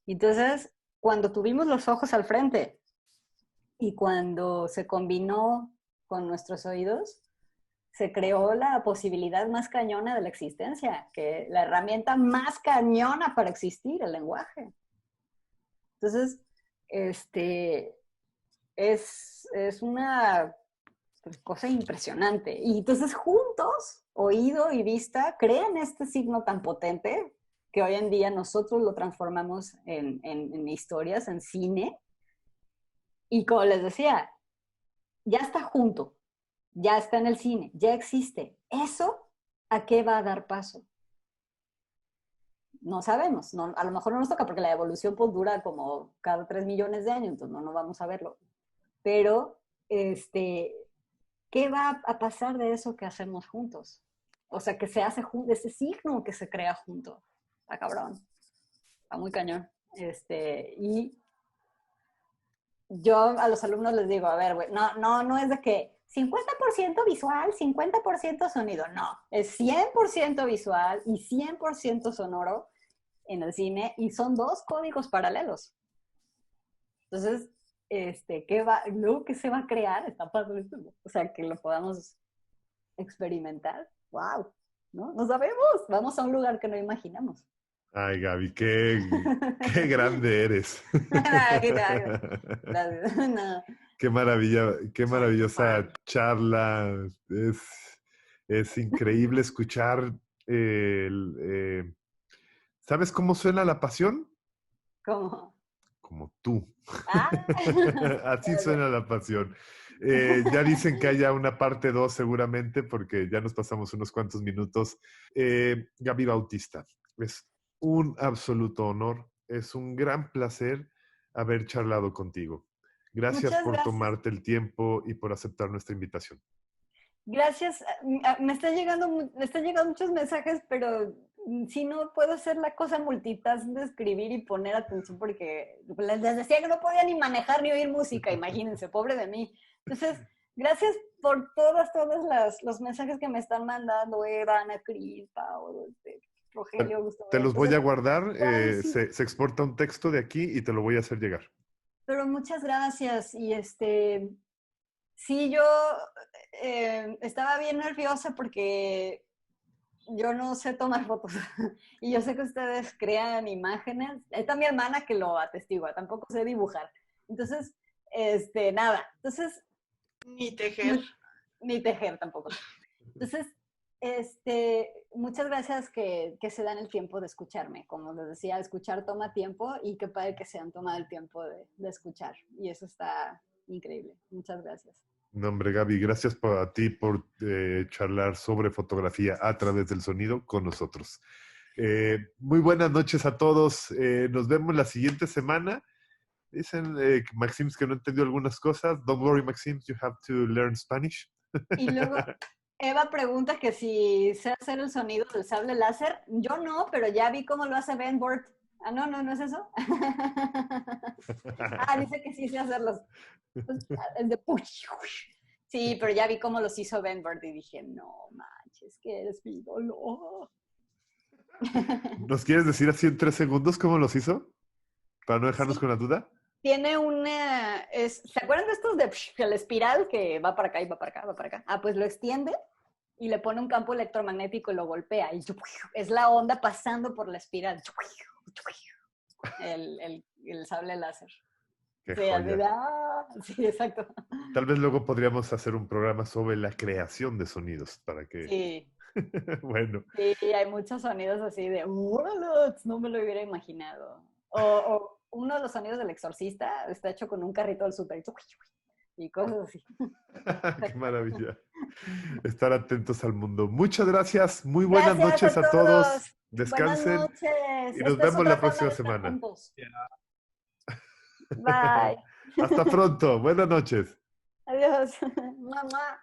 S3: Entonces, cuando tuvimos los ojos al frente y cuando se combinó con nuestros oídos, se creó la posibilidad más cañona de la existencia, que la herramienta más cañona para existir, el lenguaje. Entonces, es una cosa impresionante. Y entonces juntos, oído y vista, crean este signo tan potente que hoy en día nosotros lo transformamos en historias, en cine. Y como les decía, ya está junto. Ya está en el cine, ya existe. ¿Eso a qué va a dar paso? No sabemos, no, a lo mejor no nos toca porque la evolución pues dura como cada 3 millones de años, entonces no vamos a verlo. Pero, ¿qué va a pasar de eso que hacemos juntos? O sea, que se hace junto, ese signo que se crea junto. Está cabrón, está muy cañón. Y yo a los alumnos les digo, a ver, güey, no es de que 50% visual, 50% sonido. No, es 100% visual y 100% sonoro en el cine y son 2 códigos paralelos. Entonces, luego que se va a crear, está padre, o sea, que lo podamos experimentar. ¡Wow! ¿No? No sabemos, vamos a un lugar que no imaginamos.
S1: Ay, Gaby, qué grande eres.
S3: No.
S1: Qué maravilla, qué maravillosa charla. Es increíble escuchar ¿sabes cómo suena la pasión?
S3: ¿Cómo?
S1: Como tú.
S3: Ah.
S1: Así suena la pasión. Ya dicen que haya una parte 2 seguramente, porque ya nos pasamos unos cuantos minutos. Gaby Bautista, es un absoluto honor, es un gran placer haber charlado contigo. Gracias
S3: Muchas
S1: por
S3: gracias.
S1: tomarte el tiempo y por aceptar nuestra invitación.
S3: Gracias. Me están llegando muchos mensajes, pero sí no puedo hacer la cosa multitask de escribir y poner atención porque les decía que no podía ni manejar ni oír música, imagínense, pobre de mí. Entonces, gracias por todos los mensajes que me están mandando, Eva, Ana Cris, Pau, Rogelio, Gustavo.
S1: Te los voy a guardar,
S3: sí.
S1: se exporta un texto de aquí y te lo voy a hacer llegar.
S3: Pero muchas gracias y sí, yo estaba bien nerviosa porque yo no sé tomar fotos y yo sé que ustedes crean imágenes. Está mi hermana que lo atestigua, tampoco sé dibujar. Entonces, nada. Entonces,
S5: Ni tejer.
S3: Ni tejer tampoco. Entonces, muchas gracias que se dan el tiempo de escucharme. Como les decía, escuchar toma tiempo y qué padre que se han tomado el tiempo de escuchar. Y eso está increíble. Muchas gracias.
S1: No, hombre, Gaby, gracias a ti por charlar sobre fotografía a través del sonido con nosotros. Muy buenas noches a todos. Nos vemos la siguiente semana. Dicen Maxims que no entendió algunas cosas. Don't worry, Maxims, you have to learn Spanish.
S3: Y luego Eva pregunta que si sé hacer el sonido del sable láser. Yo no, pero ya vi cómo lo hace Ben Burt. Ah, no es eso. Dice que sí sé hacerlos. El de push. Sí, pero ya vi cómo los hizo Ben Burt y dije, no manches, que eres mi ídolo.
S1: ¿Nos quieres decir así en 3 segundos cómo los hizo? Para no dejarnos con la duda.
S3: Tiene una... ¿se acuerdan de estos de la espiral que va para acá y va para acá, va para acá? Pues lo extiende y le pone un campo electromagnético y lo golpea. Y es la onda pasando por la espiral. El sable láser.
S1: Qué
S3: Sí,
S1: joya.
S3: sí, exacto.
S1: Tal vez luego podríamos hacer un programa sobre la creación de sonidos para que...
S3: Sí.
S1: Bueno.
S3: Sí, hay muchos sonidos así de no me lo hubiera imaginado. O uno de los sonidos del Exorcista está hecho con un carrito del súper y cosas así.
S1: Qué maravilla. Estar atentos al mundo. Muchas gracias. Muy buenas noches a todos. Descansen.
S3: Buenas noches.
S1: Y nos vemos la próxima semana.
S3: Bye.
S1: Hasta pronto. Buenas noches.
S3: Adiós. Mamá.